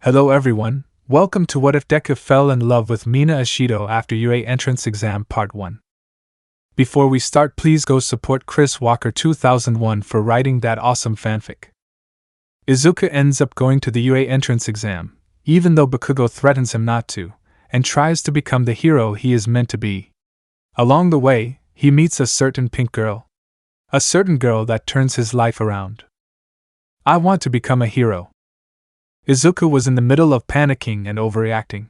Hello everyone, welcome to What If Deku Fell in Love with Mina Ashido after UA Entrance Exam Part 1. Before we start, please go support Chris Walker 2001 for writing that awesome fanfic. Izuku ends up going to the UA entrance exam, even though Bakugo threatens him not to, and tries to become the hero he is meant to be. Along the way, he meets a certain pink girl. A certain girl that turns his life around. I want to become a hero. Izuku was in the middle of panicking and overreacting.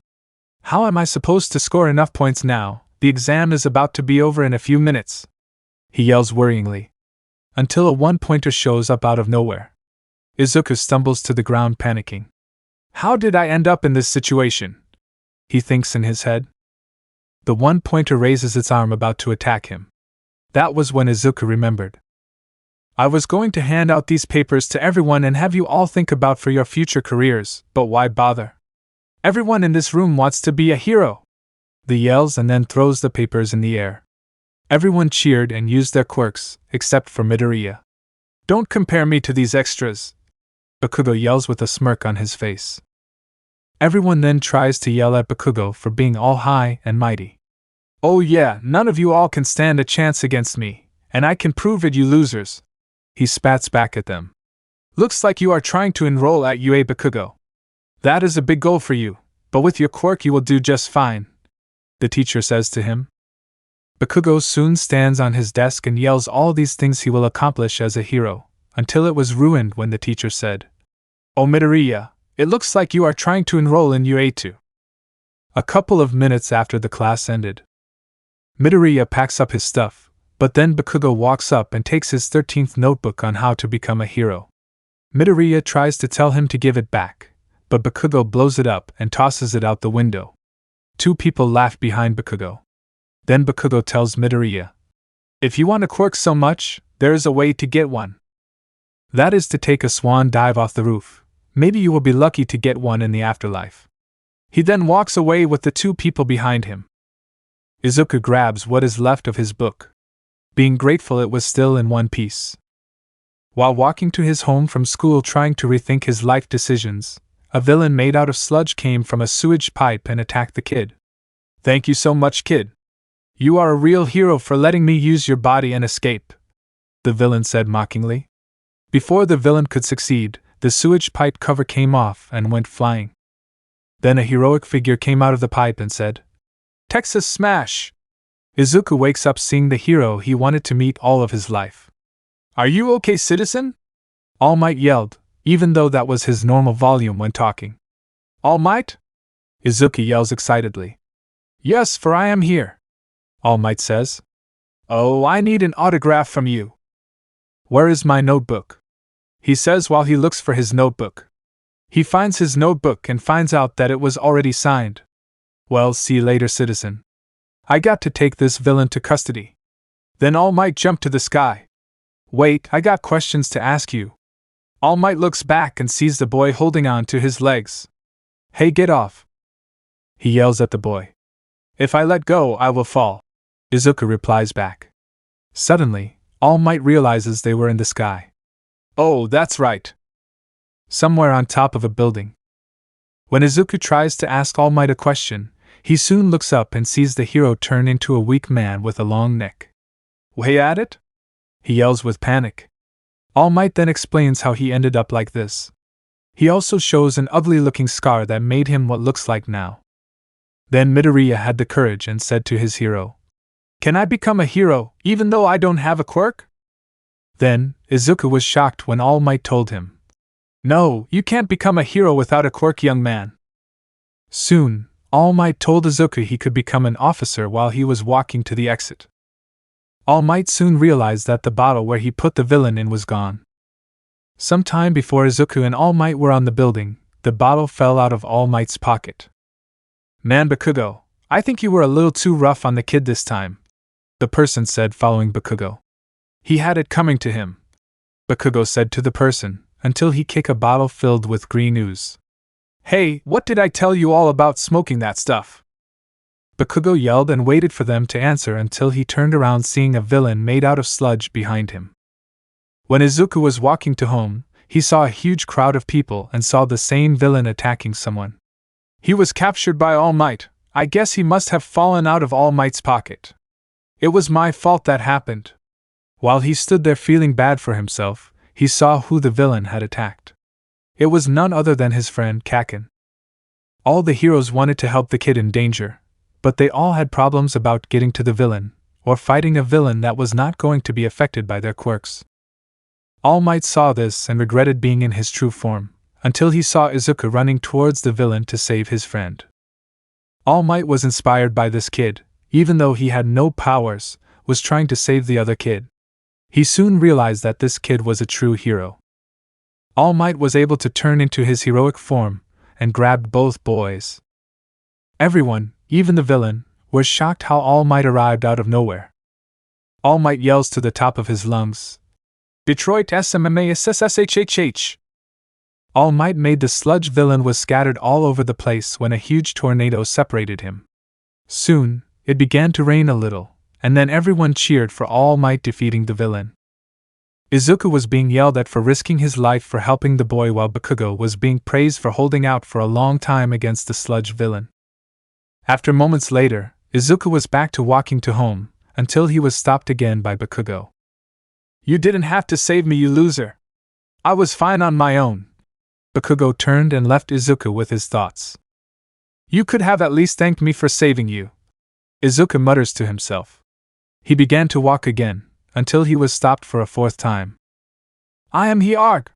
How am I supposed to score enough points now? The exam is about to be over in a few minutes. He yells worryingly. Until a one-pointer shows up out of nowhere. Izuku stumbles to the ground panicking. How did I end up in this situation? He thinks in his head. The one-pointer raises its arm about to attack him. That was when Izuku remembered. I was going to hand out these papers to everyone and have you all think about for your future careers, but why bother? Everyone in this room wants to be a hero. He yells and then throws the papers in the air. Everyone cheered and used their quirks, except for Midoriya. Don't compare me to these extras. Bakugo yells with a smirk on his face. Everyone then tries to yell at Bakugo for being all high and mighty. Oh yeah, none of you all can stand a chance against me, and I can prove it, you losers. He spats back at them. Looks like you are trying to enroll at UA Bakugo. That is a big goal for you, but with your quirk you will do just fine, the teacher says to him. Bakugo soon stands on his desk and yells all these things he will accomplish as a hero, until it was ruined when the teacher said, Oh Midoriya, it looks like you are trying to enroll in UA too. A couple of minutes after the class ended. Midoriya packs up his stuff. But then Bakugo walks up and takes his 13th notebook on how to become a hero. Midoriya tries to tell him to give it back, but Bakugo blows it up and tosses it out the window. Two people laugh behind Bakugo. Then Bakugo tells Midoriya, If you want a quirk so much, there is a way to get one. That is to take a swan dive off the roof. Maybe you will be lucky to get one in the afterlife. He then walks away with the two people behind him. Izuku grabs what is left of his book. Being grateful it was still in one piece. While walking to his home from school trying to rethink his life decisions, a villain made out of sludge came from a sewage pipe and attacked the kid. Thank you so much, kid. You are a real hero for letting me use your body and escape, the villain said mockingly. Before the villain could succeed, the sewage pipe cover came off and went flying. Then a heroic figure came out of the pipe and said, Texas Smash! Izuku wakes up seeing the hero he wanted to meet all of his life. Are you okay, citizen? Almight yelled, even though that was his normal volume when talking. Almight? Izuku yells excitedly. Yes, for I am here. Almight says. Oh, I need an autograph from you. Where is my notebook? He says while he looks for his notebook. He finds his notebook and finds out that it was already signed. Well, see you later, citizen. I got to take this villain to custody. Then All Might jumped to the sky. Wait, I got questions to ask you. All Might looks back and sees the boy holding on to his legs. Hey, get off. He yells at the boy. If I let go, I will fall. Izuku replies back. Suddenly, All Might realizes they were in the sky. Oh, that's right. Somewhere on top of a building. When Izuku tries to ask All Might a question, he soon looks up and sees the hero turn into a weak man with a long neck. Way at it? He yells with panic. All Might then explains how he ended up like this. He also shows an ugly-looking scar that made him what looks like now. Then Midoriya had the courage and said to his hero, Can I become a hero, even though I don't have a quirk? Then, Izuku was shocked when All Might told him, No, you can't become a hero without a quirk, young man. Soon, All Might told Izuku he could become an officer while he was walking to the exit. All Might soon realized that the bottle where he put the villain in was gone. Some time before Izuku and All Might were on the building, the bottle fell out of All Might's pocket. Man, Bakugo, I think you were a little too rough on the kid this time, the person said following Bakugo. He had it coming to him, Bakugo said to the person, until he kicked a bottle filled with green ooze. Hey, what did I tell you all about smoking that stuff? Bakugo yelled and waited for them to answer until he turned around seeing a villain made out of sludge behind him. When Izuku was walking to home, he saw a huge crowd of people and saw the same villain attacking someone. He was captured by All Might. I guess he must have fallen out of All Might's pocket. It was my fault that happened. While he stood there feeling bad for himself, he saw who the villain had attacked. It was none other than his friend Kaken. All the heroes wanted to help the kid in danger, but they all had problems about getting to the villain, or fighting a villain that was not going to be affected by their quirks. All Might saw this and regretted being in his true form, until he saw Izuku running towards the villain to save his friend. All Might was inspired by this kid, even though he had no powers, was trying to save the other kid. He soon realized that this kid was a true hero. All Might was able to turn into his heroic form, and grabbed both boys. Everyone, even the villain, was shocked how All Might arrived out of nowhere. All Might yells to the top of his lungs, "Detroit SMMASSSHHH!" All Might made the sludge villain was scattered all over the place when a huge tornado separated him. Soon, it began to rain a little, and then everyone cheered for All Might defeating the villain. Izuku was being yelled at for risking his life for helping the boy, while Bakugo was being praised for holding out for a long time against the sludge villain. After moments later, Izuku was back to walking to home, until he was stopped again by Bakugo. "You didn't have to save me, you loser. I was fine on my own." Bakugo turned and left Izuku with his thoughts. "You could have at least thanked me for saving you," Izuku mutters to himself. He began to walk again, until he was stopped for a fourth time. "I am Hyarg!"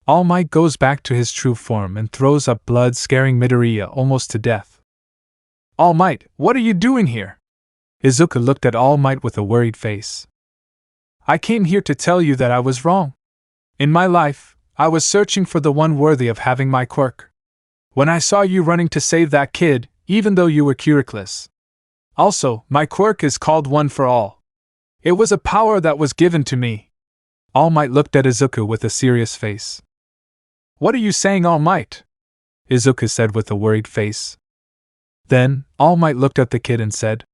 All Might goes back to his true form and throws up blood, scaring Midoriya almost to death. "All Might, what are you doing here?" Izuku looked at All Might with a worried face. "I came here to tell you that I was wrong. In my life, I was searching for the one worthy of having my quirk. When I saw you running to save that kid, even though you were Quirkless. Also, my quirk is called One for All. It was a power that was given to me." All Might looked at Izuku with a serious face. "What are you saying, All Might?" Izuku said with a worried face. Then, All Might looked at the kid and said,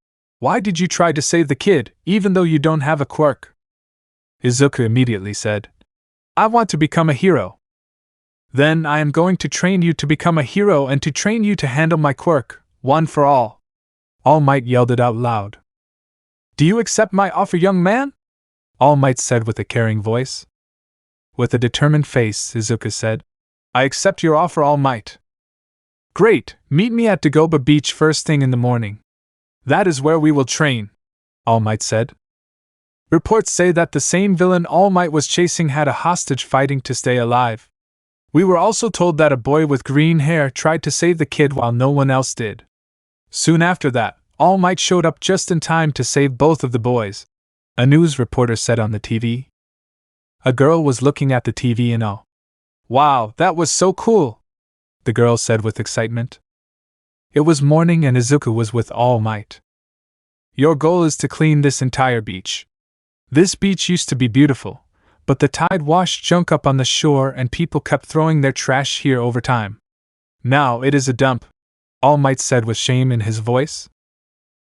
"Why did you try to save the kid, even though you don't have a quirk?" Izuku immediately said, "I want to become a hero." "Then I am going to train you to become a hero and to train you to handle my quirk, One for All." All Might yelled it out loud. "Do you accept my offer, young man?" All Might said with a caring voice. With a determined face, Izuku said, "I accept your offer, All Might." "Great, meet me at Dagoba Beach first thing in the morning. That is where we will train," All Might said. "Reports say that the same villain All Might was chasing had a hostage fighting to stay alive. We were also told that a boy with green hair tried to save the kid while no one else did. Soon after that, All Might showed up just in time to save both of the boys," a news reporter said on the TV. A girl was looking at the TV in awe. "Wow, that was so cool," the girl said with excitement. It was morning and Izuku was with All Might. "Your goal is to clean this entire beach. This beach used to be beautiful, but the tide washed junk up on the shore and people kept throwing their trash here over time. Now it is a dump," All Might said with shame in his voice.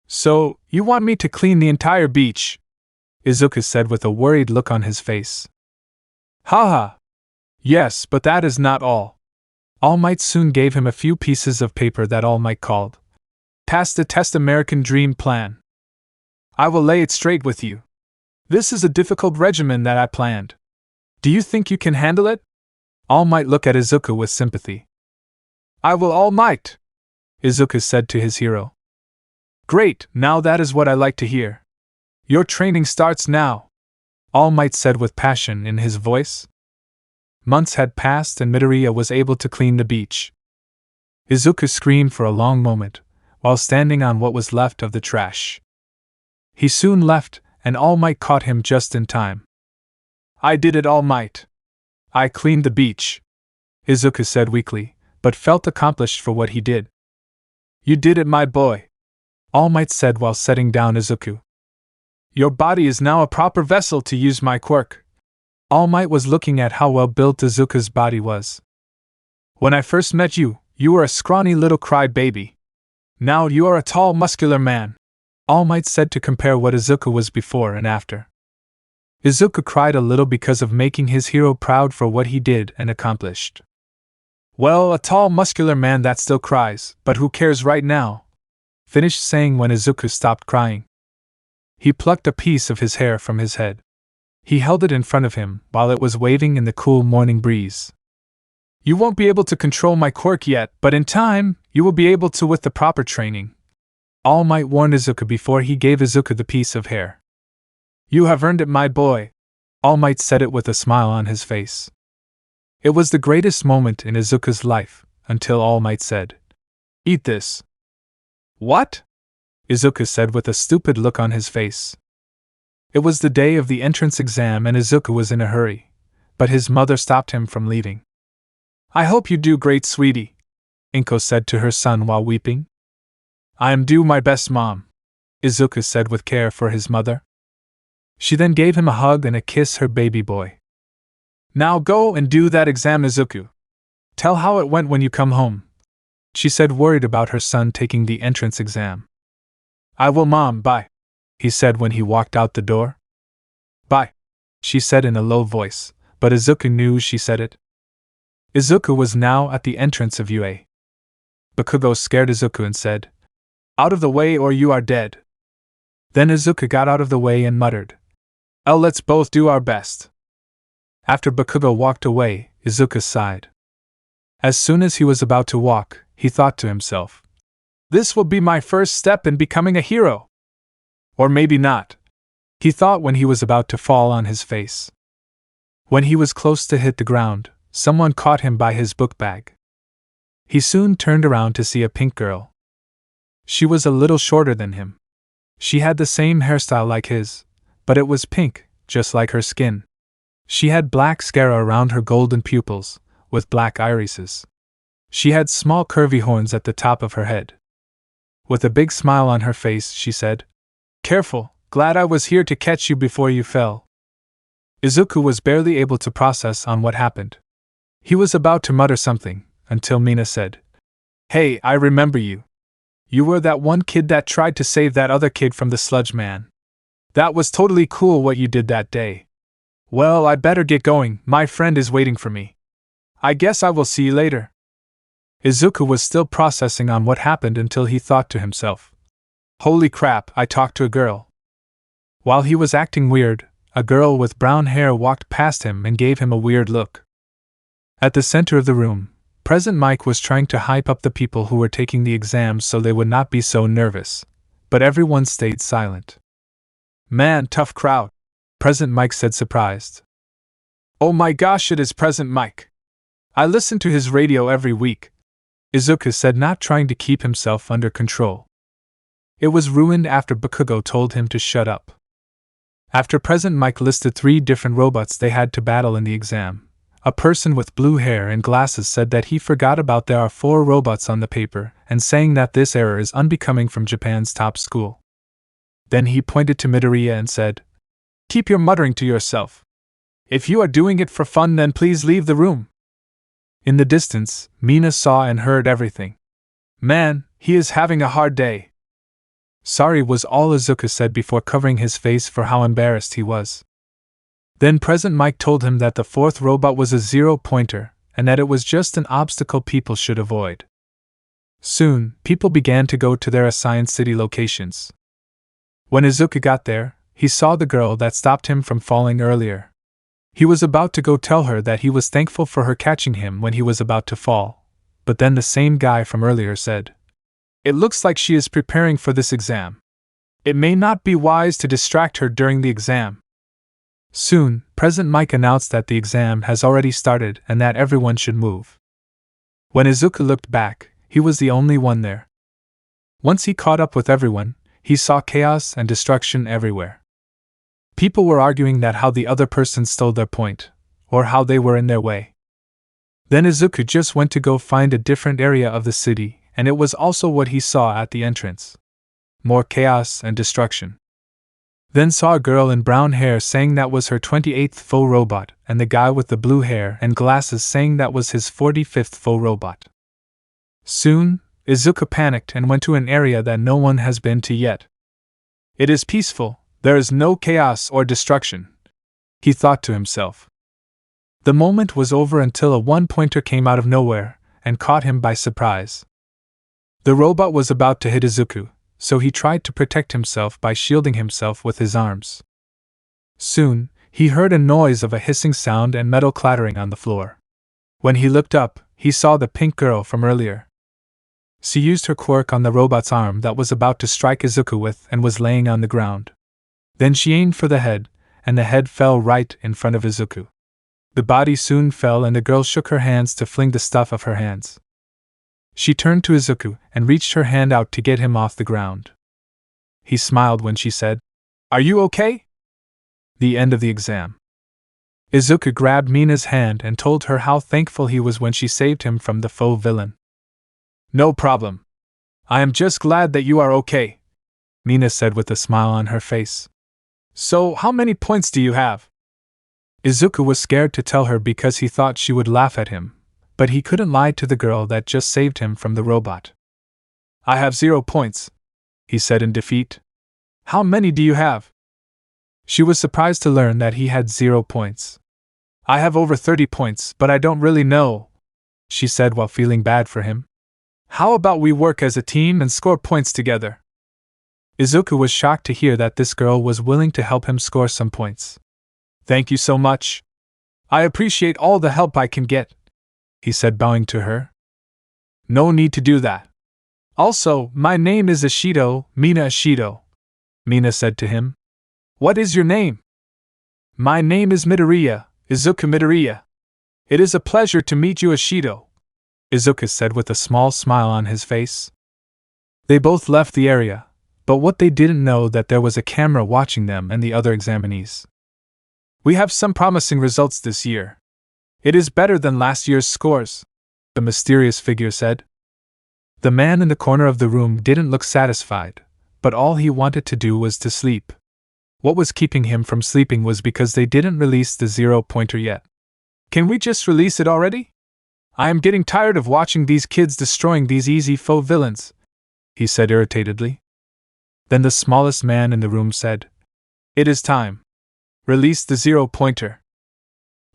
"So, you want me to clean the entire beach?" Izuku said with a worried look on his face. "Haha. Yes, but that is not all." All Might soon gave him a few pieces of paper that All Might called "Pass the Test American Dream Plan. I will lay it straight with you. This is a difficult regimen that I planned. Do you think you can handle it?" All Might looked at Izuku with sympathy. "I will, All Might," Izuku said to his hero. "Great, now that is what I like to hear. Your training starts now," All Might said with passion in his voice. Months had passed and Midoriya was able to clean the beach. Izuku screamed for a long moment, while standing on what was left of the trash. He soon left, and All Might caught him just in time. "I did it, All Might. I cleaned the beach," Izuku said weakly, but felt accomplished for what he did. "You did it, my boy," All Might said while setting down Izuku. "Your body is now a proper vessel to use my quirk." All Might was looking at how well built Izuku's body was. "When I first met you, you were a scrawny little cry-baby. Now you are a tall, muscular man," All Might said to compare what Izuku was before and after. Izuku cried a little because of making his hero proud for what he did and accomplished. Well, a tall, muscular man that still cries, but who cares right now? Finished saying when Izuku stopped crying. He plucked a piece of his hair from his head. He held it in front of him while it was waving in the cool morning breeze. You won't be able to control my quirk yet, but in time, you will be able to with the proper training. Almight warned Izuku before he gave Izuku the piece of hair. You have earned it, my boy. Almight said it with a smile on his face. It was the greatest moment in Izuku's life, until Almight said, Eat this. What? Izuku said with a stupid look on his face. It was the day of the entrance exam and Izuku was in a hurry, but his mother stopped him from leaving. I hope you do great, sweetie, Inko said to her son while weeping. I am do my best, Mom, Izuku said with care for his mother. She then gave him a hug and a kiss, her baby boy. Now go and do that exam, Izuku. Tell how it went when you come home, she said, worried about her son taking the entrance exam. I will, Mom, bye, he said when he walked out the door. Bye, she said in a low voice, but Izuku knew she said it. Izuku was now at the entrance of UA. Bakugo scared Izuku and said, Out of the way or you are dead. Then Izuku got out of the way and muttered, Let's both do our best. After Bakugo walked away, Izuku sighed. As soon as he was about to walk, he thought to himself, This will be my first step in becoming a hero. Or maybe not, he thought when he was about to fall on his face. When he was close to hit the ground, someone caught him by his book bag. He soon turned around to see a pink girl. She was a little shorter than him. She had the same hairstyle like his, but it was pink, just like her skin. She had black scara around her golden pupils, with black irises. She had small curvy horns at the top of her head. With a big smile on her face, she said, Careful, glad I was here to catch you before you fell. Izuku was barely able to process on what happened. He was about to mutter something, until Mina said, Hey, I remember you. You were that one kid that tried to save that other kid from the sludge man. That was totally cool what you did that day. Well, I better get going, my friend is waiting for me. I guess I will see you later. Izuku was still processing on what happened until he thought to himself, Holy crap, I talked to a girl. While he was acting weird, a girl with brown hair walked past him and gave him a weird look. At the center of the room, President Mike was trying to hype up the people who were taking the exams so they would not be so nervous, but everyone stayed silent. Man, tough crowd, President Mike said, surprised. Oh my gosh, it is President Mike. I listen to his radio every week, Izuku said, not trying to keep himself under control. It was ruined after Bakugo told him to shut up. After President Mike listed 3 different robots they had to battle in the exam, a person with blue hair and glasses said that he forgot about there are 4 robots on the paper and saying that this error is unbecoming from Japan's top school. Then he pointed to Midoriya and said, Keep your muttering to yourself. If you are doing it for fun, then please leave the room. In the distance, Mina saw and heard everything. Man, he is having a hard day. Sorry was all Izuku said before covering his face for how embarrassed he was. Then President Mike told him that the 4th robot was a 0-pointer, and that it was just an obstacle people should avoid. Soon, people began to go to their assigned city locations. When Izuku got there, he saw the girl that stopped him from falling earlier. He was about to go tell her that he was thankful for her catching him when he was about to fall, but then the same guy from earlier said, It looks like she is preparing for this exam. It may not be wise to distract her during the exam. Soon, President Mike announced that the exam has already started and that everyone should move. When Izuku looked back, he was the only one there. Once he caught up with everyone, he saw chaos and destruction everywhere. People were arguing that how the other person stole their point, or how they were in their way. Then Izuku just went to go find a different area of the city, and it was also what he saw at the entrance. More chaos and destruction. Then saw a girl in brown hair saying that was her 28th faux robot, and the guy with the blue hair and glasses saying that was his 45th faux robot. Soon, Izuku panicked and went to an area that no one has been to yet. It is peaceful, there is no chaos or destruction. he thought to himself. The moment was over until a one-pointer came out of nowhere and caught him by surprise. The robot was about to hit Izuku, so he tried to protect himself by shielding himself with his arms. Soon, he heard a noise of a hissing sound and metal clattering on the floor. When he looked up, he saw the pink girl from earlier. She used her quirk on the robot's arm that was about to strike Izuku with and was laying on the ground. Then she aimed for the head, and the head fell right in front of Izuku. The body soon fell and the girl shook her hands to fling the stuff of her hands. She turned to Izuku and reached her hand out to get him off the ground. He smiled when she said, "Are you okay?" The end of the exam. Izuku grabbed Mina's hand and told her how thankful he was when she saved him from the foe villain. "No problem. I am just glad that you are okay," Mina said with a smile on her face. "So, how many points do you have?" Izuku was scared to tell her because he thought she would laugh at him, but he couldn't lie to the girl that just saved him from the robot. "I have 0 points," he said in defeat. "How many do you have?" She was surprised to learn that he had 0 points. "I have over 30 points, but I don't really know," she said while feeling bad for him. "How about we work as a team and score points together?" Izuku was shocked to hear that this girl was willing to help him score some points. "Thank you so much. I appreciate all the help I can get," he said, bowing to her. "No need to do that. Also, my name is Ashido, Mina Ashido," Mina said to him. "What is your name?" "My name is Midoriya, Izuku Midoriya. It is a pleasure to meet you, Ashido," Izuku said with a small smile on his face. They both left the area, but what they didn't know that there was a camera watching them and the other examinees. "We have some promising results this year. It is better than last year's scores," the mysterious figure said. The man in the corner of the room didn't look satisfied, but all he wanted to do was to sleep. What was keeping him from sleeping was because they didn't release the 0-pointer yet. "Can we just release it already? I am getting tired of watching these kids destroying these easy foe villains," he said irritatedly. Then the smallest man in the room said, "It is time. Release the 0-pointer."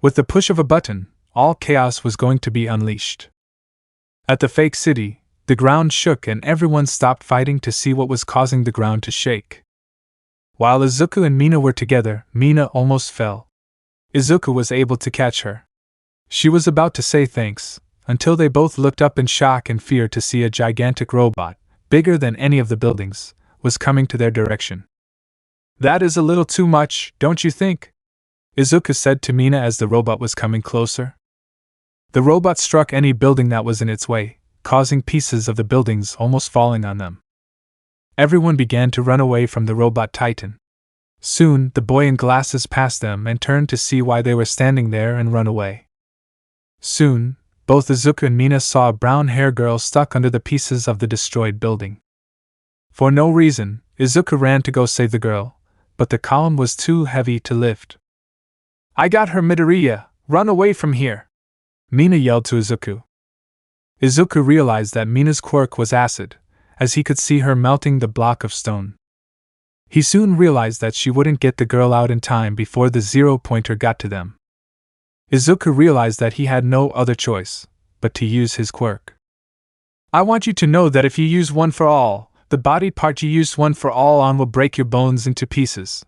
With the push of a button, all chaos was going to be unleashed. At the fake city, the ground shook and everyone stopped fighting to see what was causing the ground to shake. While Izuku and Mina were together, Mina almost fell. Izuku was able to catch her. She was about to say thanks, until they both looked up in shock and fear to see a gigantic robot, bigger than any of the buildings, was coming to their direction. "That is a little too much, don't you think?" Izuku said to Mina as the robot was coming closer. The robot struck any building that was in its way, causing pieces of the buildings almost falling on them. Everyone began to run away from the robot titan. Soon, the boy in glasses passed them and turned to see why they were standing there and run away. Soon, both Izuku and Mina saw a brown-haired girl stuck under the pieces of the destroyed building. For no reason, Izuku ran to go save the girl, but the column was too heavy to lift. "I got her, Midoriya! Run away from here!" Mina yelled to Izuku. Izuku realized that Mina's quirk was acid, as he could see her melting the block of stone. He soon realized that she wouldn't get the girl out in time before the 0-pointer got to them. Izuku realized that he had no other choice but to use his quirk. "I want you to know that if you use one for all, the body part you used one for all on will break your bones into pieces,"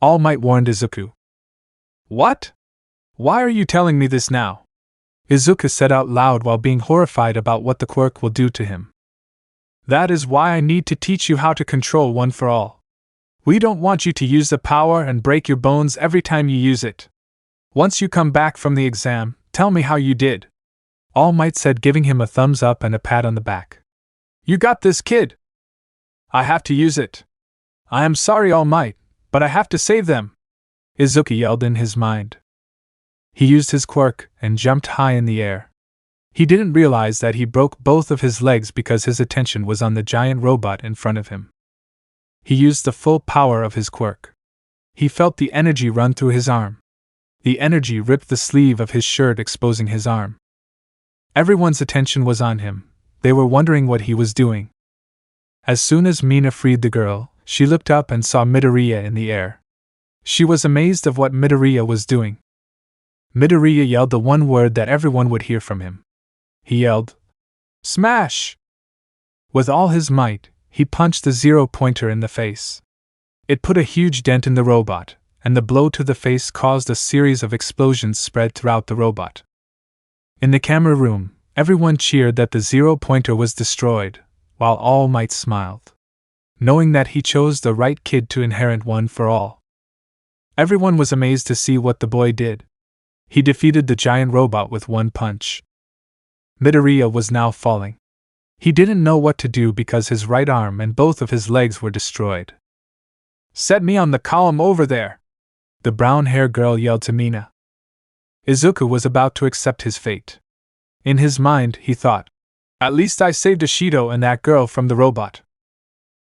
Almight warned Izuku. "What? Why are you telling me this now?" Izuku said out loud while being horrified about what the quirk will do to him. "That is why I need to teach you how to control one for all. We don't want you to use the power and break your bones every time you use it. Once you come back from the exam, tell me how you did," Almight said, giving him a thumbs up and a pat on the back. "You got this, kid." "I have to use it. I am sorry, Almight, but I have to save them," Izuku yelled in his mind. He used his quirk and jumped high in the air. He didn't realize that he broke both of his legs because his attention was on the giant robot in front of him. He used the full power of his quirk. He felt the energy run through his arm. The energy ripped the sleeve of his shirt, exposing his arm. Everyone's attention was on him. They were wondering what he was doing. As soon as Mina freed the girl, she looked up and saw Midoriya in the air. She was amazed of what Midoriya was doing. Midoriya yelled the one word that everyone would hear from him. He yelled, "Smash!" With all his might, he punched the zero-pointer in the face. It put a huge dent in the robot, and the blow to the face caused a series of explosions spread throughout the robot. In the camera room, everyone cheered that the zero-pointer was destroyed, while All Might smiled, knowing that he chose the right kid to inherit one for all. Everyone was amazed to see what the boy did. He defeated the giant robot with one punch. Midoriya was now falling. He didn't know what to do because his right arm and both of his legs were destroyed. "Set me on the column over there!" the brown-haired girl yelled to Mina. Izuku was about to accept his fate. In his mind, he thought, "At least I saved Ashido and that girl from the robot."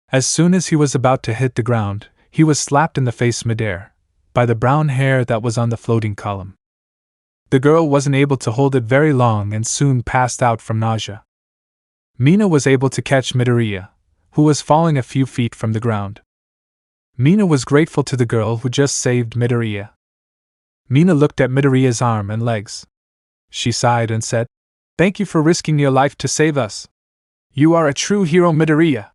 As soon as he was about to hit the ground, he was slapped in the face midair by the brown hair that was on the floating column. The girl wasn't able to hold it very long and soon passed out from nausea. Mina was able to catch Midoriya, who was falling a few feet from the ground. Mina was grateful to the girl who just saved Midoriya. Mina looked at Midoriya's arm and legs. She sighed and said, "Thank you for risking your life to save us. You are a true hero, Midoriya."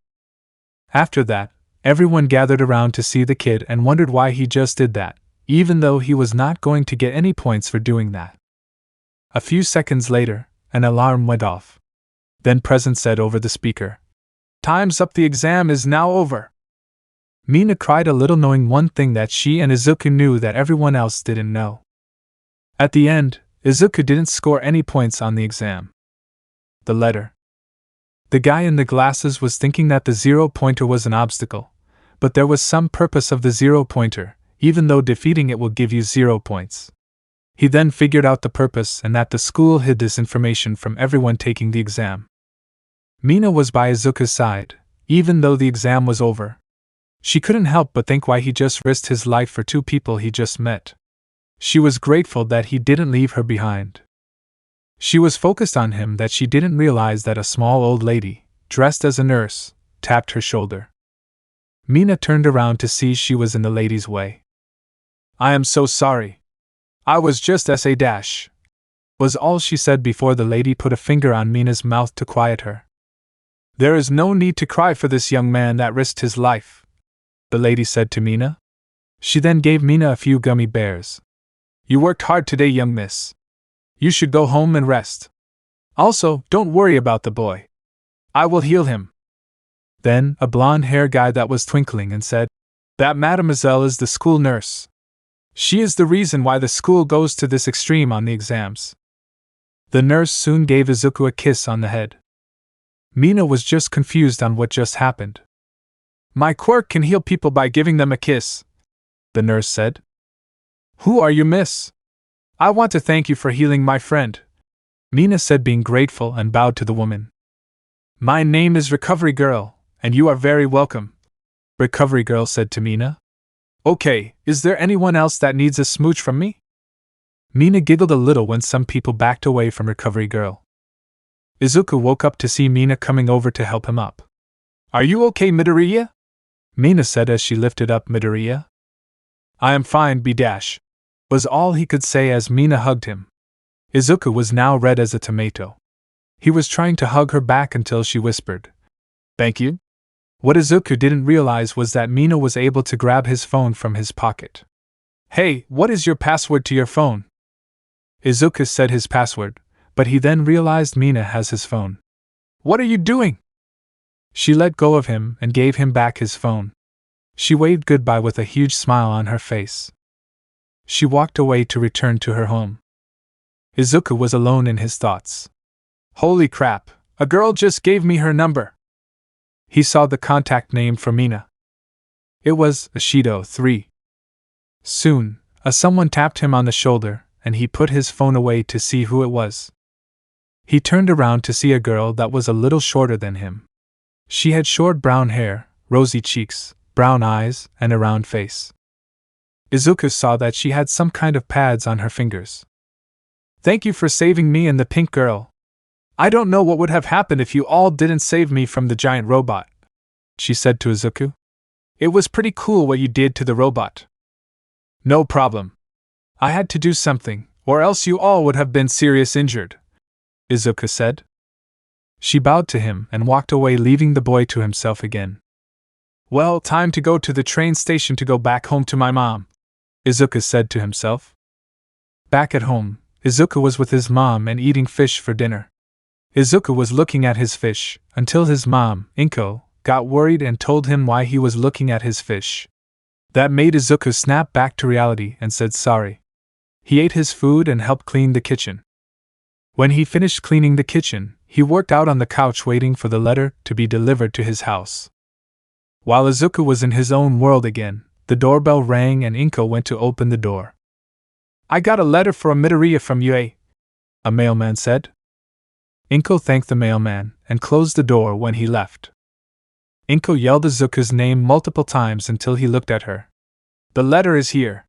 After that, everyone gathered around to see the kid and wondered why he just did that, even though he was not going to get any points for doing that. A few seconds later, an alarm went off. Then Present said over the speaker, "Time's up, the exam is now over." Mina cried a little, knowing one thing that she and Izuku knew that everyone else didn't know. At the end, Izuku didn't score any points on the exam. The letter. The guy in the glasses was thinking that the zero-pointer was an obstacle, but there was some purpose of the zero-pointer, even though defeating it will give you 0 points. He then figured out the purpose and that the school hid this information from everyone taking the exam. Mina was by Izuku's side, even though the exam was over. She couldn't help but think why he just risked his life for 2 people he just met. She was grateful that he didn't leave her behind. She was focused on him that she didn't realize that a small old lady, dressed as a nurse, tapped her shoulder. Mina turned around to see she was in the lady's way. "I am so sorry. I was just SA-, was all she said before the lady put a finger on Mina's mouth to quiet her. "There is no need to cry for this young man that risked his life," the lady said to Mina. She then gave Mina a few gummy bears. "You worked hard today, young miss. You should go home and rest. Also, don't worry about the boy. I will heal him." Then, a blonde-haired guy that was twinkling and said, "That mademoiselle is the school nurse. She is the reason why the school goes to this extreme on the exams." The nurse soon gave Izuku a kiss on the head. Mina was just confused on what just happened. "My quirk can heal people by giving them a kiss," the nurse said. "Who are you, miss? I want to thank you for healing my friend," Mina said, being grateful, and bowed to the woman. "My name is Recovery Girl, and you are very welcome," Recovery Girl said to Mina. "Okay, is there anyone else that needs a smooch from me?" Mina giggled a little when some people backed away from Recovery Girl. Izuku woke up to see Mina coming over to help him up. "Are you okay, Midoriya?" Mina said as she lifted up Midoriya. "I am fine, B-", was all he could say as Mina hugged him. Izuku was now red as a tomato. He was trying to hug her back until she whispered, "Thank you?" What Izuku didn't realize was that Mina was able to grab his phone from his pocket. "Hey, what is your password to your phone?" Izuku said his password, but he then realized Mina has his phone. "What are you doing?" She let go of him and gave him back his phone. She waved goodbye with a huge smile on her face. She walked away to return to her home. Izuku was alone in his thoughts. Holy crap, a girl just gave me her number. He saw the contact name for Mina. It was Ashido 3. Soon, someone tapped him on the shoulder, and he put his phone away to see who it was. He turned around to see a girl that was a little shorter than him. She had short brown hair, rosy cheeks, brown eyes, and a round face. Izuku saw that she had some kind of pads on her fingers. "Thank you for saving me and the pink girl. I don't know what would have happened if you all didn't save me from the giant robot," she said to Izuku. "It was pretty cool what you did to the robot." No problem. I had to do something, or else you all would have been seriously injured, Izuku said. She bowed to him and walked away, leaving the boy to himself again. Well, time to go to the train station to go back home to my mom, Izuku said to himself. Back at home, Izuku was with his mom and eating fish for dinner. Izuku was looking at his fish, until his mom, Inko, got worried and told him why he was looking at his fish. That made Izuku snap back to reality and said sorry. He ate his food and helped clean the kitchen. When he finished cleaning the kitchen, he worked out on the couch waiting for the letter to be delivered to his house. While Izuku was in his own world again, the doorbell rang and Inko went to open the door. I got a letter for a Midoriya from UA, a mailman said. Inko thanked the mailman and closed the door when he left. Inko yelled Izuku's name multiple times until he looked at her. The letter is here.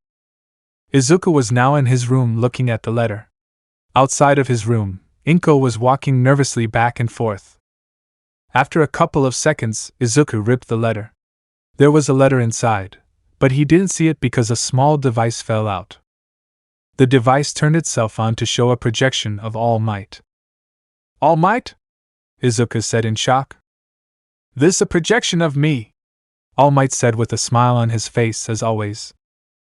Izuku was now in his room looking at the letter. Outside of his room, Inko was walking nervously back and forth. After a couple of seconds, Izuku ripped the letter. There was a letter inside, but he didn't see it because a small device fell out. The device turned itself on to show a projection of Almight. Almight? Izuku said in shock. This a projection of me, Almight said with a smile on his face as always.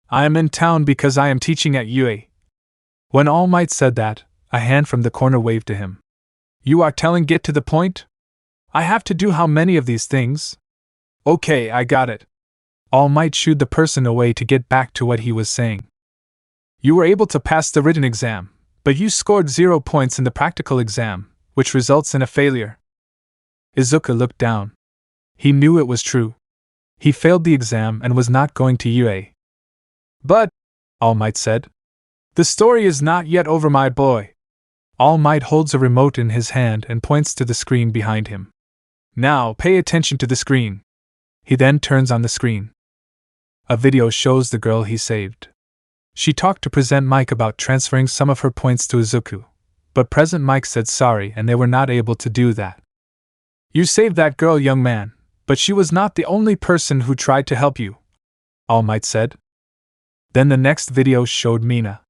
I am in town because I am teaching at UA. When Almight said that, a hand from the corner waved to him. You are telling get to the point? I have to do how many of these things? Okay, I got it. Almight shooed the person away to get back to what he was saying. You were able to pass the written exam, but you scored 0 points in the practical exam, which results in a failure. Izuku looked down. He knew it was true. He failed the exam and was not going to UA. But, Almight said, the story is not yet over, my boy. Almight holds a remote in his hand and points to the screen behind him. Now pay attention to the screen. He then turns on the screen. A video shows the girl he saved. She talked to Present Mike about transferring some of her points to Izuku, but Present Mike said sorry and they were not able to do that. You saved that girl, young man, but she was not the only person who tried to help you, Almight said. Then the next video showed Mina.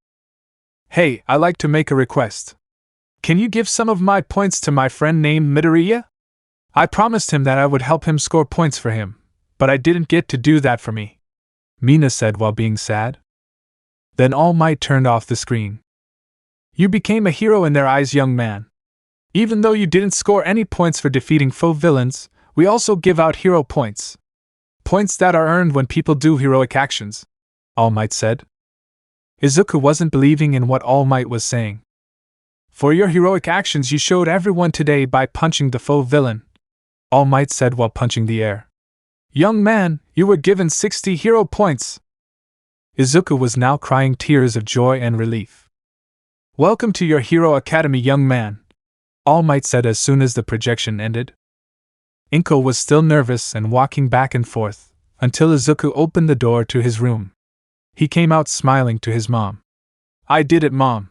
Hey, I'd like to make a request. Can you give some of my points to my friend named Midoriya? I promised him that I would help him score points for him, but I didn't get to do that for me, Mina said while being sad. Then All Might turned off the screen. You became a hero in their eyes, young man. Even though you didn't score any points for defeating foe villains, we also give out hero points. Points that are earned when people do heroic actions, All Might said. Izuku wasn't believing in what All Might was saying. For your heroic actions you showed everyone today by punching the foe villain, All Might said while punching the air. Young man, you were given 60 hero points. Izuku was now crying tears of joy and relief. Welcome to your Hero Academy, young man, All Might said as soon as the projection ended. Inko was still nervous and walking back and forth, until Izuku opened the door to his room. He came out smiling to his mom. I did it, Mom.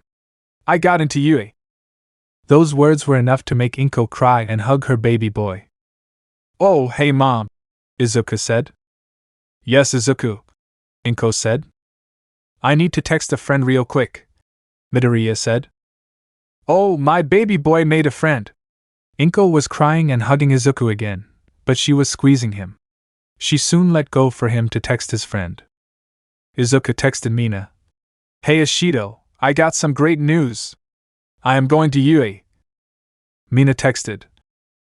I got into UA. Those words were enough to make Inko cry and hug her baby boy. Oh, hey Mom, Izuku said. Yes, Izuku, Inko said. I need to text a friend real quick, Midoriya said. Oh, my baby boy made a friend. Inko was crying and hugging Izuku again, but she was squeezing him. She soon let go for him to text his friend. Izuku texted Mina. Hey Ashido, I got some great news. I am going to UA. Mina texted.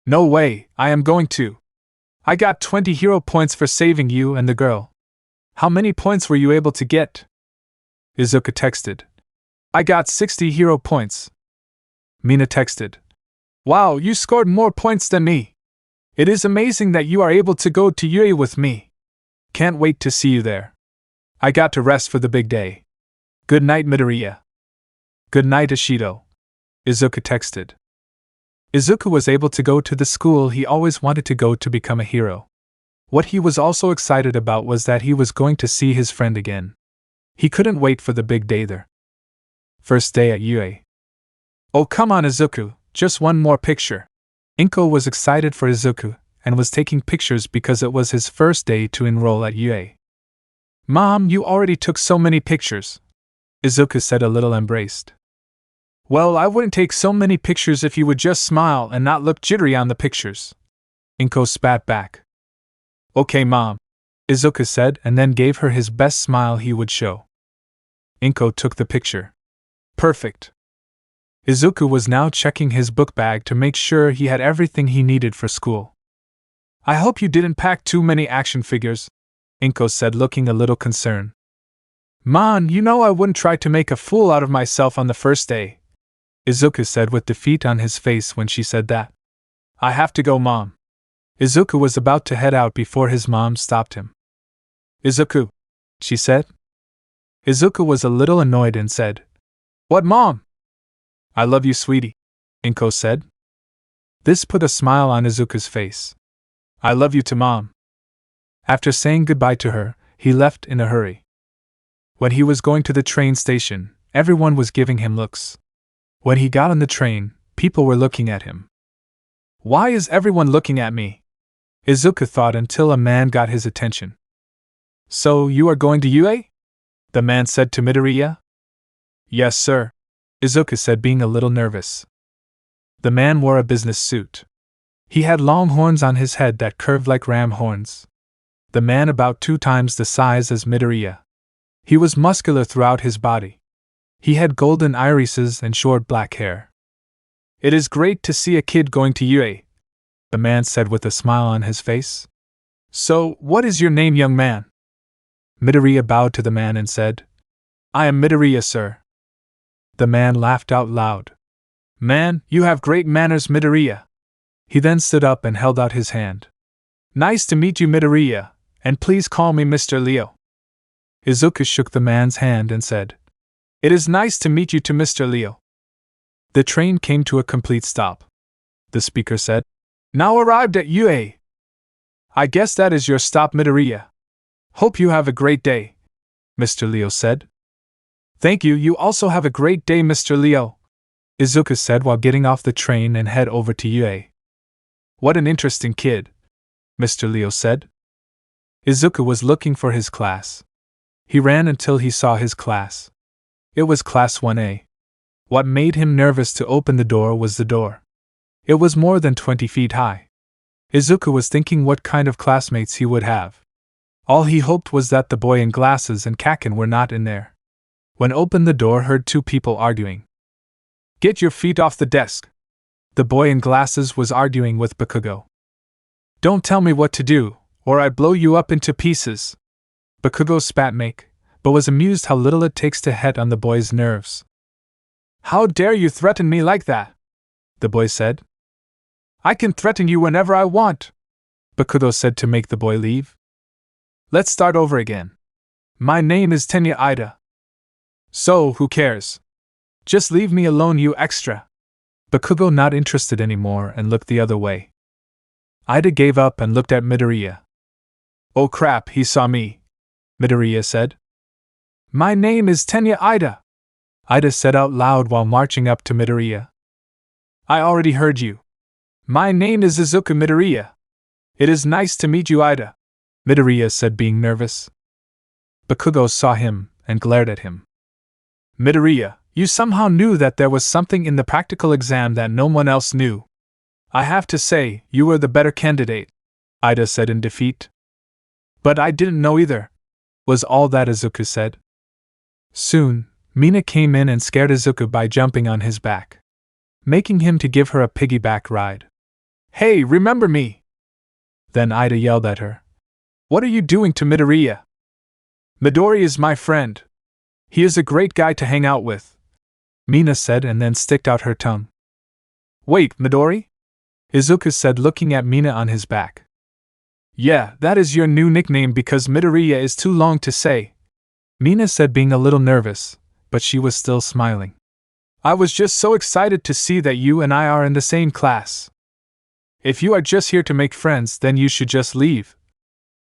No way, I am going to. I got 20 hero points for saving you and the girl. How many points were you able to get? Izuku texted. I got 60 hero points. Mina texted. Wow, you scored more points than me. It is amazing that you are able to go to UA with me. Can't wait to see you there. I got to rest for the big day. Good night, Midoriya. Good night, Ashido, Izuku texted. Izuku was able to go to the school he always wanted to go to become a hero. What he was also excited about was that he was going to see his friend again. He couldn't wait for the big day there. First day at UA. Oh come on Izuku, just one more picture. Inko was excited for Izuku, and was taking pictures because it was his first day to enroll at UA. Mom, you already took so many pictures, Izuku said, a little embarrassed. Well, I wouldn't take so many pictures if you would just smile and not look jittery on the pictures. Inko spat back. Okay, Mom, Izuku said, and then gave her his best smile he would show. Inko took the picture. Perfect. Izuku was now checking his book bag to make sure he had everything he needed for school. I hope you didn't pack too many action figures, Inko said, looking a little concerned. Mom, you know I wouldn't try to make a fool out of myself on the first day, Izuku said with defeat on his face when she said that. I have to go, Mom. Izuku was about to head out before his mom stopped him. Izuku, she said. Izuku was a little annoyed and said, What, Mom? I love you, sweetie, Inko said. This put a smile on Izuku's face. I love you too, Mom. After saying goodbye to her, he left in a hurry. When he was going to the train station, everyone was giving him looks. When he got on the train, people were looking at him. Why is everyone looking at me? Izuku thought until a man got his attention. So, you are going to UA? The man said to Midoriya. Yes, sir, Izuku said, being a little nervous. The man wore a business suit. He had long horns on his head that curved like ram horns. The man about 2 times the size as Midoriya. He was muscular throughout his body. He had golden irises and short black hair. It is great to see a kid going to UA, the man said with a smile on his face. So, what is your name, young man? Midoriya bowed to the man and said, I am Midoriya, sir. The man laughed out loud. Man, you have great manners, Midoriya. He then stood up and held out his hand. Nice to meet you, Midoriya, and please call me Mr. Leo. Izuku shook the man's hand and said, It is nice to meet you too, Mr. Leo. The train came to a complete stop. The speaker said, Now arrived at UA. I guess that is your stop, Midoriya. Hope you have a great day, Mr. Leo said. Thank you, you also have a great day, Mr. Leo, Izuku said while getting off the train and head over to UA. What an interesting kid, Mr. Leo said. Izuku was looking for his class. He ran until he saw his class. It was Class 1A. What made him nervous to open the door was the door. It was more than 20 feet high. Izuku was thinking what kind of classmates he would have. All he hoped was that the boy in glasses and kakin were not in there. When opened, the door heard 2 people arguing. Get your feet off the desk. The boy in glasses was arguing with Bakugo. Don't tell me what to do, or I blow you up into pieces. Bakugo spat make, but was amused how little it takes to head on the boy's nerves. How dare you threaten me like that? The boy said. I can threaten you whenever I want, Bakugo said to make the boy leave. Let's start over again. My name is Tenya Ida. So, who cares? Just leave me alone, you extra. Bakugo not interested anymore and looked the other way. Ida gave up and looked at Midoriya. Oh crap, he saw me, Midoriya said. My name is Tenya Ida, Ida said out loud while marching up to Midoriya. I already heard you. My name is Izuku Midoriya. It is nice to meet you, Ida, Midoriya said, being nervous. Bakugo saw him and glared at him. Midoriya, you somehow knew that there was something in the practical exam that no one else knew. I have to say, you were the better candidate, Ida said in defeat. But I didn't know either, was all that Izuku said. Soon, Mina came in and scared Izuku by jumping on his back, making him to give her a piggyback ride. Hey, remember me! Then Ida yelled at her. What are you doing to Midoriya? Midori is my friend. He is a great guy to hang out with, Mina said and then sticked out her tongue. Wait, Midori? Izuku said, looking at Mina on his back. Yeah, that is your new nickname because Midoriya is too long to say, Mina said, being a little nervous, but she was still smiling. I was just so excited to see that you and I are in the same class. If you are just here to make friends, then you should just leave,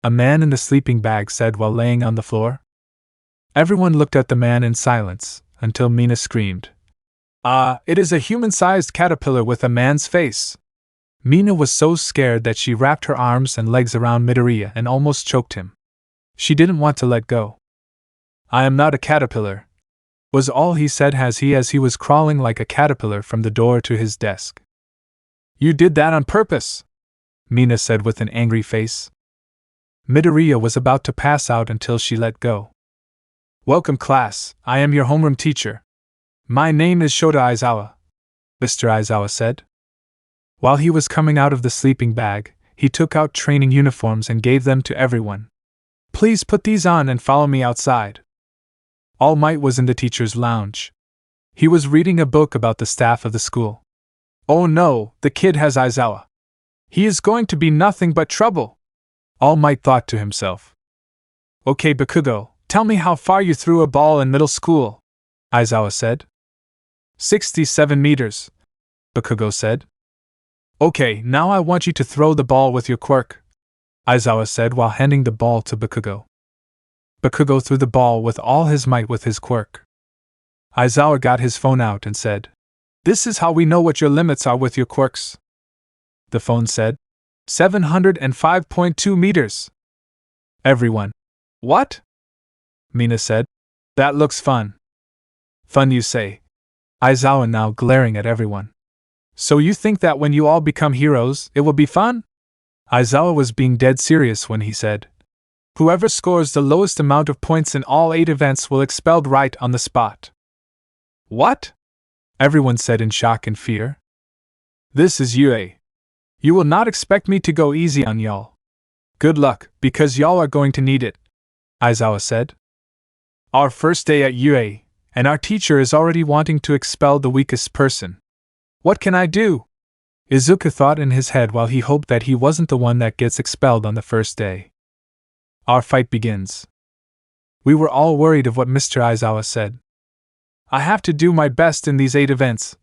a man in the sleeping bag said while laying on the floor. Everyone looked at the man in silence, until Mina screamed. It is a human-sized caterpillar with a man's face. Mina was so scared that she wrapped her arms and legs around Midoriya and almost choked him. She didn't want to let go. "I am not a caterpillar," was all he said as he was crawling like a caterpillar from the door to his desk. "You did that on purpose," Mina said with an angry face. Midoriya was about to pass out until she let go. "Welcome, class. I am your homeroom teacher. My name is Shota Aizawa," Mr. Aizawa said. While he was coming out of the sleeping bag, he took out training uniforms and gave them to everyone. "Please put these on and follow me outside." Almight was in the teacher's lounge. He was reading a book about the staff of the school. "Oh no, the kid has Aizawa. He is going to be nothing but trouble," Almight thought to himself. "Okay, Bakugo, tell me how far you threw a ball in middle school," Aizawa said. 67 meters, Bakugo said. "Okay, now I want you to throw the ball with your quirk," Aizawa said while handing the ball to Bakugo. Bakugo threw the ball with all his might with his quirk. Aizawa got his phone out and said, "This is how we know what your limits are with your quirks." The phone said, 705.2 meters. Everyone. "What?" Mina said. "That looks fun." "Fun, you say?" Aizawa now glaring at everyone. "So you think that when you all become heroes, it will be fun?" Aizawa was being dead serious when he said, "Whoever scores the lowest amount of points in all 8 events will expelled right on the spot." "What?" everyone said in shock and fear. "This is UA. You will not expect me to go easy on y'all. Good luck, because y'all are going to need it," Aizawa said. "Our first day at UA, and our teacher is already wanting to expel the weakest person. What can I do?" Izuku thought in his head while he hoped that he wasn't the one that gets expelled on the first day. Our fight begins. We were all worried of what Mr. Aizawa said. "I have to do my best in these 8 events,"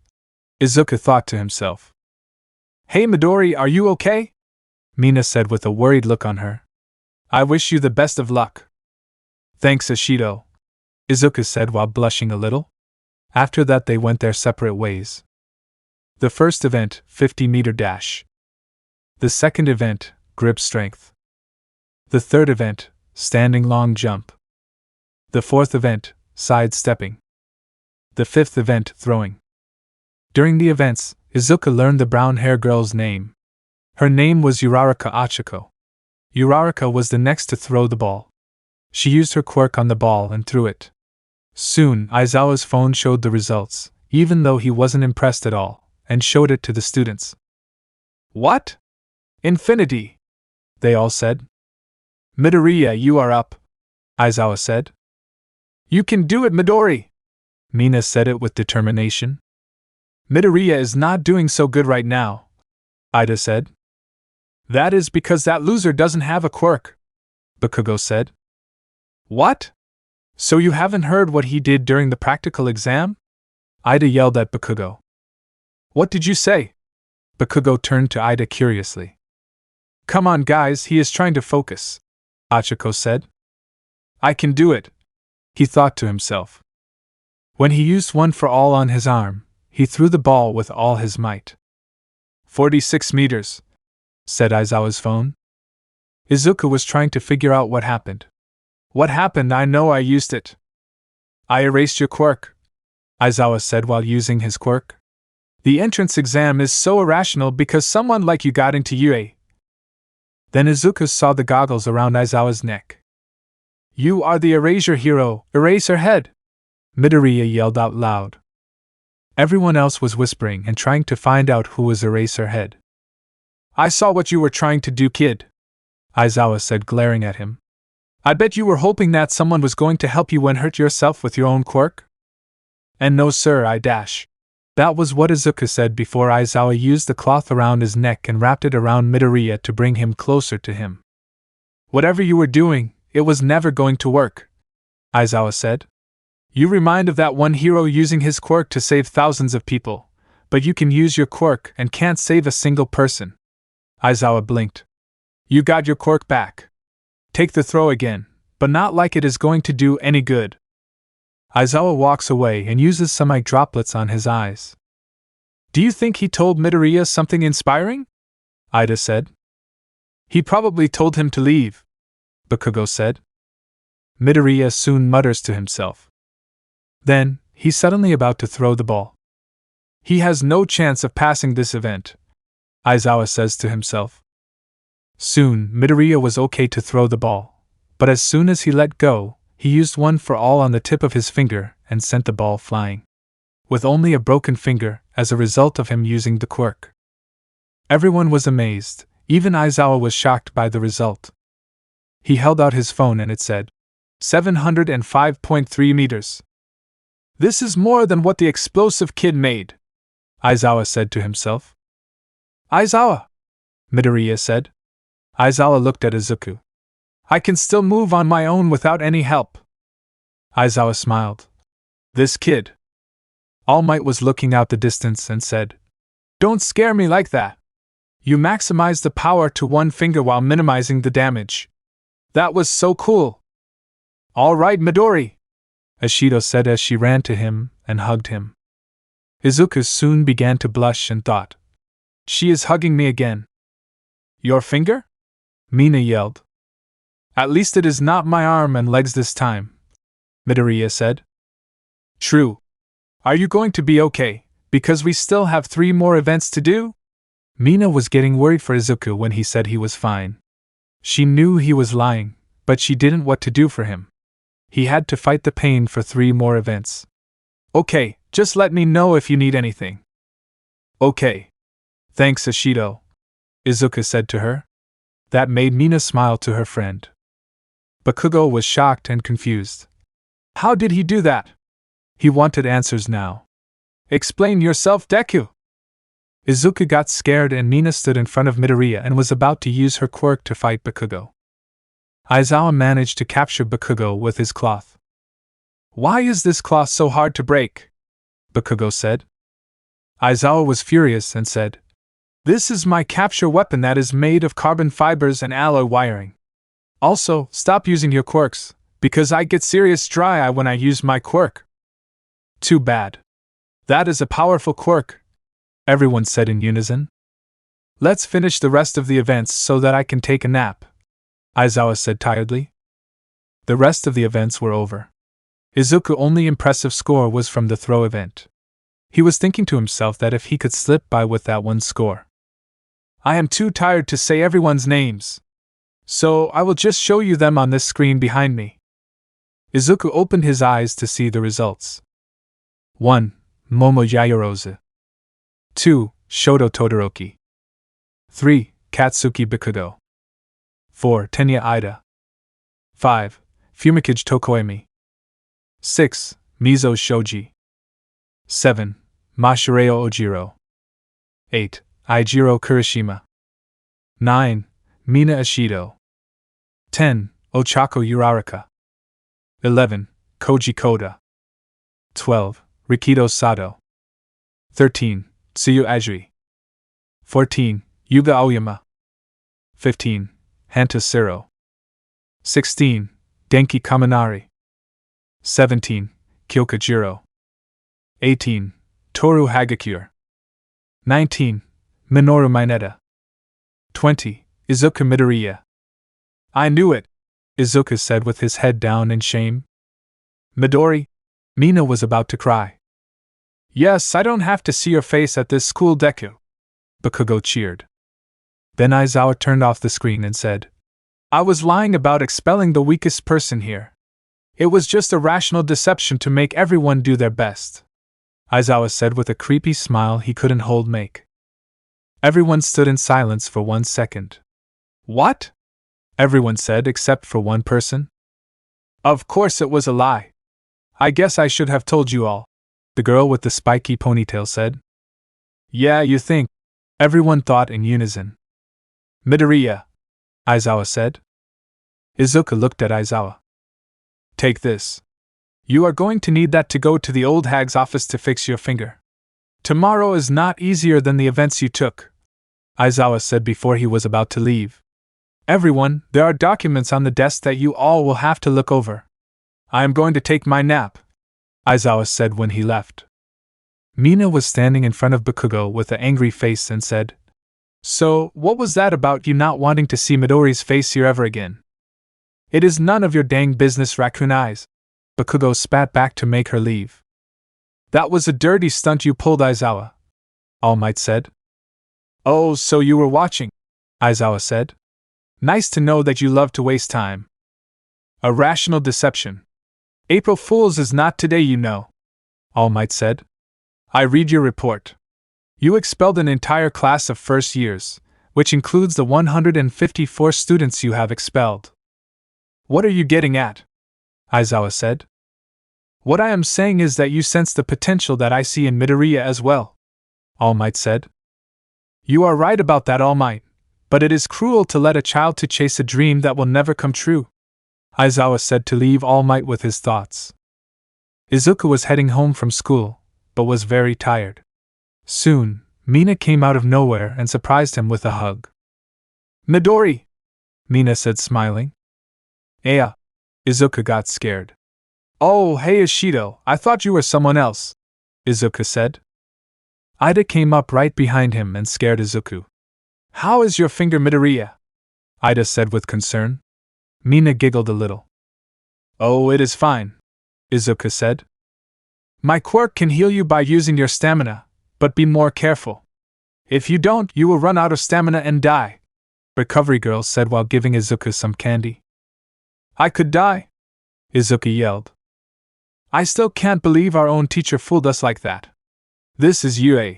Izuku thought to himself. "Hey Midori, are you okay?" Mina said with a worried look on her. "I wish you the best of luck." "Thanks, Ashido," Izuku said while blushing a little. After that they went their separate ways. The first event, 50-meter dash. The second event, grip strength. The third event, standing long jump. The fourth event, sidestepping. The fifth event, throwing. During the events, Izuku learned the brown-hair girl's name. Her name was Uraraka Achiko. Uraraka was the next to throw the ball. She used her quirk on the ball and threw it. Soon, Aizawa's phone showed the results, even though he wasn't impressed at all, and showed it to the students. "What? Infinity!" they all said. "Midoriya, you are up," Aizawa said. "You can do it, Midori!" Mina said it with determination. "Midoriya is not doing so good right now," Ida said. "That is because that loser doesn't have a quirk," Bakugo said. "What? So you haven't heard what he did during the practical exam?" Ida yelled at Bakugo. "What did you say?" Bakugo turned to Ida curiously. "Come on guys, he is trying to focus," Achiko said. "I can do it," he thought to himself. When he used one for all on his arm, he threw the ball with all his might. 46 meters, said Aizawa's phone. Izuku was trying to figure out what happened. "What happened? I know I used it." "I erased your quirk," Aizawa said while using his quirk. "The entrance exam is so irrational because someone like you got into UA." Then Izuku saw the goggles around Aizawa's neck. "You are the erasure hero, Eraserhead!" Midoriya yelled out loud. Everyone else was whispering and trying to find out who was Eraserhead. "I saw what you were trying to do, kid," Aizawa said, glaring at him. "I bet you were hoping that someone was going to help you and hurt yourself with your own quirk?" "And no sir, I dash." That was what Izuku said before Aizawa used the cloth around his neck and wrapped it around Midoriya to bring him closer to him. "Whatever you were doing, it was never going to work," Aizawa said. "You remind of that one hero using his quirk to save thousands of people, but you can use your quirk and can't save a single person." Aizawa blinked. "You got your quirk back. Take the throw again, but not like it is going to do any good." Aizawa walks away and uses some eye droplets on his eyes. "Do you think he told Midoriya something inspiring?" Ida said. "He probably told him to leave," Bakugo said. Midoriya soon mutters to himself. Then, he's suddenly about to throw the ball. He has no chance of passing this event, Aizawa says to himself. Soon, Midoriya was okay to throw the ball, but as soon as he let go, he used one for all on the tip of his finger and sent the ball flying, with only a broken finger as a result of him using the quirk. Everyone was amazed, even Aizawa was shocked by the result. He held out his phone and it said, 705.3 meters. This is more than what the explosive kid made, Aizawa said to himself. Aizawa, Midoriya said. Aizawa looked at Izuku. I can still move on my own without any help. Aizawa smiled. This kid. Almight was looking out the distance and said, Don't scare me like that. You maximized the power to one finger while minimizing the damage. That was so cool. All right, Midori, Ashido said as she ran to him and hugged him. Izuku soon began to blush and thought, She is hugging me again. Your finger? Mina yelled. At least it is not my arm and legs this time, Midoriya said. True. Are you going to be okay, because we still have 3 more events to do? Mina was getting worried for Izuku when he said he was fine. She knew he was lying, but she didn't know what to do for him. He had to fight the pain for 3 more events. Okay, just let me know if you need anything. Okay. Thanks, Ashido, Izuku said to her. That made Mina smile to her friend. Bakugo was shocked and confused. How did he do that? He wanted answers now. Explain yourself, Deku! Izuku got scared and Mina stood in front of Midoriya and was about to use her quirk to fight Bakugo. Aizawa managed to capture Bakugo with his cloth. Why is this cloth so hard to break? Bakugo said. Aizawa was furious and said, This is my capture weapon that is made of carbon fibers and alloy wiring. Also, stop using your quirks, because I get serious dry eye when I use my quirk. Too bad. That is a powerful quirk, everyone said in unison. Let's finish the rest of the events so that I can take a nap, Aizawa said tiredly. The rest of the events were over. Izuku's only impressive score was from the throw event. He was thinking to himself that if he could slip by with that one score. I am too tired to say everyone's names, so I will just show you them on this screen behind me. Izuku opened his eyes to see the results. 1. Momo Yaoyorozu. 2. Shoto Todoroki. 3. Katsuki Bakugo. 4. Tenya Ida. 5. Fumikage Tokoemi. 6. Mizo Shoji. 7. Mashireo Ojiro. 8. Eijiro Kurishima. 9. Mina Ashido. 10. Ochako Uraraka. 11. Koji Koda. 12. Rikido Sato. 13. Tsuyu Ajiri. 14. Yuga Aoyama. 15. Hanta Siro. 16. Denki Kaminari. 17. Kyokujiro. 18. Toru Hagakure. 19. Minoru Mineta. 20. Izuku Midoriya. I knew it, Izuku said with his head down in shame. Midori? Mina was about to cry. Yes, I don't have to see your face at this school, Deku, Bakugo cheered. Then Aizawa turned off the screen and said, I was lying about expelling the weakest person here. It was just a rational deception to make everyone do their best, Aizawa said with a creepy smile he couldn't hold back. Everyone stood in silence for 1 second. What? Everyone said except for one person. Of course it was a lie. I guess I should have told you all, the girl with the spiky ponytail said. Yeah, you think, everyone thought in unison. Midoriya, Aizawa said. Izuku looked at Aizawa. Take this. You are going to need that to go to the old hag's office to fix your finger. Tomorrow is not easier than the events you took, Aizawa said before he was about to leave. Everyone, there are documents on the desk that you all will have to look over. I am going to take my nap, Aizawa said when he left. Mina was standing in front of Bakugo with an angry face and said, So, what was that about you not wanting to see Midori's face here ever again? It is none of your dang business, Raccoon Eyes. Bakugo spat back to make her leave. That was a dirty stunt you pulled, Aizawa, Almight said. Oh, so you were watching, Aizawa said. Nice to know that you love to waste time. A rational deception. April Fool's is not today, you know, Almight said. I read your report. You expelled an entire class of first years, which includes the 154 students you have expelled. What are you getting at? Aizawa said. What I am saying is that you sense the potential that I see in Midoriya as well, Almight said. You are right about that, Almight, but it is cruel to let a child to chase a dream that will never come true, Aizawa said to leave Almight with his thoughts. Izuku was heading home from school, but was very tired. Soon, Mina came out of nowhere and surprised him with a hug. Midori! Mina said, smiling. Aya! Izuku got scared. Oh, hey Ashido, I thought you were someone else, Izuku said. Ida came up right behind him and scared Izuku. How is your finger, Midoriya? Ida said with concern. Mina giggled a little. Oh, it is fine, Izuku said. My quirk can heal you by using your stamina, but be more careful. If you don't, you will run out of stamina and die, Recovery Girl said while giving Izuku some candy. I could die, Izuku yelled. I still can't believe our own teacher fooled us like that. This is UA.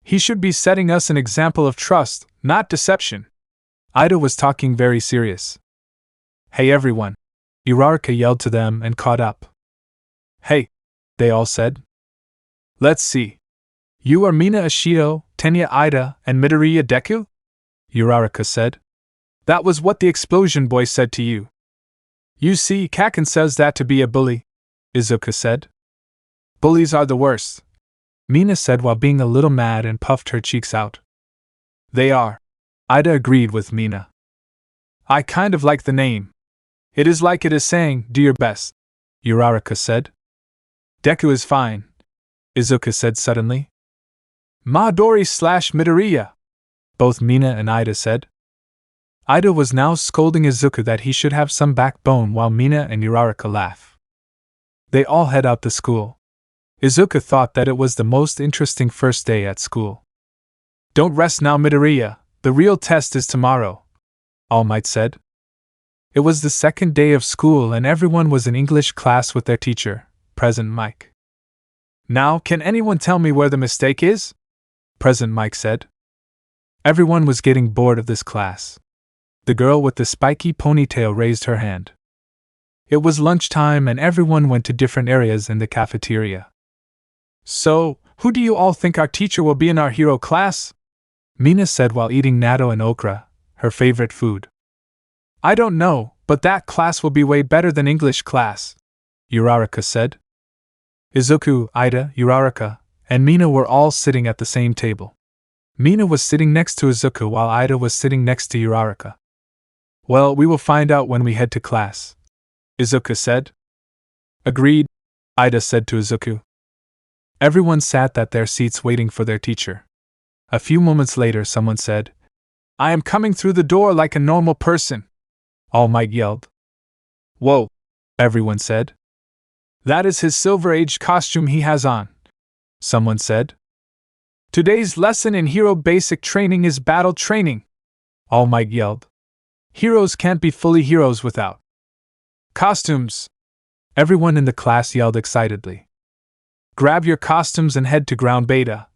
He should be setting us an example of trust, not deception. Ida was talking very serious. Hey everyone, Uraraka yelled to them and caught up. Hey, they all said. Let's see. You are Mina Ashido, Tenya Ida, and Midoriya Deku? Uraraka said. That was what the explosion boy said to you. You see, Kaken says that to be a bully, Izuku said. Bullies are the worst, Mina said while being a little mad and puffed her cheeks out. They are, Ida agreed with Mina. I kind of like the name. It is like it is saying, do your best, Uraraka said. Deku is fine, Izuku said suddenly. Midoriya, both Mina and Ida said. Ida was now scolding Izuku that he should have some backbone while Mina and Uraraka laugh. They all head out to school. Izuku thought that it was the most interesting first day at school. Don't rest now, Midoriya, the real test is tomorrow, Almight said. It was the second day of school and everyone was in English class with their teacher, Present Mike. Now, can anyone tell me where the mistake is? Present Mike said. Everyone was getting bored of this class. The girl with the spiky ponytail raised her hand. It was lunchtime and everyone went to different areas in the cafeteria. So, who do you all think our teacher will be in our hero class? Mina said while eating natto and okra, her favorite food. I don't know, but that class will be way better than English class, Uraraka said. Izuku, Ida, Uraraka, and Mina were all sitting at the same table. Mina was sitting next to Izuku while Ida was sitting next to Uraraka. Well, we will find out when we head to class, Izuku said. Agreed, Ida said to Izuku. Everyone sat at their seats waiting for their teacher. A few moments later someone said, I am coming through the door like a normal person, Almight yelled. Whoa, everyone said. That is his Silver Age costume he has on, someone said. Today's lesson in hero basic training is battle training, Almight yelled. Heroes can't be fully heroes without costumes. Everyone in the class yelled excitedly. Grab your costumes and head to ground beta,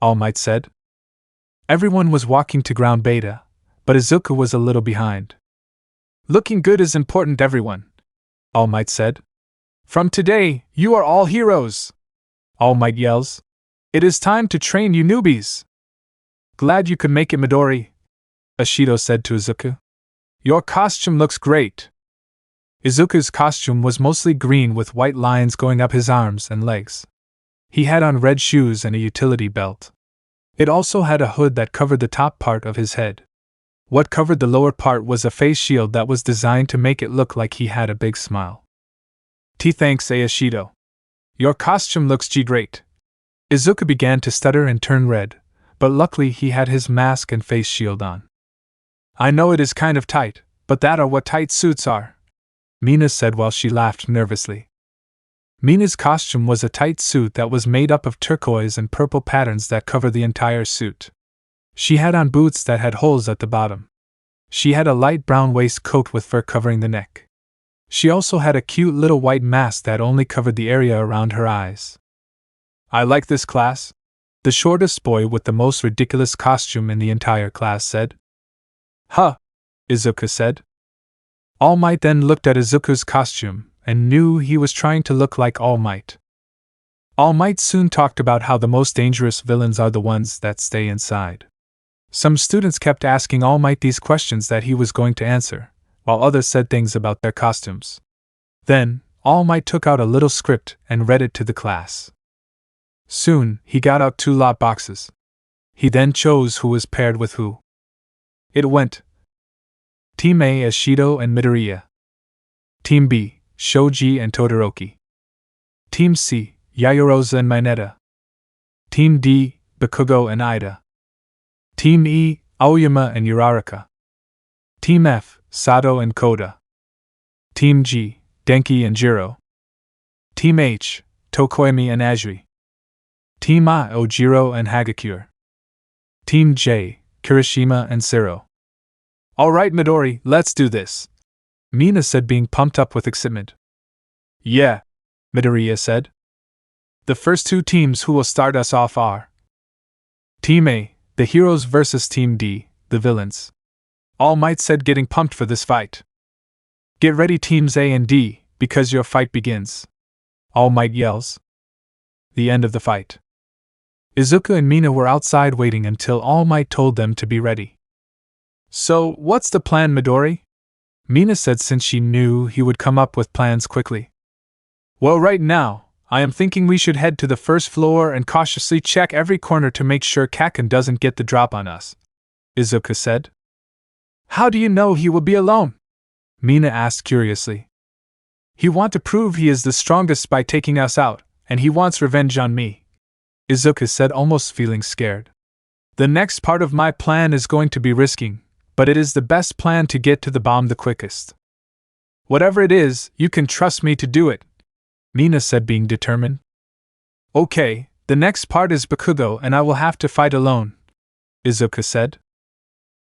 Almight said. Everyone was walking to ground beta, but Izuku was a little behind. Looking good is important, everyone, Almight said. From today, you are all heroes, Almight yells. It is time to train you newbies. Glad you could make it, Midori, Ashido said to Izuku. Your costume looks great. Izuku's costume was mostly green with white lines going up his arms and legs. He had on red shoes and a utility belt. It also had a hood that covered the top part of his head. What covered the lower part was a face shield that was designed to make it look like he had a big smile. Thanks, Ashido. Your costume looks great. Izuku began to stutter and turn red, but luckily he had his mask and face shield on. I know it is kind of tight, but that are what tight suits are, Mina said while she laughed nervously. Mina's costume was a tight suit that was made up of turquoise and purple patterns that covered the entire suit. She had on boots that had holes at the bottom. She had a light brown waistcoat with fur covering the neck. She also had a cute little white mask that only covered the area around her eyes. "I like this class," the shortest boy with the most ridiculous costume in the entire class said. "Huh," Izuku said. Almight then looked at Izuku's costume and knew he was trying to look like Almight. Almight soon talked about how the most dangerous villains are the ones that stay inside. Some students kept asking Almight these questions that he was going to answer, while others said things about their costumes. Then, Almight took out a little script and read it to the class. Soon, he got out 2 lot boxes. He then chose who was paired with who. It went: Team A, Ashido and Midoriya. Team B, Shoji and Todoroki. Team C, Yaoyorozu and Mineta. Team D, Bakugo and Ida. Team E, Aoyama and Uraraka. Team F, Sato and Koda. Team G, Denki and Jiro. Team H, Tokoemi and Ajiri. Team I, Ojiro and Hagakure. Team J, Kirishima and Sero. "Alright, Midori, let's do this," Mina said, being pumped up with excitement. "Yeah," Midoriya said. "The first 2 teams who will start us off are Team A, the heroes versus Team D, the villains," Almight said, getting pumped for this fight. "Get ready, Teams A and D, because your fight begins," Almight yells. The end of the fight. Izuku and Mina were outside waiting until Almight told them to be ready. "So, what's the plan, Midori?" Mina said, since she knew he would come up with plans quickly. "Well, right now, I am thinking we should head to the first floor and cautiously check every corner to make sure Kaken doesn't get the drop on us," Izuku said. "How do you know he will be alone?" Mina asked curiously. "He wants to prove he is the strongest by taking us out, and he wants revenge on me," Izuku said, almost feeling scared. "The next part of my plan is going to be risking, but it is the best plan to get to the bomb the quickest. Whatever it is, you can trust me to do it," Mina said, being determined. "Okay, the next part is Bakugo and I will have to fight alone," Izuku said.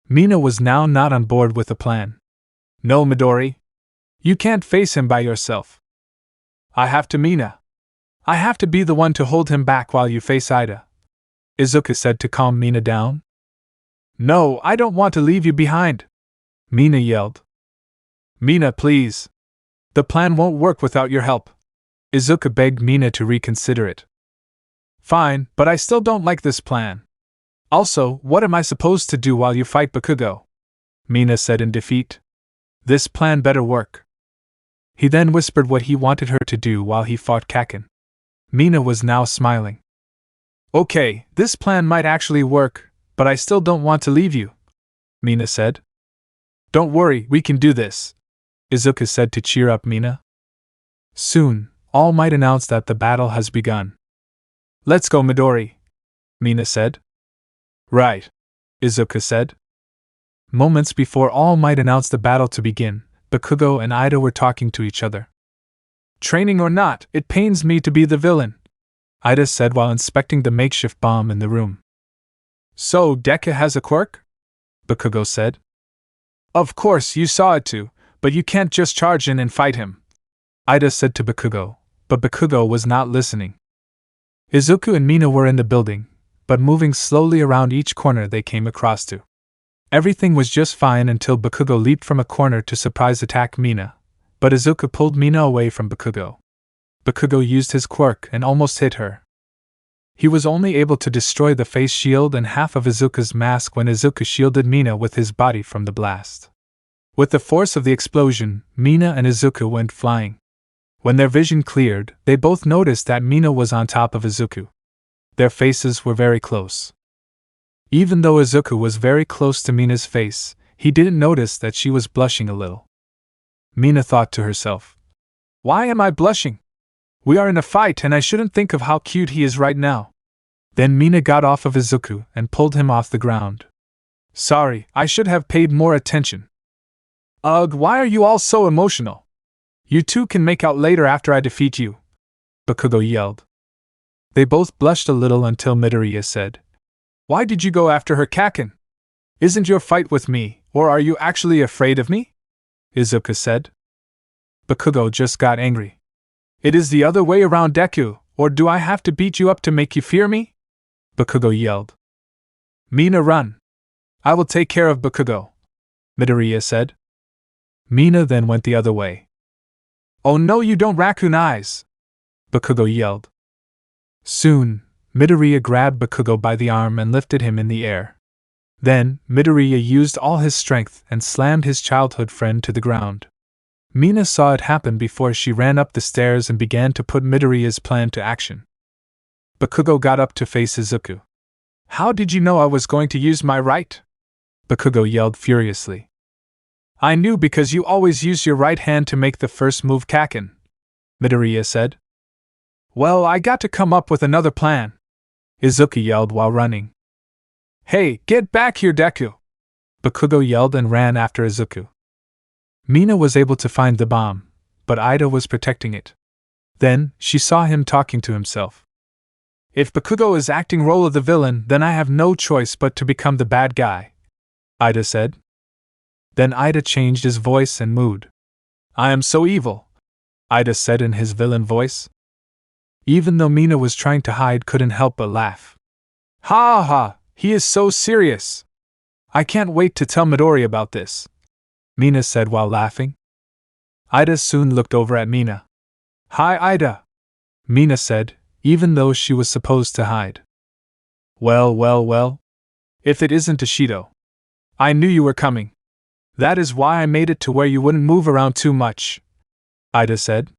Mina was now not on board with the plan. "No, Midori. You can't face him by yourself. I have to, Mina. I have to be the one to hold him back while you face Ida," Izuku said to calm Mina down. "No, I don't want to leave you behind," Mina yelled. "Mina, please. The plan won't work without your help," Izuku begged Mina to reconsider it. "Fine, but I still don't like this plan. Also, what am I supposed to do while you fight Bakugo?" Mina said in defeat. "This plan better work." He then whispered what he wanted her to do while he fought Kaken. Mina was now smiling. "Okay, this plan might actually work, but I still don't want to leave you," Mina said. "Don't worry, we can do this," Izuku said to cheer up Mina. Soon, All Might announced that the battle has begun. "Let's go, Midori," Mina said. "Right," Izuku said. Moments before All Might announced the battle to begin, Bakugo and Ida were talking to each other. "Training or not, it pains me to be the villain," Ida said while inspecting the makeshift bomb in the room. "So, Deku has a quirk?" Bakugo said. "Of course, you saw it too, but you can't just charge in and fight him," Ida said to Bakugo, but Bakugo was not listening. Izuku and Mina were in the building, but moving slowly around each corner they came across to. Everything was just fine until Bakugo leaped from a corner to surprise attack Mina, but Izuku pulled Mina away from Bakugo. Bakugo used his quirk and almost hit her. He was only able to destroy the face shield and half of Izuku's mask when Izuku shielded Mina with his body from the blast. With the force of the explosion, Mina and Izuku went flying. When their vision cleared, they both noticed that Mina was on top of Izuku. Their faces were very close. Even though Izuku was very close to Mina's face, he didn't notice that she was blushing a little. Mina thought to herself, "Why am I blushing? We are in a fight and I shouldn't think of how cute he is right now." Then Mina got off of Izuku and pulled him off the ground. "Sorry, I should have paid more attention." "Ugh, why are you all so emotional?" You two can make out later after I defeat you, Bakugo yelled. They both blushed a little until Midoriya said, Why did you go after her, Kaken? Isn't your fight with me, or are you actually afraid of me? Izuku said. Bakugo just got angry. It is the other way around, Deku, or do I have to beat you up to make you fear me? Bakugo yelled. Mina, run. I will take care of Bakugo, Midoriya said. Mina then went the other way. Oh no, you don't, raccoon eyes, Bakugo yelled. Soon, Midoriya grabbed Bakugo by the arm and lifted him in the air. Then, Midoriya used all his strength and slammed his childhood friend to the ground. Mina saw it happen before she ran up the stairs and began to put Midoriya's plan to action. Bakugo got up to face Izuku. How did you know I was going to use my right? Bakugo yelled furiously. I knew because you always use your right hand to make the first move, Kaken, Midoriya said. Well, I got to come up with another plan, Izuku yelled while running. Hey, get back here, Deku! Bakugo yelled and ran after Izuku. Mina was able to find the bomb, but Ida was protecting it. Then, she saw him talking to himself. If Bakugo is acting role of the villain, then I have no choice but to become the bad guy, Ida said. Then Ida changed his voice and mood. I am so evil, Ida said in his villain voice. Even though Mina was trying to hide, couldn't help but laugh. Ha ha, he is so serious. I can't wait to tell Midori about this, Mina said while laughing. Ida soon looked over at Mina. Hi, Ida, Mina said, even though she was supposed to hide. Well. If it isn't Ashido. I knew you were coming. That is why I made it to where you wouldn't move around too much, Ida said.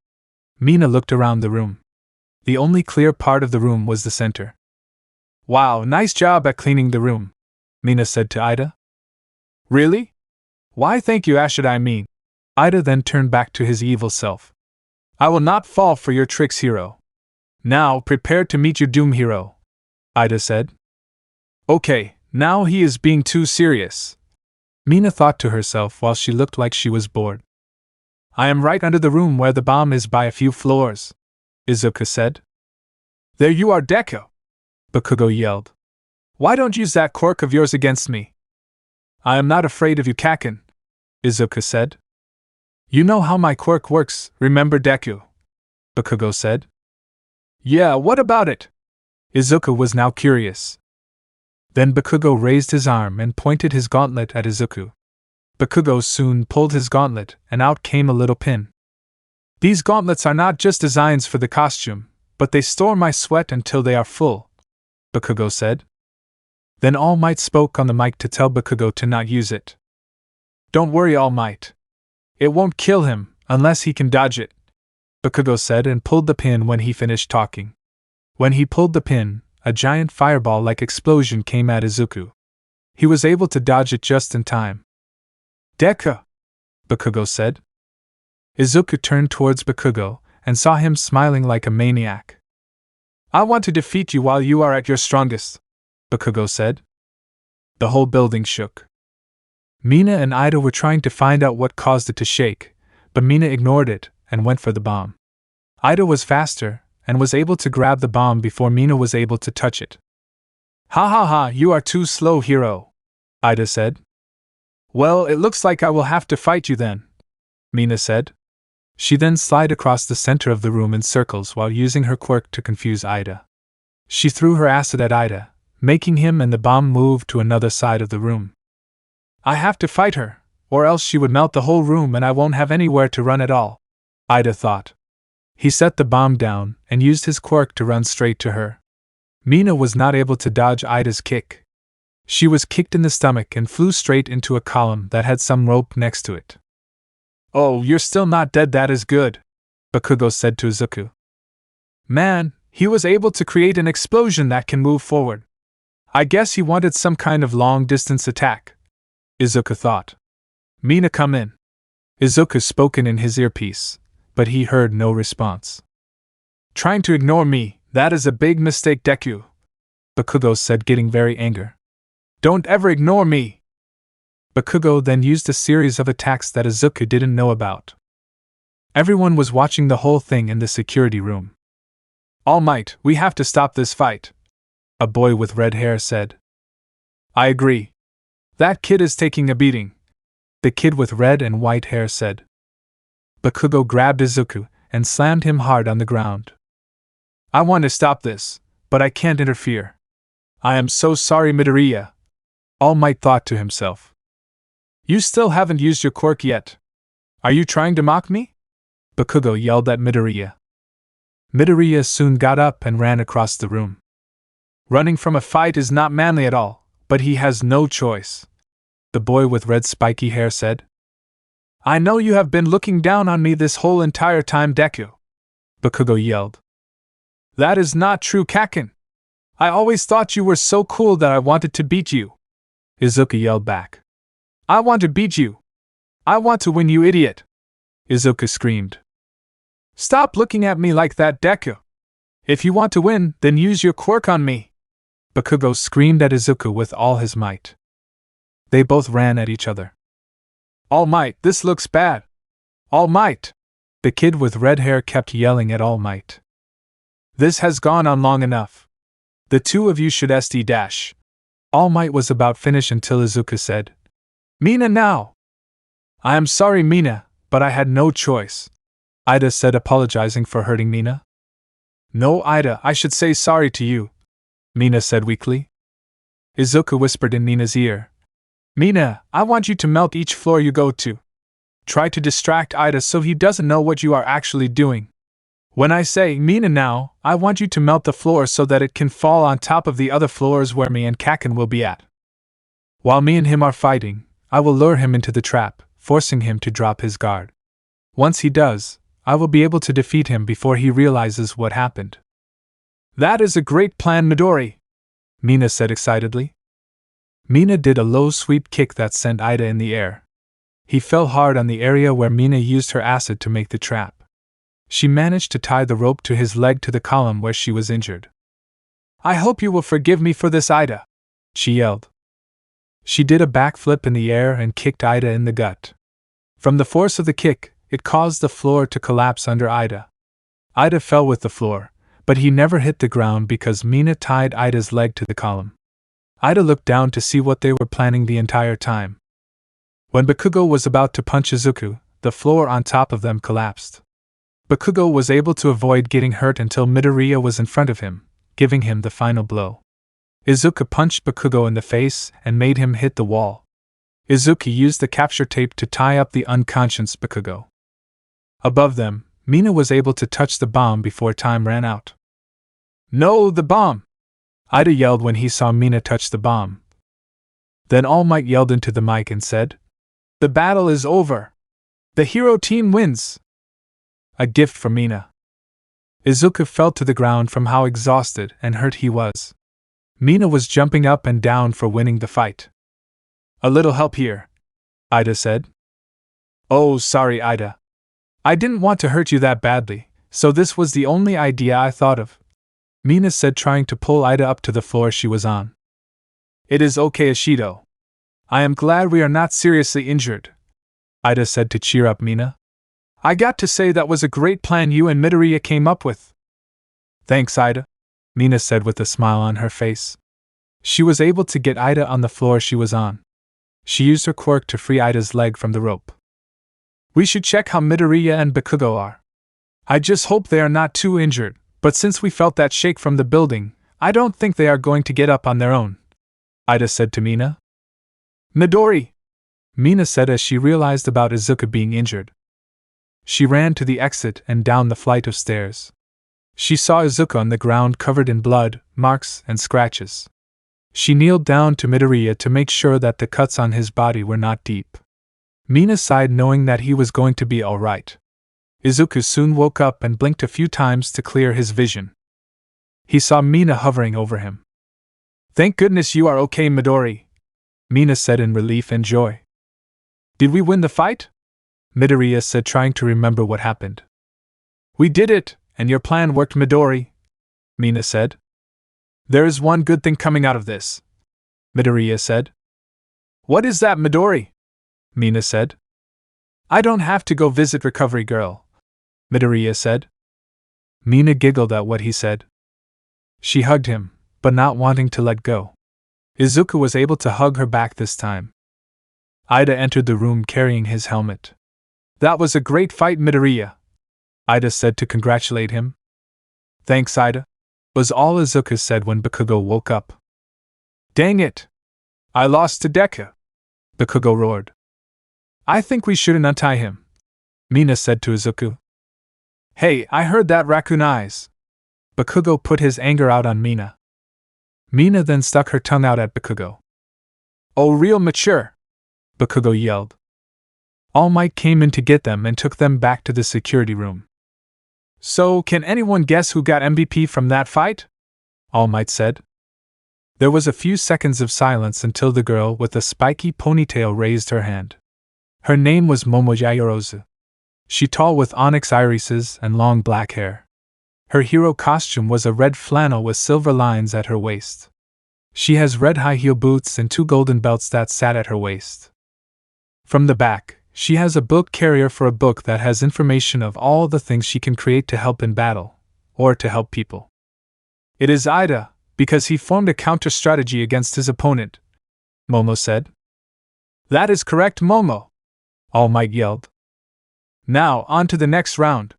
Mina looked around the room. The only clear part of the room was the center. Wow, nice job at cleaning the room, Mina said to Ida. Really? Why thank you, Ashida, I mean. Ida then turned back to his evil self. I will not fall for your tricks, hero. Now prepare to meet your doom, hero, Ida said. Okay, now he is being too serious, Mina thought to herself while she looked like she was bored. I am right under the room where the bomb is by a few floors, Izuku said. There you are, Deku! Bakugo yelled. Why don't you use that quirk of yours against me? I am not afraid of you, Kaken, Izuku said. You know how my quirk works, remember, Deku? Bakugo said. Yeah, what about it? Izuku was now curious. Then Bakugo raised his arm and pointed his gauntlet at Izuku. Bakugo soon pulled his gauntlet, and out came a little pin. These gauntlets are not just designs for the costume, but they store my sweat until they are full, Bakugo said. Then Almight spoke on the mic to tell Bakugo to not use it. Don't worry, Almight. It won't kill him, unless he can dodge it, Bakugo said and pulled the pin when he finished talking. When he pulled the pin, a giant fireball-like explosion came at Izuku. He was able to dodge it just in time. Deku! Bakugo said. Izuku turned towards Bakugo and saw him smiling like a maniac. I want to defeat you while you are at your strongest, Bakugo said. The whole building shook. Mina and Ida were trying to find out what caused it to shake, but Mina ignored it and went for the bomb. Ida was faster and was able to grab the bomb before Mina was able to touch it. Ha, you are too slow, hero, Ida said. Well, it looks like I will have to fight you then, Mina said. She then slid across the center of the room in circles while using her quirk to confuse Ida. She threw her acid at Ida, making him and the bomb move to another side of the room. I have to fight her, or else she would melt the whole room and I won't have anywhere to run at all, Ida thought. He set the bomb down and used his quirk to run straight to her. Mina was not able to dodge Ida's kick. She was kicked in the stomach and flew straight into a column that had some rope next to it. Oh, you're still not dead, that is good, Bakugo said to Izuku. Man, he was able to create an explosion that can move forward. I guess he wanted some kind of long-distance attack, Izuku thought. Mina, come in. Izuku spoke in his earpiece, but he heard no response. Trying to ignore me, that is a big mistake, Deku, Bakugo said, getting very angry. Don't ever ignore me! Bakugo then used a series of attacks that Izuku didn't know about. Everyone was watching the whole thing in the security room. All Might, we have to stop this fight, a boy with red hair said. I agree. That kid is taking a beating, the kid with red and white hair said. Bakugo grabbed Izuku and slammed him hard on the ground. I want to stop this, but I can't interfere. I am so sorry, Midoriya, All Might thought to himself. You still haven't used your quirk yet. Are you trying to mock me? Bakugo yelled at Midoriya. Midoriya soon got up and ran across the room. Running from a fight is not manly at all, but he has no choice, the boy with red spiky hair said. I know you have been looking down on me this whole entire time, Deku, Bakugo yelled. That is not true, Kaken. I always thought you were so cool that I wanted to beat you, Izuku yelled back. I want to beat you. I want to win, you idiot, Izuku screamed. Stop looking at me like that, Deku. If you want to win, then use your quirk on me, Bakugo screamed at Izuku with all his might. They both ran at each other. All Might, this looks bad. All Might, the kid with red hair kept yelling at All Might. This has gone on long enough. The two of you should SD-. All Might was about finished until Izuku said, Mina now! I am sorry, Mina, but I had no choice, Ida said, apologizing for hurting Mina. No, Ida, I should say sorry to you, Mina said weakly. Izuku whispered in Mina's ear. Mina, I want you to melt each floor you go to. Try to distract Ida so he doesn't know what you are actually doing. When I say Mina now, I want you to melt the floor so that it can fall on top of the other floors where me and Kaken will be at. While me and him are fighting, I will lure him into the trap, forcing him to drop his guard. Once he does, I will be able to defeat him before he realizes what happened. That is a great plan, Midori, Mina said excitedly. Mina did a low sweep kick that sent Ida in the air. He fell hard on the area where Mina used her acid to make the trap. She managed to tie the rope to his leg to the column where she was injured. I hope you will forgive me for this, Ida, she yelled. She did a backflip in the air and kicked Ida in the gut. From the force of the kick, it caused the floor to collapse under Ida. Ida fell with the floor, but he never hit the ground because Mina tied Ida's leg to the column. Ida looked down to see what they were planning the entire time. When Bakugo was about to punch Izuku, the floor on top of them collapsed. Bakugo was able to avoid getting hurt until Midoriya was in front of him, giving him the final blow. Izuku punched Bakugo in the face and made him hit the wall. Izuku used the capture tape to tie up the unconscious Bakugo. Above them, Mina was able to touch the bomb before time ran out. No, the bomb! Ida yelled when he saw Mina touch the bomb. Then All Might yelled into the mic and said, The battle is over! The hero team wins! A gift from Mina. Izuku fell to the ground from how exhausted and hurt he was. Mina was jumping up and down for winning the fight. A little help here, Ida said. Oh, sorry, Ida. I didn't want to hurt you that badly, so this was the only idea I thought of, Mina said, trying to pull Ida up to the floor she was on. It is okay, Ashido. I am glad we are not seriously injured, Ida said to cheer up Mina. I got to say that was a great plan you and Midoriya came up with. Thanks, Ida, Mina said with a smile on her face. She was able to get Ida on the floor she was on. She used her quirk to free Ida's leg from the rope. We should check how Midoriya and Bakugo are. I just hope they are not too injured, but since we felt that shake from the building, I don't think they are going to get up on their own, Ida said to Mina. Midori, Mina said as she realized about Izuku being injured. She ran to the exit and down the flight of stairs. She saw Izuku on the ground covered in blood, marks, and scratches. She kneeled down to Midoriya to make sure that the cuts on his body were not deep. Mina sighed knowing that he was going to be all right. Izuku soon woke up and blinked a few times to clear his vision. He saw Mina hovering over him. Thank goodness you are okay, Midori, Mina said in relief and joy. Did we win the fight? Midoriya said, trying to remember what happened. We did it, and your plan worked, Midori, Mina said. There is one good thing coming out of this, Midoriya said. What is that, Midori? Mina said. I don't have to go visit Recovery Girl, Midoriya said. Mina giggled at what he said. She hugged him, but not wanting to let go. Izuku was able to hug her back this time. Ida entered the room carrying his helmet. That was a great fight, Midoriya, Ida said to congratulate him. Thanks, Ida, was all Izuku said when Bakugo woke up. Dang it! I lost to Deku, Bakugo roared. I think we shouldn't untie him, Mina said to Izuku. Hey, I heard that raccoon eyes. Bakugo put his anger out on Mina. Mina then stuck her tongue out at Bakugo. Oh, real mature, Bakugo yelled. Almight came in to get them and took them back to the security room. So, can anyone guess who got MVP from that fight? Almight said. There was a few seconds of silence until the girl with the spiky ponytail raised her hand. Her name was Momo Yaoyorozu. She tall with onyx irises and long black hair. Her hero costume was a red flannel with silver lines at her waist. She has red high heel boots and 2 golden belts that sat at her waist. From the back, she has a book carrier for a book that has information of all the things she can create to help in battle, or to help people. It is Ida, because he formed a counter-strategy against his opponent, Momo said. That is correct, Momo, Almight yelled. Now, on to the next round,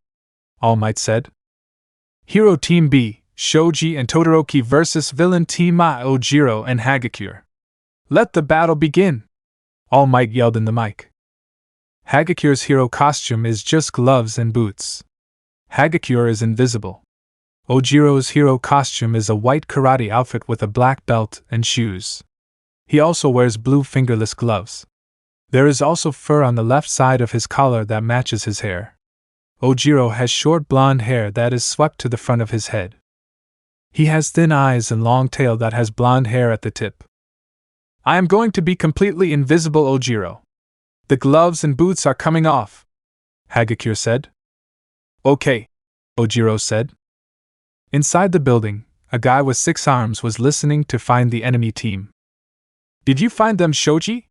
Almight said. Hero Team B, Shoji and Todoroki vs Villain Team A, Ojiro and Hagakure. Let the battle begin, Almight yelled in the mic. Hagakure's hero costume is just gloves and boots. Hagakure is invisible. Ojiro's hero costume is a white karate outfit with a black belt and shoes. He also wears blue fingerless gloves. There is also fur on the left side of his collar that matches his hair. Ojiro has short blonde hair that is swept to the front of his head. He has thin eyes and long tail that has blonde hair at the tip. I am going to be completely invisible, Ojiro. The gloves and boots are coming off, Hagakure said. Okay, Ojiro said. Inside the building, a guy with 6 arms was listening to find the enemy team. Did you find them, Shoji?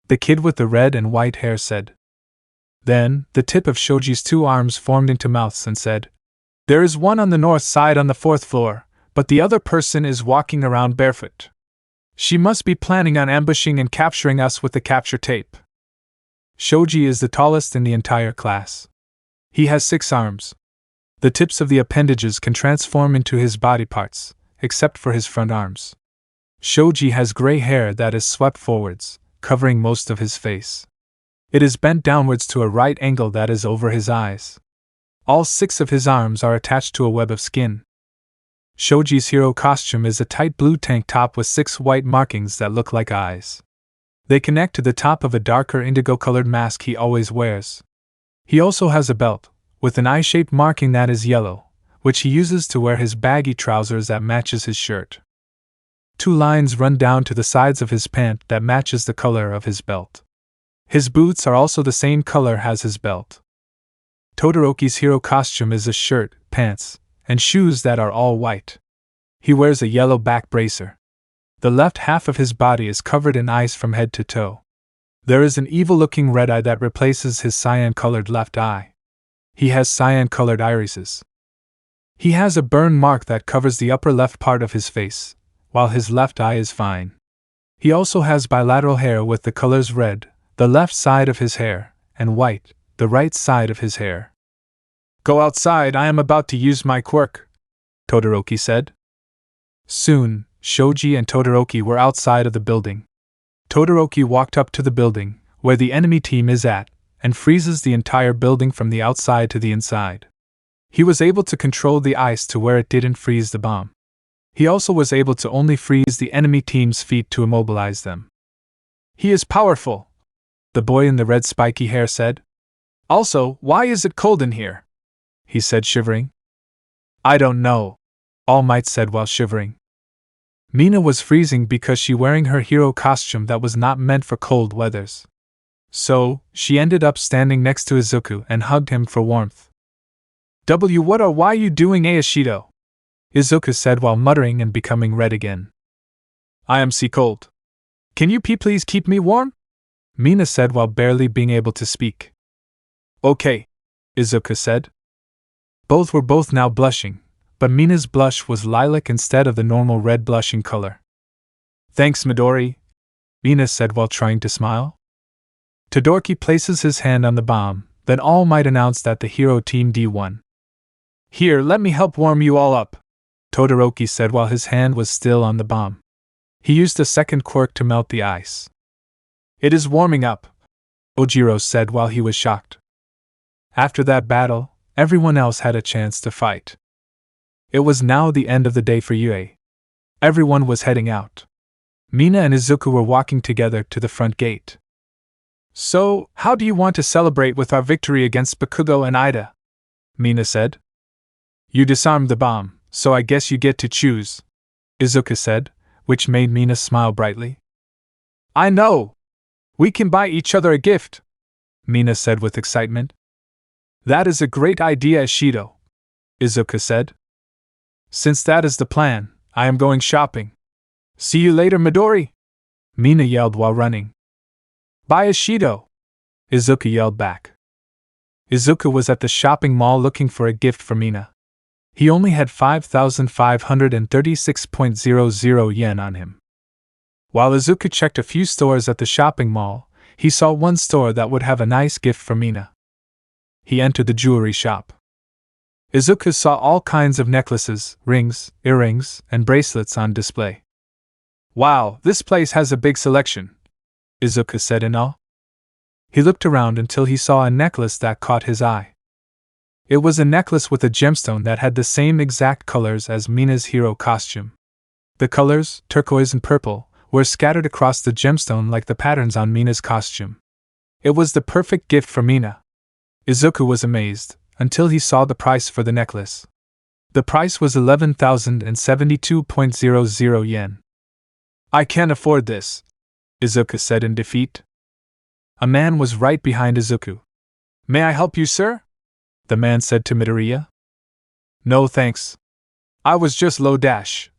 The kid with the red and white hair said. Then, the tip of Shoji's 2 arms formed into mouths and said, There is one on the north side on the 4th floor, but the other person is walking around barefoot. She must be planning on ambushing and capturing us with the capture tape. Shoji is the tallest in the entire class. He has 6 arms. The tips of the appendages can transform into his body parts, except for his front arms. Shoji has gray hair that is swept forwards, covering most of his face. It is bent downwards to a right angle that is over his eyes. All 6 of his arms are attached to a web of skin. Shoji's hero costume is a tight blue tank top with 6 white markings that look like eyes. They connect to the top of a darker indigo-colored mask he always wears. He also has a belt, with an eye-shaped marking that is yellow, which he uses to wear his baggy trousers that matches his shirt. 2 lines run down to the sides of his pant that matches the color of his belt. His boots are also the same color as his belt. Todoroki's hero costume is a shirt, pants, and shoes that are all white. He wears a yellow back bracer. The left half of his body is covered in ice from head to toe. There is an evil-looking red eye that replaces his cyan-colored left eye. He has cyan-colored irises. He has a burn mark that covers the upper left part of his face, while his left eye is fine. He also has bilateral hair with the colors red, the left side of his hair, and white, the right side of his hair. Go outside, I am about to use my quirk, Todoroki said. Soon, Shoji and Todoroki were outside of the building. Todoroki walked up to the building, where the enemy team is at, and freezes the entire building from the outside to the inside. He was able to control the ice to where it didn't freeze the bomb. He also was able to only freeze the enemy team's feet to immobilize them. He is powerful, the boy in the red spiky hair said. Also, why is it cold in here? He said, shivering. I don't know, All Might said while shivering. Mina was freezing because she wearing her hero costume that was not meant for cold weathers. So, she ended up standing next to Izuku and hugged him for warmth. What or why you doing, Ashido? Izuku said while muttering and becoming red again. I am sea cold. Can you please keep me warm? Mina said while barely being able to speak. Okay, Izuku said. Both were now blushing, but Mina's blush was lilac instead of the normal red blushing color. Thanks, Midori, Mina said while trying to smile. Todoroki places his hand on the bomb, then All Might announced that the hero team D won. Here, let me help warm you all up, Todoroki said while his hand was still on the bomb. He used a second quirk to melt the ice. It is warming up, Ojiro said while he was shocked. After that battle, everyone else had a chance to fight. It was now the end of the day for UA. Everyone was heading out. Mina and Izuku were walking together to the front gate. So, how do you want to celebrate with our victory against Bakugo and Ida? Mina said. You disarmed the bomb, so I guess you get to choose, Izuku said, which made Mina smile brightly. I know! We can buy each other a gift, Mina said with excitement. That is a great idea, Ashido, Izuku said. Since that is the plan, I am going shopping. See you later, Midori, Mina yelled while running. Bye, Ashido, Izuku yelled back. Izuku was at the shopping mall looking for a gift for Mina. He only had 5,536.00 yen on him. While Izuku checked a few stores at the shopping mall, he saw one store that would have a nice gift for Mina. He entered the jewelry shop. Izuku saw all kinds of necklaces, rings, earrings, and bracelets on display. Wow, this place has a big selection, Izuku said in awe. He looked around until he saw a necklace that caught his eye. It was a necklace with a gemstone that had the same exact colors as Mina's hero costume. The colors, turquoise and purple, were scattered across the gemstone like the patterns on Mina's costume. It was the perfect gift for Mina. Izuku was amazed, until he saw the price for the necklace. The price was 11,072.00 yen. I can't afford this, Izuku said in defeat. A man was right behind Izuku. May I help you, sir? The man said to Midoriya. No thanks. I was just low dash,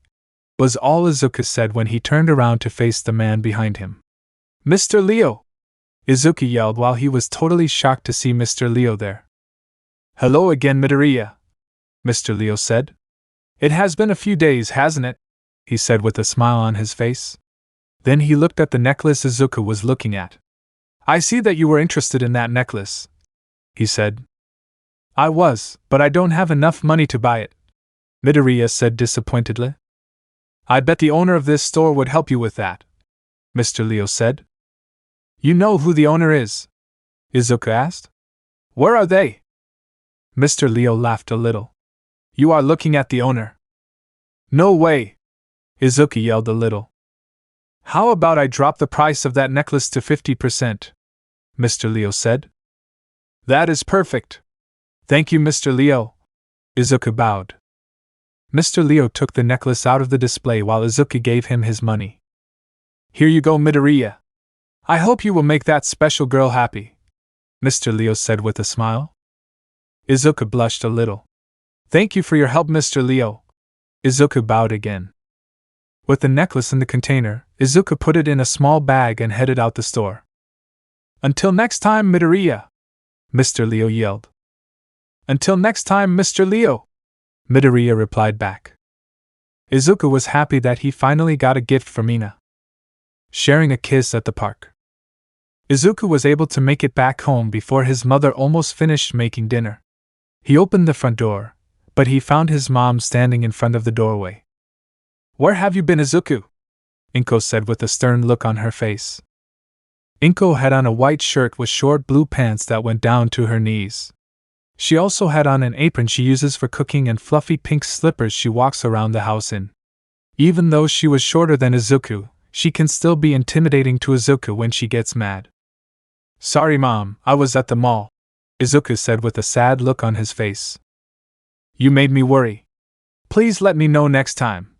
was all Izuku said when he turned around to face the man behind him. Mr. Leo! Izuku yelled while he was totally shocked to see Mr. Leo there. Hello again, Midoriya, Mr. Leo said. It has been a few days, hasn't it? He said with a smile on his face. Then he looked at the necklace Izuku was looking at. I see that you were interested in that necklace, he said. I was, but I don't have enough money to buy it, Midoriya said disappointedly. I bet the owner of this store would help you with that, Mr. Leo said. You know who the owner is? Izuku asked. Where are they? Mr. Leo laughed a little. You are looking at the owner. No way! Izuku yelled a little. How about I drop the price of that necklace to 50%? Mr. Leo said. That is perfect. Thank you, Mr. Leo. Izuku bowed. Mr. Leo took the necklace out of the display while Izuku gave him his money. Here you go, Midoriya. I hope you will make that special girl happy, Mr. Leo said with a smile. Izuku blushed a little. Thank you for your help, Mr. Leo. Izuku bowed again. With the necklace in the container, Izuku put it in a small bag and headed out the store. Until next time, Midoriya, Mr. Leo yelled. Until next time, Mr. Leo, Midoriya replied back. Izuku was happy that he finally got a gift for Mina. Sharing a kiss at the park. Izuku was able to make it back home before his mother almost finished making dinner. He opened the front door, but he found his mom standing in front of the doorway. Where have you been, Izuku? Inko said with a stern look on her face. Inko had on a white shirt with short blue pants that went down to her knees. She also had on an apron she uses for cooking and fluffy pink slippers she walks around the house in. Even though she was shorter than Izuku, she can still be intimidating to Izuku when she gets mad. Sorry, Mom, I was at the mall, Izuku said with a sad look on his face. You made me worry. Please let me know next time,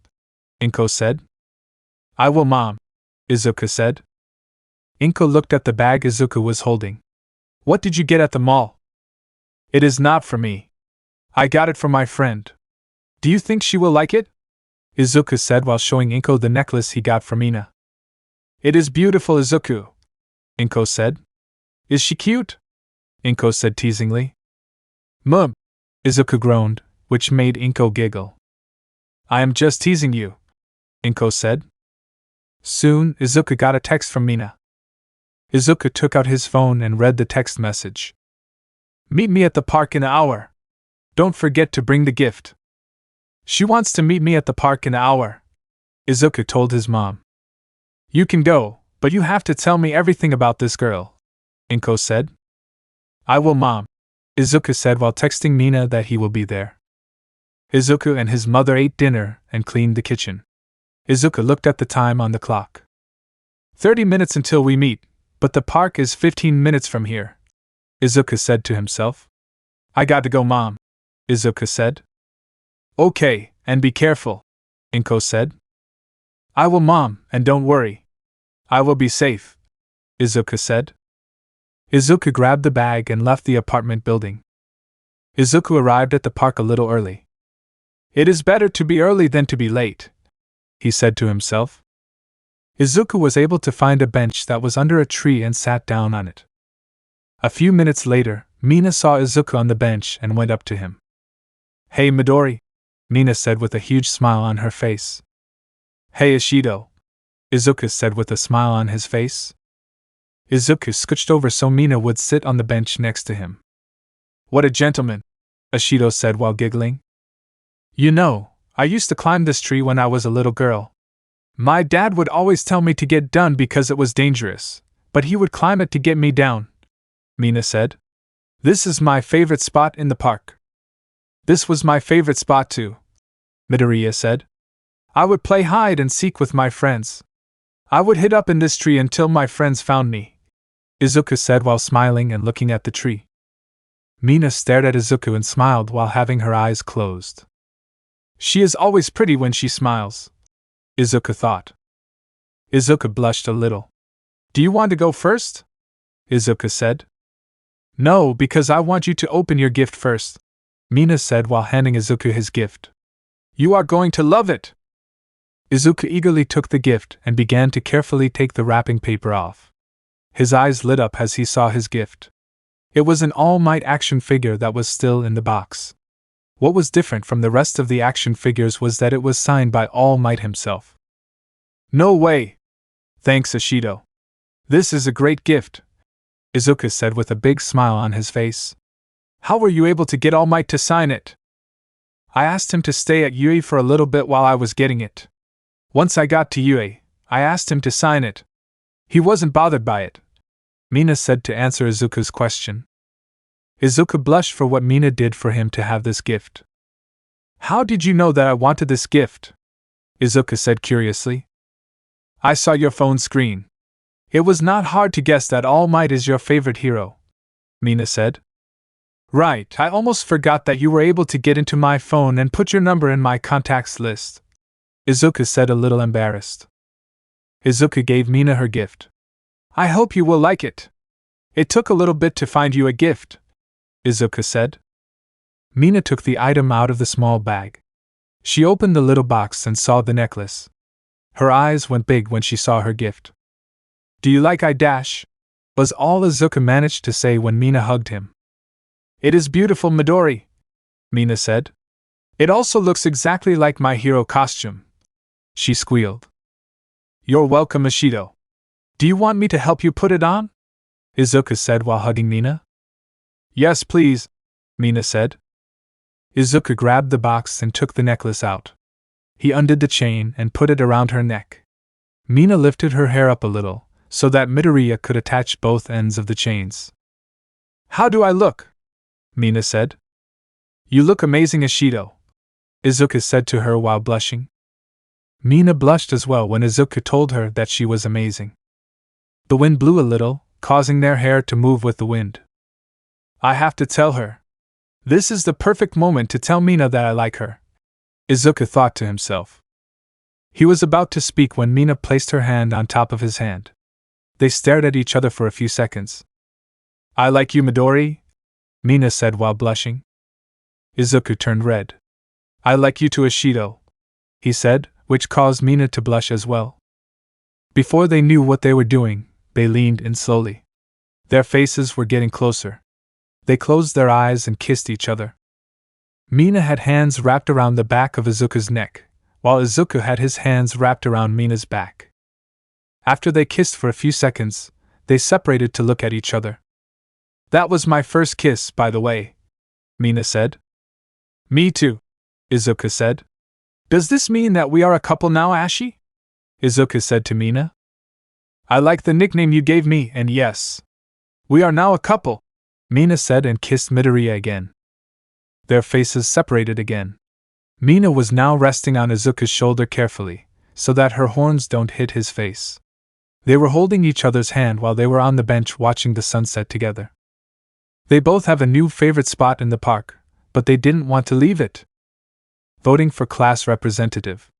Inko said. I will, Mom, Izuku said. Inko looked at the bag Izuku was holding. What did you get at the mall? It is not for me. I got it for my friend. Do you think she will like it? Izuku said while showing Inko the necklace he got for Mina. It is beautiful, Izuku, Inko said. Is she cute? Inko said teasingly. Mum, Izuku groaned, which made Inko giggle. I am just teasing you, Inko said. Soon, Izuku got a text from Mina. Izuku took out his phone and read the text message. Meet me at the park in an hour. Don't forget to bring the gift. She wants to meet me at the park in an hour, Izuku told his mom. You can go, but you have to tell me everything about this girl, Inko said. I will, Mom, Izuku said while texting Mina that he will be there. Izuku and his mother ate dinner and cleaned the kitchen. Izuku looked at the time on the clock. 30 minutes until we meet, but the park is 15 minutes from here, Izuku said to himself. I got to go, Mom, Izuku said. Okay, and be careful, Inko said. I will, Mom, and don't worry. I will be safe, Izuku said. Izuku grabbed the bag and left the apartment building. Izuku arrived at the park a little early. It is better to be early than to be late, he said to himself. Izuku was able to find a bench that was under a tree and sat down on it. A few minutes later, Mina saw Izuku on the bench and went up to him. Hey Midori, Mina said with a huge smile on her face. Hey Ashido, Izuku said with a smile on his face. Izuku scooched over so Mina would sit on the bench next to him. What a gentleman, Ashido said while giggling. You know, I used to climb this tree when I was a little girl. My dad would always tell me to get done because it was dangerous, but he would climb it to get me down, Mina said. This is my favorite spot in the park. This was my favorite spot too, Midoriya said. I would play hide and seek with my friends. I would hid up in this tree until my friends found me, Izuku said while smiling and looking at the tree. Mina stared at Izuku and smiled while having her eyes closed. She is always pretty when she smiles, Izuku thought. Izuku blushed a little. Do you want to go first? Izuku said. No, because I want you to open your gift first, Mina said while handing Izuku his gift. You are going to love it! Izuku eagerly took the gift and began to carefully take the wrapping paper off. His eyes lit up as he saw his gift. It was an Almight action figure that was still in the box. What was different from the rest of the action figures was that it was signed by Almight himself. No way! Thanks, Ashido. This is a great gift, Izuku said with a big smile on his face. How were you able to get Almight to sign it? I asked him to stay at UA for a little bit while I was getting it. Once I got to UA, I asked him to sign it. He wasn't bothered by it, Mina said to answer Izuku's question. Izuku blushed for what Mina did for him to have this gift. How did you know that I wanted this gift? Izuku said curiously. I saw your phone screen. It was not hard to guess that All Might is your favorite hero, Mina said. Right, I almost forgot that you were able to get into my phone and put your number in my contacts list, Izuku said a little embarrassed. Izuku gave Mina her gift. I hope you will like it. It took a little bit to find you a gift, Izuku said. Mina took the item out of the small bag. She opened the little box and saw the necklace. Her eyes went big when she saw her gift. Do you like I-? Was all Izuku managed to say when Mina hugged him. It is beautiful, Midori, Mina said. It also looks exactly like my hero costume, she squealed. You're welcome, Ashido. Do you want me to help you put it on? Izuku said while hugging Mina. Yes, please, Mina said. Izuku grabbed the box and took the necklace out. He undid the chain and put it around her neck. Mina lifted her hair up a little, so that Midoriya could attach both ends of the chains. How do I look? Mina said. You look amazing, Ashido, Izuku said to her while blushing. Mina blushed as well when Izuku told her that she was amazing. The wind blew a little, causing their hair to move with the wind. I have to tell her. This is the perfect moment to tell Mina that I like her, Izuku thought to himself. He was about to speak when Mina placed her hand on top of his hand. They stared at each other for a few seconds. I like you, Midori, Mina said while blushing. Izuku turned red. I like you too, Ashido, he said, which caused Mina to blush as well. Before they knew what they were doing, they leaned in slowly. Their faces were getting closer. They closed their eyes and kissed each other. Mina had hands wrapped around the back of Izuku's neck, while Izuku had his hands wrapped around Mina's back. After they kissed for a few seconds, they separated to look at each other. "That was my first kiss, by the way," Mina said. "Me too," Izuku said. "Does this mean that we are a couple now, Ashi?" Izuku said to Mina. "I like the nickname you gave me, and yes. We are now a couple," Mina said and kissed Midoriya again. Their faces separated again. Mina was now resting on Izuku's shoulder carefully, so that her horns don't hit his face. They were holding each other's hand while they were on the bench watching the sunset together. They both have a new favorite spot in the park, but they didn't want to leave it. Voting for class representative.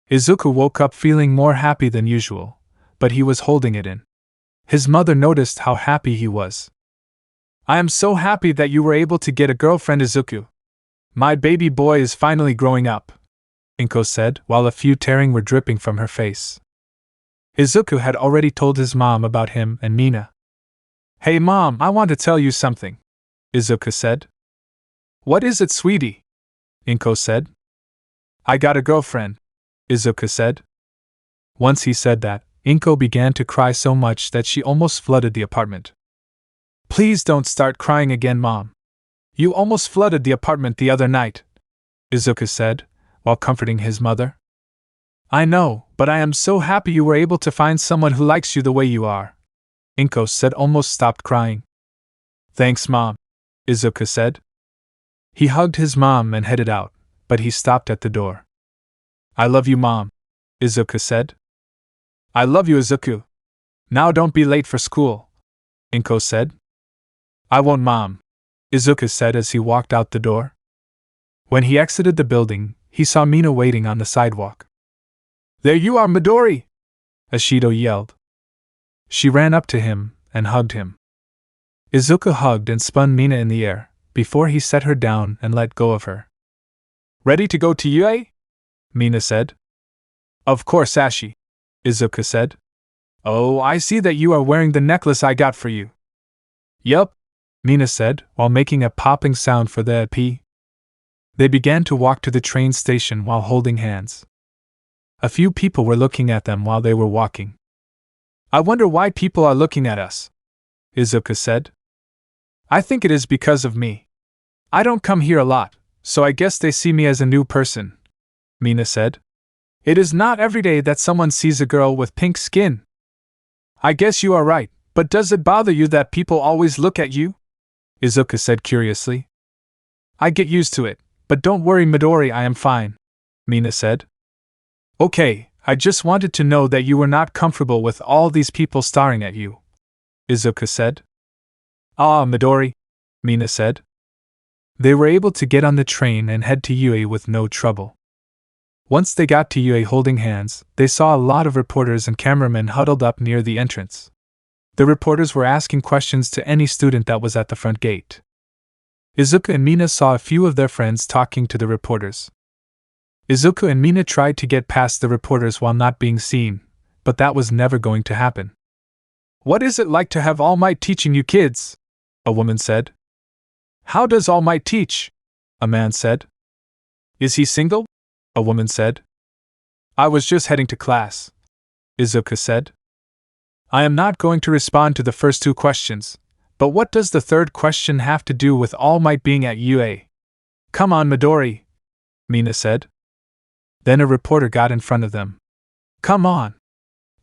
Izuku woke up feeling more happy than usual, but he was holding it in. His mother noticed how happy he was. "I am so happy that you were able to get a girlfriend, Izuku. My baby boy is finally growing up," Inko said, while a few tears were dripping from her face. Izuku had already told his mom about him and Mina. "Hey Mom, I want to tell you something," Izuku said. "What is it, sweetie?" Inko said. "I got a girlfriend," Izuku said. Once he said that, Inko began to cry so much that she almost flooded the apartment. "Please don't start crying again, Mom. You almost flooded the apartment the other night," Izuku said, while comforting his mother. "I know, but I am so happy you were able to find someone who likes you the way you are," Inko said, almost stopped crying. "Thanks, Mom," Izuku said. He hugged his mom and headed out, but he stopped at the door. "I love you, Mom," Izuku said. "I love you, Izuku. Now don't be late for school," Inko said. "I won't, Mom," Izuku said as he walked out the door. When he exited the building, he saw Mina waiting on the sidewalk. "There you are, Midori!" Ashido yelled. She ran up to him and hugged him. Izuku hugged and spun Mina in the air, before he set her down and let go of her. "Ready to go to UA?" Mina said. "Of course, Ashi," Izuku said. "Oh, I see that you are wearing the necklace I got for you." "Yup," Mina said, while making a popping sound for the EP. They began to walk to the train station while holding hands. A few people were looking at them while they were walking. "I wonder why people are looking at us," Izuku said. "I think it is because of me. I don't come here a lot, so I guess they see me as a new person," Mina said. "It is not every day that someone sees a girl with pink skin." "I guess you are right, but does it bother you that people always look at you?" Izuku said curiously. "I get used to it, but don't worry, Midori, I am fine," Mina said. "Okay, I just wanted to know that you were not comfortable with all these people staring at you," Izuku said. "Ah, Midori," Mina said. They were able to get on the train and head to UA with no trouble. Once they got to UA holding hands, they saw a lot of reporters and cameramen huddled up near the entrance. The reporters were asking questions to any student that was at the front gate. Izuku and Mina saw a few of their friends talking to the reporters. Izuku and Mina tried to get past the reporters while not being seen, but that was never going to happen. "What is it like to have Almight teaching you kids?" a woman said. "How does Almight teach?" a man said. "Is he single?" a woman said. "I was just heading to class," Izuku said. "I am not going to respond to the first two questions, but what does the third question have to do with All Might being at UA?" "Come on, Midori," Mina said. Then a reporter got in front of them. "Come on.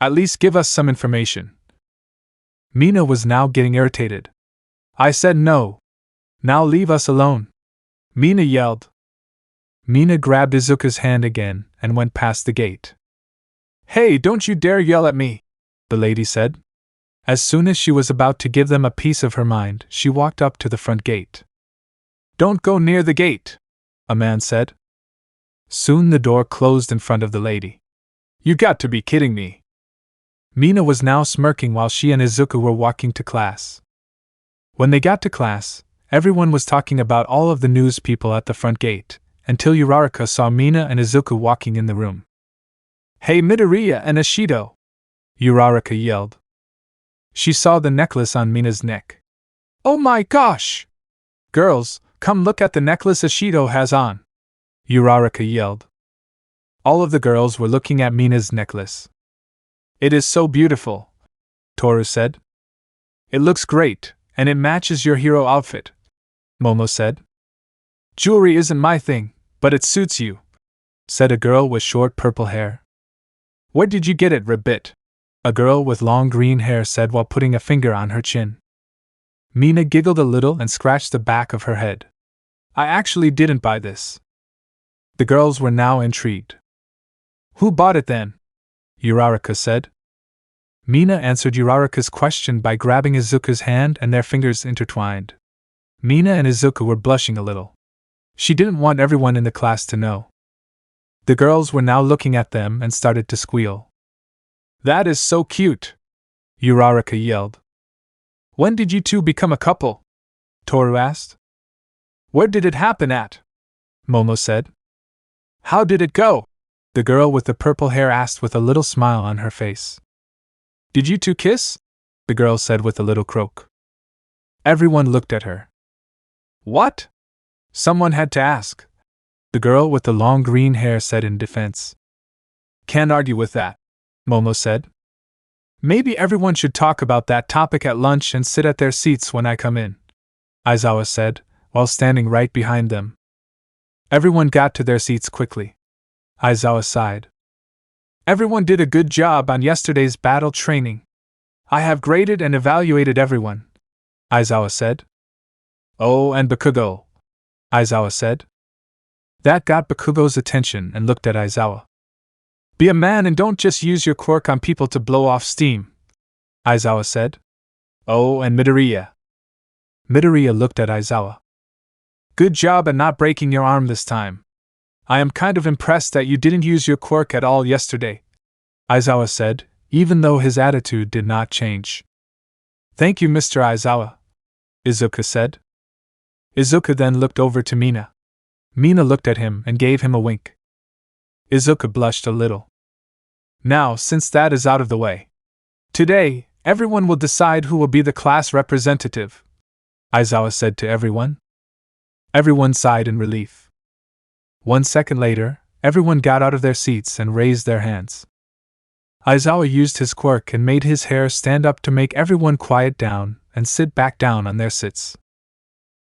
At least give us some information." Mina was now getting irritated. "I said no. Now leave us alone," Mina yelled. Mina grabbed Izuku's hand again and went past the gate. "Hey, don't you dare yell at me," the lady said. As soon as she was about to give them a piece of her mind, she walked up to the front gate. "Don't go near the gate," a man said. Soon the door closed in front of the lady. "You got to be kidding me." Mina was now smirking while she and Izuku were walking to class. When they got to class, everyone was talking about all of the news people at the front gate, until Uraraka saw Mina and Izuku walking in the room. "Hey, Midoriya and Ashido!" Uraraka yelled. She saw the necklace on Mina's neck. "Oh my gosh! Girls, Come look at the necklace Ashido has on! Uraraka yelled. All of the girls were looking at Mina's necklace. It is so beautiful, Toru said. It looks great, and it matches your hero outfit, Momo said. Jewelry isn't my thing, but it suits you, said a girl with short purple hair. Where did you get it, Ribbit? A girl with long green hair said while putting a finger on her chin. Mina giggled a little and scratched the back of her head. I actually didn't buy this. The girls were now intrigued. Who bought it then? Uraraka said. Mina answered Uraraka's question by grabbing Izuku's hand and their fingers intertwined. Mina and Izuku were blushing a little. She didn't want everyone in the class to know. The girls were now looking at them and started to squeal. That is so cute! Uraraka yelled. When did you two become a couple? Toru asked. Where did it happen at? Momo said. How did it go? The girl with the purple hair asked with a little smile on her face. Did you two kiss? The girl said with a little croak. Everyone looked at her. What? Someone had to ask. The girl with the long green hair said in defense. Can't argue with that, Momo said. Maybe everyone should talk about that topic at lunch and sit at their seats when I come in, Aizawa said, while standing right behind them. Everyone got to their seats quickly. Aizawa sighed. Everyone did a good job on yesterday's battle training. I have graded and evaluated everyone, Aizawa said. Oh, and Bakugo, Aizawa said. That got Bakugo's attention and looked at Aizawa. Be a man and don't just use your quirk on people to blow off steam, Aizawa said. Oh, and Midoriya. Midoriya looked at Aizawa. Good job at not breaking your arm this time. I am kind of impressed that you didn't use your quirk at all yesterday, Aizawa said, even though his attitude did not change. Thank you, Mr. Aizawa, Izuku said. Izuku then looked over to Mina. Mina looked at him and gave him a wink. Izuku blushed a little. Now, since that is out of the way, today, everyone will decide who will be the class representative, Aizawa said to everyone. Everyone sighed in relief. 1 second later, everyone got out of their seats and raised their hands. Aizawa used his quirk and made his hair stand up to make everyone quiet down and sit back down on their sits.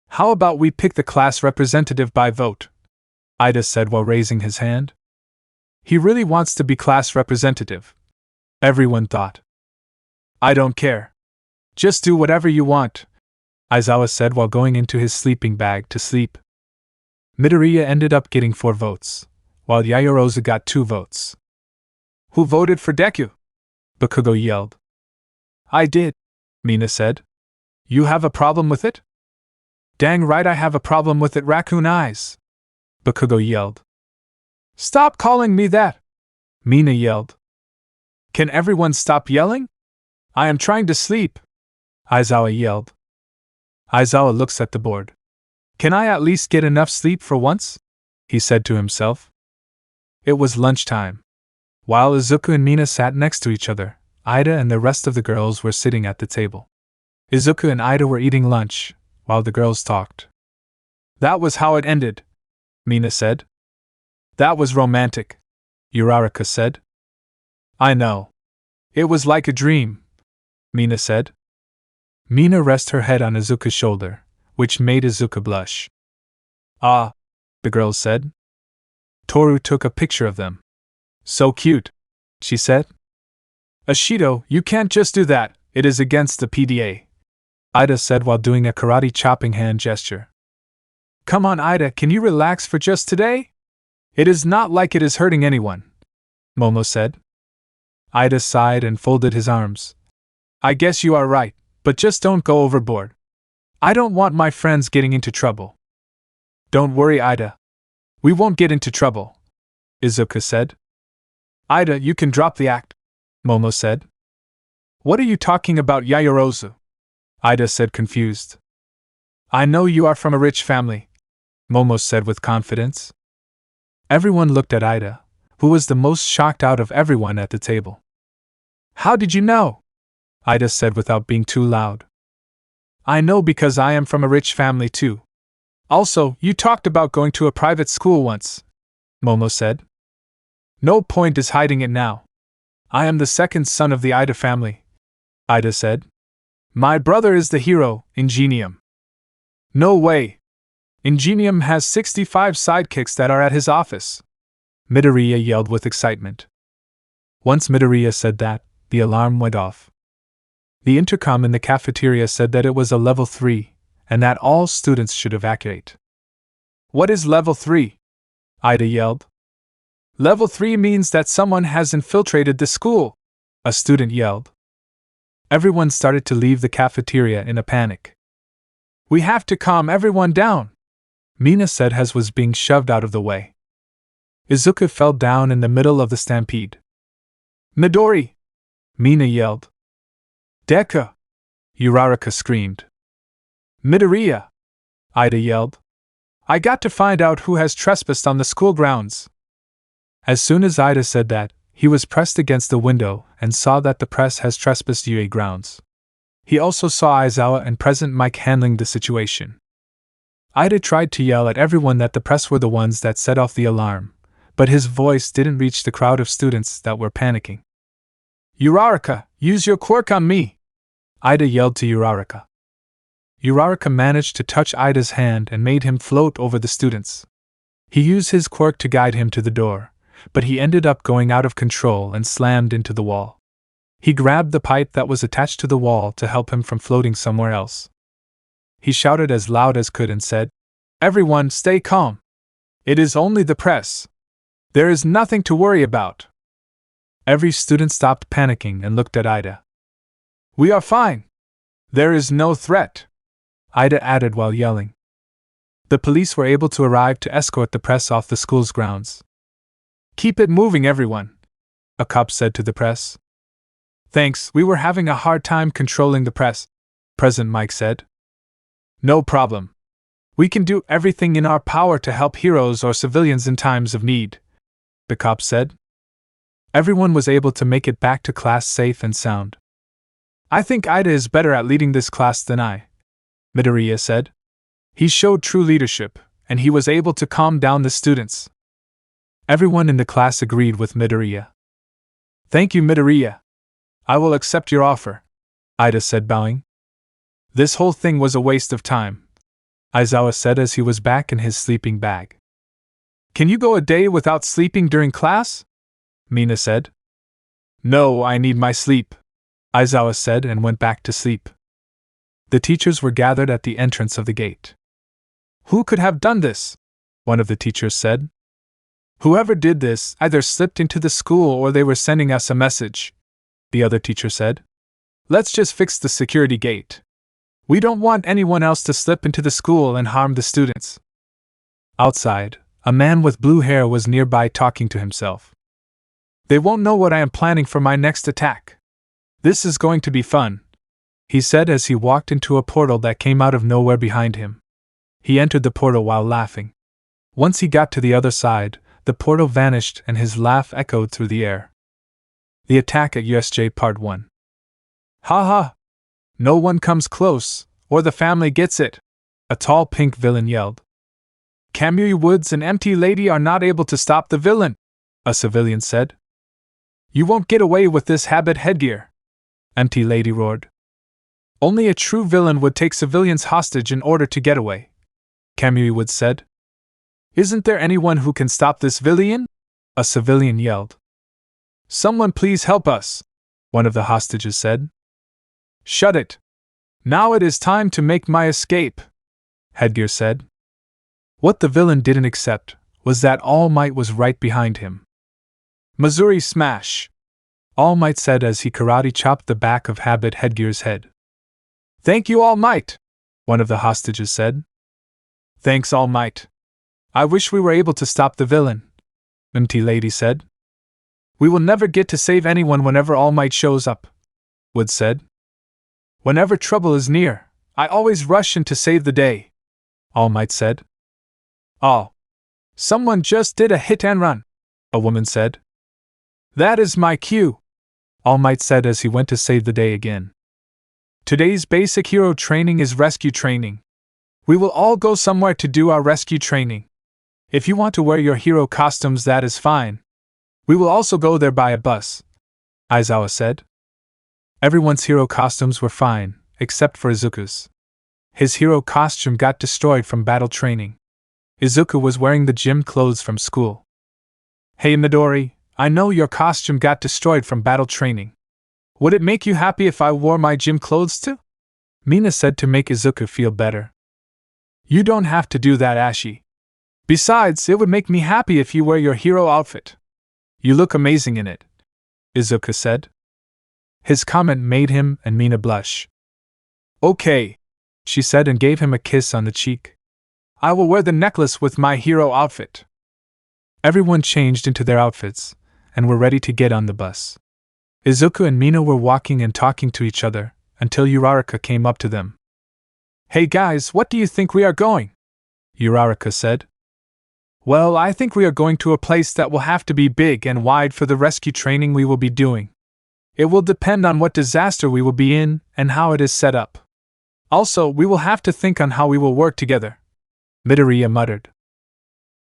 How about we pick the class representative by vote? Ida said while raising his hand. He really wants to be class representative, everyone thought. I don't care. Just do whatever you want, Aizawa said while going into his sleeping bag to sleep. Midoriya ended up getting 4 votes, while Yaoyorozu got 2 votes. Who voted for Deku? Bakugo yelled. I did, Mina said. You have a problem with it? Dang right I have a problem with it, raccoon eyes, Bakugo yelled. Stop calling me that, Mina yelled. Can everyone stop yelling? I am trying to sleep, Aizawa yelled. Aizawa looks at the board. Can I at least get enough sleep for once? He said to himself. It was lunchtime. While Izuku and Mina sat next to each other, Ida and the rest of the girls were sitting at the table. Izuku and Ida were eating lunch, while the girls talked. That was how it ended, Mina said. That was romantic, Uraraka said. I know. It was like a dream, Mina said. Mina rested her head on Izuku's shoulder, which made Izuku blush. Ah, the girls said. Toru took a picture of them. So cute, she said. Ashido, you can't just do that, it is against the PDA, Ida said while doing a karate chopping hand gesture. Come on, Ida, can you relax for just today? It is not like it is hurting anyone, Momo said. Ida sighed and folded his arms. I guess you are right, but just don't go overboard. I don't want my friends getting into trouble. Don't worry, Ida. We won't get into trouble, Izuku said. Ida, you can drop the act, Momo said. What are you talking about, Yaoyorozu? Ida said, confused. I know you are from a rich family, Momo said with confidence. Everyone looked at Ida, who was the most shocked out of everyone at the table. How did you know? Ida said without being too loud. I know because I am from a rich family too, Also, you talked about going to a private school once, Momo said. No point is hiding it now. I am the second son of the Ida family, Ida said. My brother is the hero, Ingenium. No way. Ingenium has 65 sidekicks that are at his office, Midoriya yelled with excitement. Once Midoriya said that, the alarm went off. The intercom in the cafeteria said that it was a level 3, and that all students should evacuate. What is level 3? Ida yelled. Level 3 means that someone has infiltrated the school, a student yelled. Everyone started to leave the cafeteria in a panic. We have to calm everyone down, Mina said as was being shoved out of the way. Izuku fell down in the middle of the stampede. Midori! Mina yelled. Deku! Uraraka screamed. Midoriya! Ida yelled. I got to find out who has trespassed on the school grounds. As soon as Ida said that, he was pressed against the window and saw that the press has trespassed UA grounds. He also saw Aizawa and President Mike handling the situation. Ida tried to yell at everyone that the press were the ones that set off the alarm, but his voice didn't reach the crowd of students that were panicking. Uraraka, use your quirk on me! Ida yelled to Uraraka. Uraraka managed to touch Ida's hand and made him float over the students. He used his quirk to guide him to the door, but he ended up going out of control and slammed into the wall. He grabbed the pipe that was attached to the wall to help him from floating somewhere else. He shouted as loud as could and said, Everyone, stay calm. It is only the press. There is nothing to worry about. Every student stopped panicking and looked at Ida. We are fine. There is no threat, Ida added while yelling. The police were able to arrive to escort the press off the school's grounds. Keep it moving, everyone, a cop said to the press. Thanks, we were having a hard time controlling the press, President Mike said. No problem. We can do everything in our power to help heroes or civilians in times of need, the cop said. Everyone was able to make it back to class safe and sound. I think Ida is better at leading this class than I, Midoriya said. He showed true leadership, and he was able to calm down the students. Everyone in the class agreed with Midoriya. Thank you, Midoriya. I will accept your offer, Ida said, bowing. This whole thing was a waste of time, Aizawa said as he was back in his sleeping bag. Can you go a day without sleeping during class? Mina said. No, I need my sleep, Aizawa said and went back to sleep. The teachers were gathered at the entrance of the gate. Who could have done this? One of the teachers said. Whoever did this either slipped into the school or they were sending us a message, the other teacher said. Let's just fix the security gate. We don't want anyone else to slip into the school and harm the students. Outside, a man with blue hair was nearby talking to himself. They won't know what I am planning for my next attack. This is going to be fun, he said as he walked into a portal that came out of nowhere behind him. He entered the portal while laughing. Once he got to the other side, the portal vanished and his laugh echoed through the air. The attack at USJ Part 1. Ha ha! No one comes close, or the family gets it, a tall pink villain yelled. Kamui Woods and Empty Lady are not able to stop the villain, a civilian said. You won't get away with this habit headgear, Empty Lady roared. Only a true villain would take civilians hostage in order to get away, Kamui Woods said. Isn't there anyone who can stop this villain? A civilian yelled. Someone please help us, one of the hostages said. Shut it. Now it is time to make my escape, Headgear said. What the villain didn't accept was that All Might was right behind him. Missouri smash, All Might said as he karate chopped the back of Habit Headgear's head. Thank you, All Might, one of the hostages said. Thanks, All Might. I wish we were able to stop the villain, Empty Lady said. We will never get to save anyone whenever All Might shows up, Wood said. Whenever trouble is near, I always rush in to save the day, All Might said. Oh. Someone just did a hit and run, a woman said. That is my cue, All Might said as he went to save the day again. Today's basic hero training is rescue training. We will all go somewhere to do our rescue training. If you want to wear your hero costumes, that is fine. We will also go there by a bus, Aizawa said. Everyone's hero costumes were fine, except for Izuku's. His hero costume got destroyed from battle training. Izuku was wearing the gym clothes from school. Hey Midori, I know your costume got destroyed from battle training. Would it make you happy if I wore my gym clothes too? Mina said to make Izuku feel better. You don't have to do that, Ashi. Besides, it would make me happy if you wear your hero outfit. You look amazing in it, Izuku said. His comment made him and Mina blush. Okay, she said and gave him a kiss on the cheek. I will wear the necklace with my hero outfit. Everyone changed into their outfits and were ready to get on the bus. Izuku and Mina were walking and talking to each other until Uraraka came up to them. Hey guys, what do you think we are going? Uraraka said. Well, I think we are going to a place that will have to be big and wide for the rescue training we will be doing. It will depend on what disaster we will be in and how it is set up. Also, we will have to think on how we will work together, Midoriya muttered.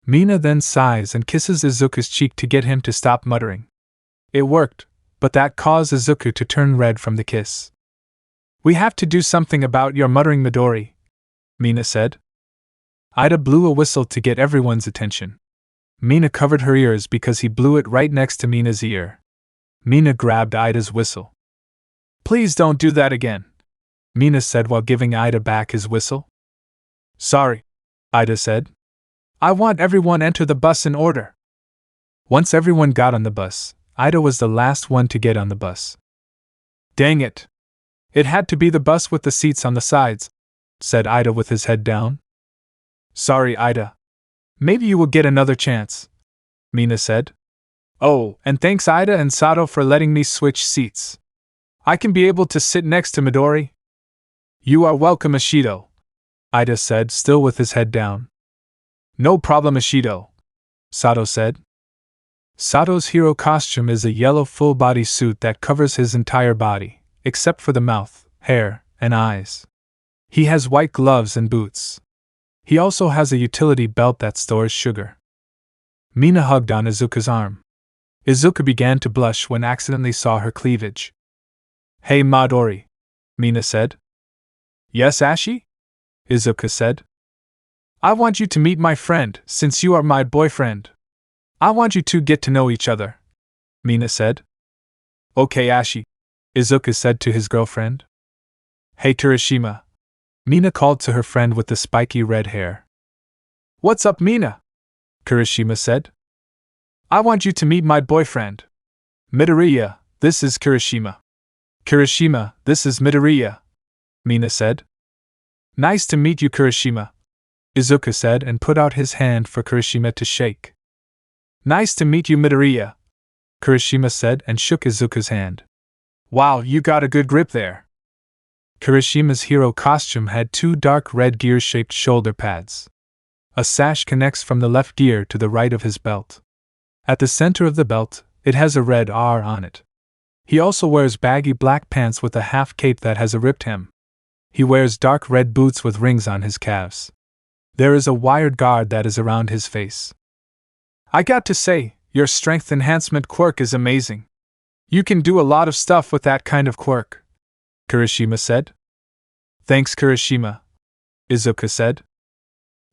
Mina then sighs and kisses Izuku's cheek to get him to stop muttering. It worked, but that caused Izuku to turn red from the kiss. We have to do something about your muttering, Midori, Mina said. Ida blew a whistle to get everyone's attention. Mina covered her ears because he blew it right next to Mina's ear. Mina grabbed Ida's whistle. Please don't do that again, Mina said while giving Ida back his whistle. Sorry, Ida said. I want everyone enter the bus in order. Once everyone got on the bus, Ida was the last one to get on the bus. Dang it. It had to be the bus with the seats on the sides, said Ida with his head down. Sorry, Ida. Maybe you will get another chance, Mina said. Oh, and thanks Ida and Sato for letting me switch seats. I can be able to sit next to Midori. You are welcome, Ashido, Ida said, still with his head down. No problem, Ashido, Sato said. Sato's hero costume is a yellow full-body suit that covers his entire body, except for the mouth, hair, and eyes. He has white gloves and boots. He also has a utility belt that stores sugar. Mina hugged on Izuku's arm. Izuku began to blush when accidentally saw her cleavage. Hey Midori, Mina said. Yes, Ashi? Izuku said. I want you to meet my friend, since you are my boyfriend. I want you to get to know each other, Mina said. Okay, Ashi, Izuku said to his girlfriend. Hey Kirishima, Mina called to her friend with the spiky red hair. What's up, Mina? Kirishima said. I want you to meet my boyfriend. Midoriya, this is Kirishima. Kirishima, this is Midoriya, Mina said. Nice to meet you, Kirishima, Izuku said and put out his hand for Kirishima to shake. Nice to meet you, Midoriya, Kirishima said and shook Izuku's hand. Wow, you got a good grip there. Kirishima's hero costume had two dark red gear-shaped shoulder pads. A sash connects from the left gear to the right of his belt. At the center of the belt, it has a red R on it. He also wears baggy black pants with a half cape that has a ripped hem. He wears dark red boots with rings on his calves. There is a wired guard that is around his face. I got to say, your strength enhancement quirk is amazing. You can do a lot of stuff with that kind of quirk, Kirishima said. Thanks, Kirishima, Izuku said.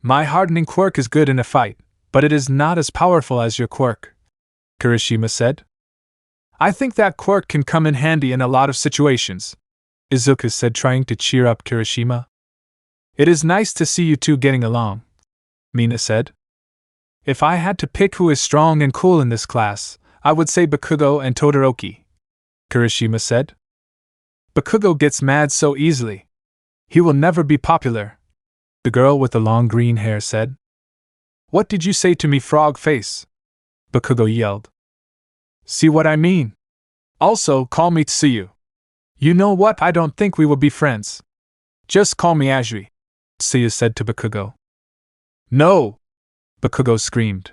My hardening quirk is good in a fight, but it is not as powerful as your quirk, Kirishima said. I think that quirk can come in handy in a lot of situations, Izuku said, trying to cheer up Kirishima. It is nice to see you two getting along, Mina said. If I had to pick who is strong and cool in this class, I would say Bakugo and Todoroki, Kirishima said. Bakugo gets mad so easily. He will never be popular, the girl with the long green hair said. What did you say to me, frog face? Bakugo yelled. See what I mean? Also, call me Tsuyu. You know what, I don't think we will be friends. Just call me Ajri, Tsuyu said to Bakugo. No! Bakugo screamed.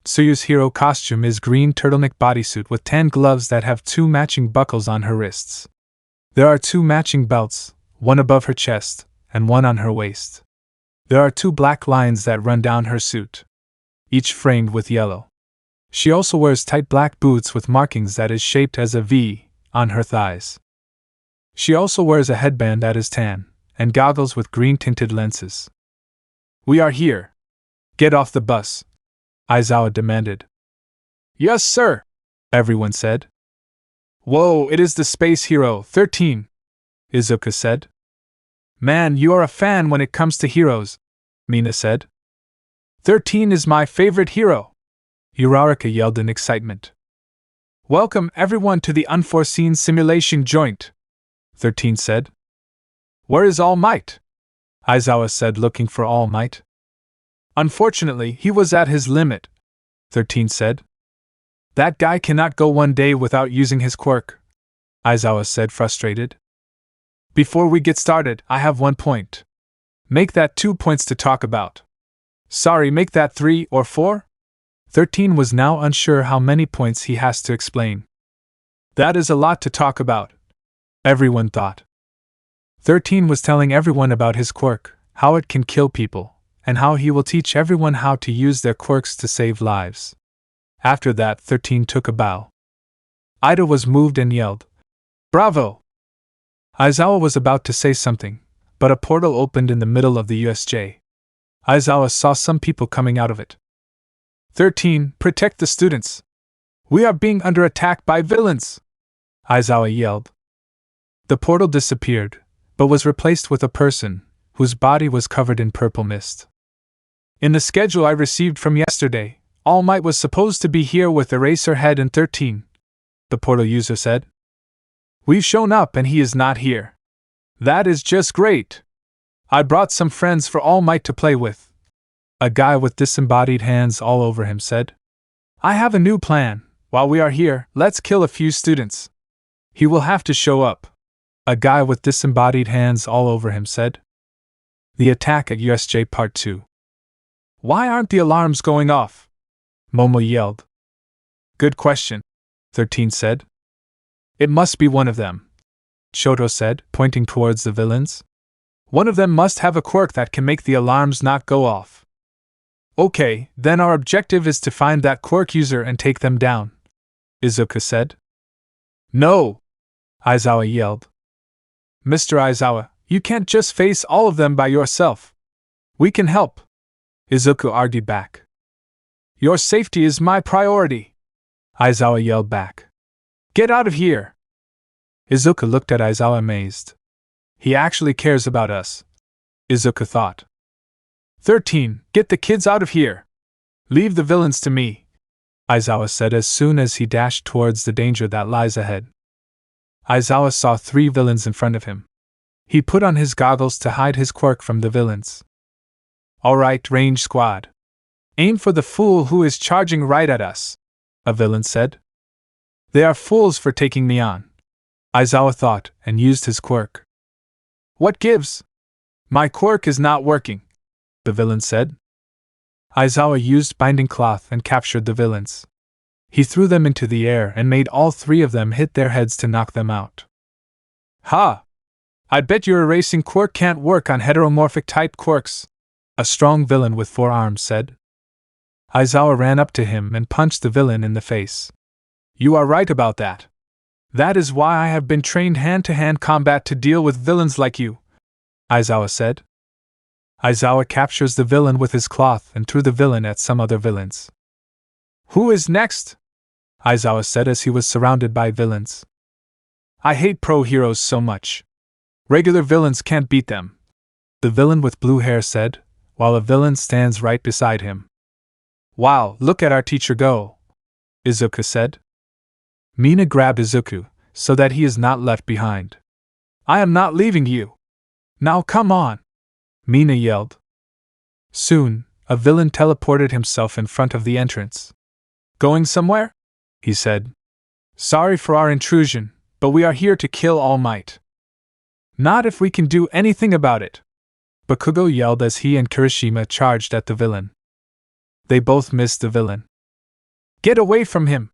Tsuyu's hero costume is green turtleneck bodysuit with tan gloves that have two matching buckles on her wrists. There are two matching belts, one above her chest, and one on her waist. There are 2 black lines that run down her suit, each framed with yellow. She also wears tight black boots with markings that is shaped as a V on her thighs. She also wears a headband that is tan, and goggles with green-tinted lenses. "We are here. Get off the bus," Aizawa demanded. "Yes, sir," everyone said. "Whoa, it is the space hero, 13, Izuku said. "Man, you are a fan when it comes to heroes," Mina said. 13 is my favorite hero," Uraraka yelled in excitement. "Welcome everyone to the unforeseen simulation joint," 13 said. "Where is Almight?" Aizawa said, looking for Almight. "Unfortunately, he was at his limit," 13 said. "That guy cannot go one day without using his quirk," Aizawa said, frustrated. "Before we get started, I have 1 point. Make that 2 points to talk about." "Sorry, make that 3 or 4? 13 was now unsure how many points he has to explain. "That is a lot to talk about," everyone thought. 13 was telling everyone about his quirk, how it can kill people, and how he will teach everyone how to use their quirks to save lives. After that, 13 took a bow. Ida was moved and yelled, "Bravo!" Aizawa was about to say something, but a portal opened in the middle of the USJ. Aizawa saw some people coming out of it. 13, protect the students. We are being under attack by villains, Aizawa yelled. The portal disappeared, but was replaced with a person, whose body was covered in purple mist. "In the schedule I received from yesterday, All Might was supposed to be here with Eraserhead and 13, the portal user said. "We've shown up and he is not here. That is just great. I brought some friends for All Might to play with," a guy with disembodied hands all over him said. "I have a new plan. While we are here, let's kill a few students. He will have to show up," a guy with disembodied hands all over him said. The attack at USJ Part 2. "Why aren't the alarms going off?" Momo yelled. "Good question," 13 said. "It must be one of them," Shoto said, pointing towards the villains. "One of them must have a quirk that can make the alarms not go off." "Okay, then our objective is to find that quirk user and take them down," Izuku said. "No!" Aizawa yelled. "Mr. Aizawa, you can't just face all of them by yourself. We can help," Izuku argued back. "Your safety is my priority," Aizawa yelled back. "Get out of here!" Izuku looked at Aizawa amazed. He actually cares about us, Izuku thought. 13, get the kids out of here. Leave the villains to me, Aizawa said as soon as he dashed towards the danger that lies ahead. Aizawa saw 3 villains in front of him. He put on his goggles to hide his quirk from the villains. "Alright, range squad. Aim for the fool who is charging right at us," a villain said. "They are fools for taking me on," Aizawa thought, and used his quirk. "What gives? My quirk is not working," the villain said. Aizawa used binding cloth and captured the villains. He threw them into the air and made all 3 of them hit their heads to knock them out. "Ha! I bet your erasing quirk can't work on heteromorphic type quirks," a strong villain with 4 arms said. Aizawa ran up to him and punched the villain in the face. "You are right about that. That is why I have been trained hand-to-hand combat to deal with villains like you," Aizawa said. Aizawa captures the villain with his cloth and threw the villain at some other villains. "Who is next?" Aizawa said as he was surrounded by villains. "I hate pro heroes so much. Regular villains can't beat them," the villain with blue hair said, while a villain stands right beside him. "Wow, look at our teacher go," Izuku said. Mina grabbed Izuku, so that he is not left behind. "I am not leaving you. Now come on," Mina yelled. Soon, a villain teleported himself in front of the entrance. "Going somewhere?" he said. "Sorry for our intrusion, but we are here to kill All Might." "Not if we can do anything about it," Bakugo yelled as he and Kirishima charged at the villain. They both missed the villain. "Get away from him!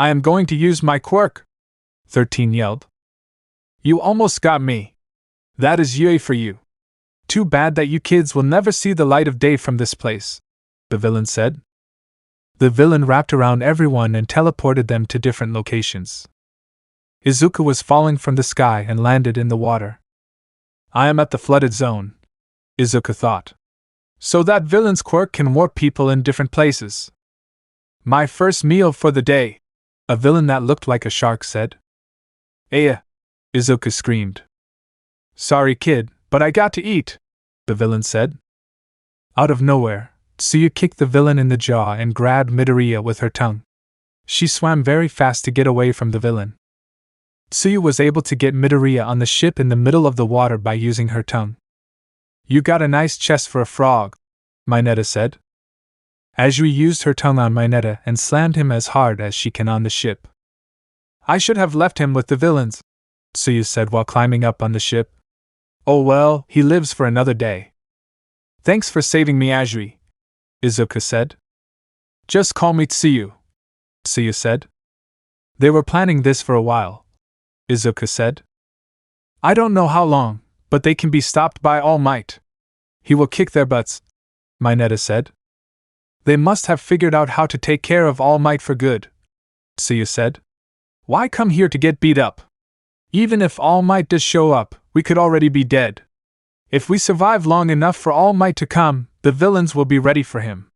I am going to use my quirk," 13 yelled. "You almost got me. That is Yui for you," Too bad that you kids will never see the light of day from this place, the villain said. The villain wrapped around everyone and teleported them to different locations. Izuku was falling from the sky and landed in the water. I am at the flooded zone, Izuku thought. So that villain's quirk can warp people in different places. My first meal for the day, a villain that looked like a shark said. Aya! Izuku screamed. Sorry kid, but I got to eat, the villain said. Out of nowhere, Tsuyu kicked the villain in the jaw and grabbed Midoriya with her tongue. She swam very fast to get away from the villain. Tsuyu was able to get Midoriya on the ship in the middle of the water by using her tongue. You got a nice chest for a frog, Mineta said. Azui used her tongue on Mineta and slammed him as hard as she can on the ship. I should have left him with the villains, Tsuyu said while climbing up on the ship. Oh well, he lives for another day. Thanks for saving me, Azui, Izuku said. Just call me Tsuyu, Tsuyu said. They were planning this for a while, Izuku said. I don't know how long, but they can be stopped by Almight. He will kick their butts, Mineta said. They must have figured out how to take care of Almight for good, Tsuyu said. Why come here to get beat up? Even if Almight does show up, we could already be dead. If we survive long enough for Almight to come, the villains will be ready for him.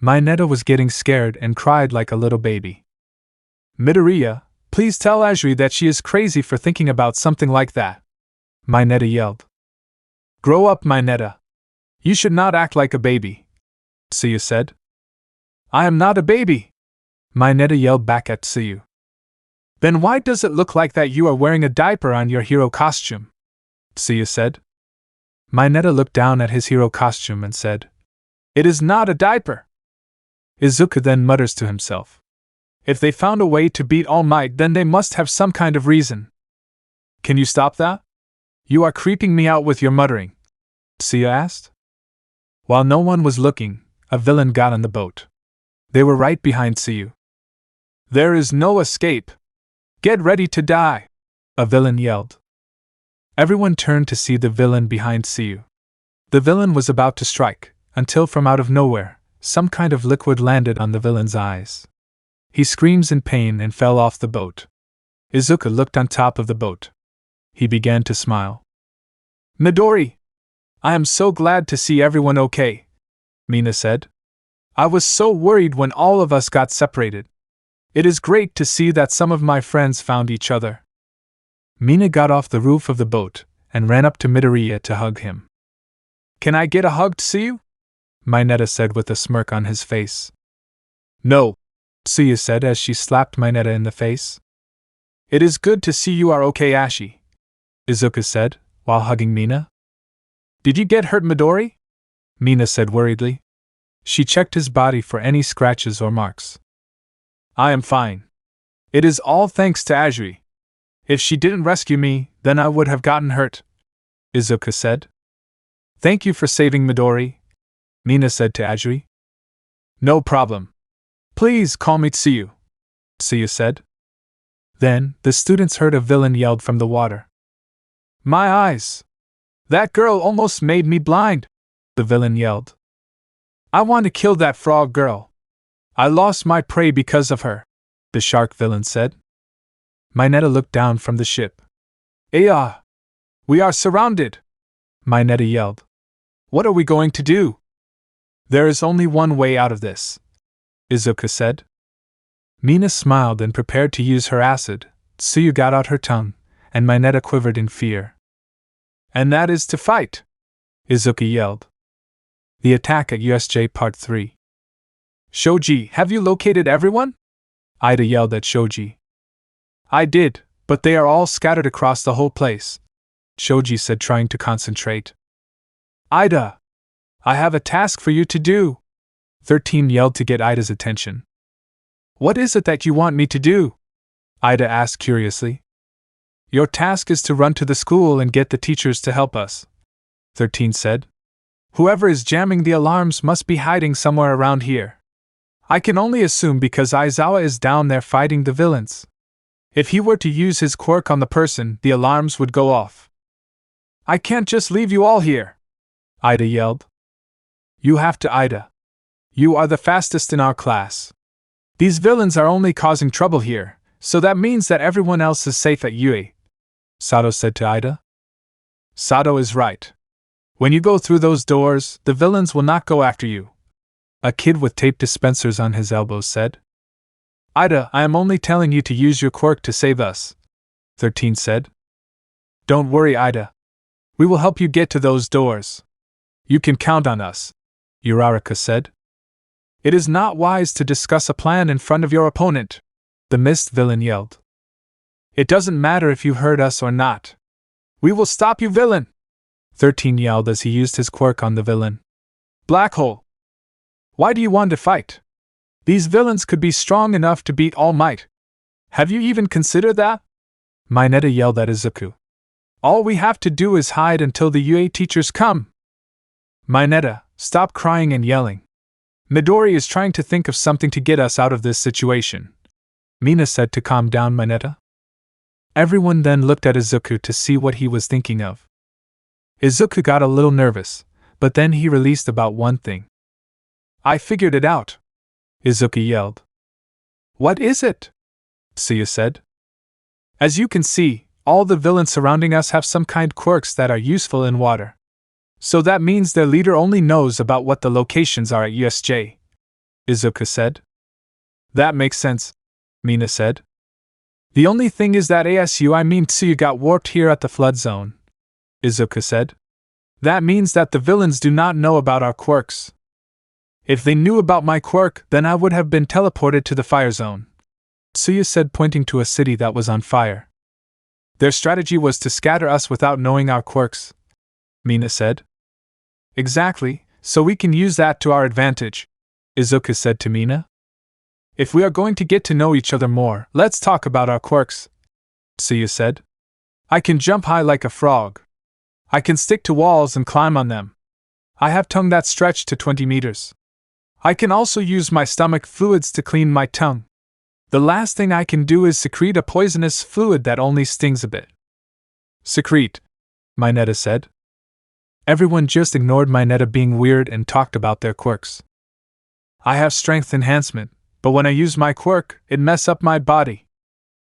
Mineta was getting scared and cried like a little baby. Midoriya, please tell Azui that she is crazy for thinking about something like that, Mineta yelled. Grow up, Mineta. You should not act like a baby, Tsuyu said. I am not a baby, Mineta yelled back at Tsuyu. Then why does it look like that you are wearing a diaper on your hero costume? Tsuyu said. Mineta looked down at his hero costume and said, It is not a diaper. Izuku then mutters to himself. If they found a way to beat All Might, then they must have some kind of reason. Can you stop that? You are creeping me out with your muttering, Tsuyu asked. While no one was looking, a villain got on the boat. They were right behind Tsuyu. There is no escape. Get ready to die, a villain yelled. Everyone turned to see the villain behind Tsuyu. The villain was about to strike, until from out of nowhere, some kind of liquid landed on the villain's eyes. He screams in pain and fell off the boat. Izuku looked on top of the boat. He began to smile. Midori! I am so glad to see everyone okay, Mina said. I was so worried when all of us got separated. It is great to see that some of my friends found each other. Mina got off the roof of the boat and ran up to Midoriya to hug him. Can I get a hug, Tsuyu? Mineta said with a smirk on his face. No, Tsuyu said as she slapped Mineta in the face. It is good to see you are okay, Ashi, Izuku said, while hugging Mina. Did you get hurt, Midori? Mina said worriedly. She checked his body for any scratches or marks. I am fine. It is all thanks to Azui. If she didn't rescue me, then I would have gotten hurt, Izuku said. Thank you for saving Midori, Mina said to Azui. No problem. Please call me Tsuyu, Tsuyu said. Then, the students heard a villain yelled from the water. My eyes! That girl almost made me blind, the villain yelled. I want to kill that frog girl. I lost my prey because of her, the shark villain said. Mineta looked down from the ship. Aya! We are surrounded! Mineta yelled. What are we going to do? There is only one way out of this, Izuku said. Mina smiled and prepared to use her acid. Tsuyu got out her tongue, and Mineta quivered in fear. And that is to fight, Izuku yelled. The attack at USJ Part 3. Shoji, have you located everyone? Ida yelled at Shoji. I did, but they are all scattered across the whole place, Shoji said, trying to concentrate. Ida! I have a task for you to do, 13 yelled to get Ida's attention. What is it that you want me to do? Ida asked curiously. Your task is to run to the school and get the teachers to help us, 13 said. Whoever is jamming the alarms must be hiding somewhere around here. I can only assume because Aizawa is down there fighting the villains. If he were to use his quirk on the person, the alarms would go off. I can't just leave you all here, Ida yelled. You have to, Ida. You are the fastest in our class. These villains are only causing trouble here, so that means that everyone else is safe at UA, Sato said to Ida. Sato is right. When you go through those doors, the villains will not go after you, a kid with tape dispensers on his elbows said. Ida, I am only telling you to use your quirk to save us, 13 said. Don't worry, Ida. We will help you get to those doors. You can count on us, Uraraka said. It is not wise to discuss a plan in front of your opponent, the mist villain yelled. It doesn't matter if you hurt us or not. We will stop you, villain, 13 yelled as he used his quirk on the villain. Black hole. Why do you want to fight? These villains could be strong enough to beat Almight. Have you even considered that? Mineta yelled at Izuku. All we have to do is hide until the UA teachers come. Mineta, stop crying and yelling. Midori is trying to think of something to get us out of this situation, Mina said to calm down Mineta. Everyone then looked at Izuku to see what he was thinking of. Izuku got a little nervous, but then he released about one thing. I figured it out, Izuku yelled. What is it? Tsuyu said. As you can see, all the villains surrounding us have some kind quirks that are useful in water. So that means their leader only knows about what the locations are at USJ, Izuku said. That makes sense, Mina said. The only thing is that Tsuyu got warped here at the flood zone, Izuku said. That means that the villains do not know about our quirks. If they knew about my quirk, then I would have been teleported to the fire zone, Tsuyu said, pointing to a city that was on fire. Their strategy was to scatter us without knowing our quirks, Mina said. Exactly, so we can use that to our advantage, Izuku said to Mina. If we are going to get to know each other more, let's talk about our quirks, Tsuyu said. I can jump high like a frog. I can stick to walls and climb on them. I have tongue that stretched to 20 meters. I can also use my stomach fluids to clean my tongue. The last thing I can do is secrete a poisonous fluid that only stings a bit. Secrete, Mineta said. Everyone just ignored Mineta being weird and talked about their quirks. I have strength enhancement, but when I use my quirk, it messes up my body.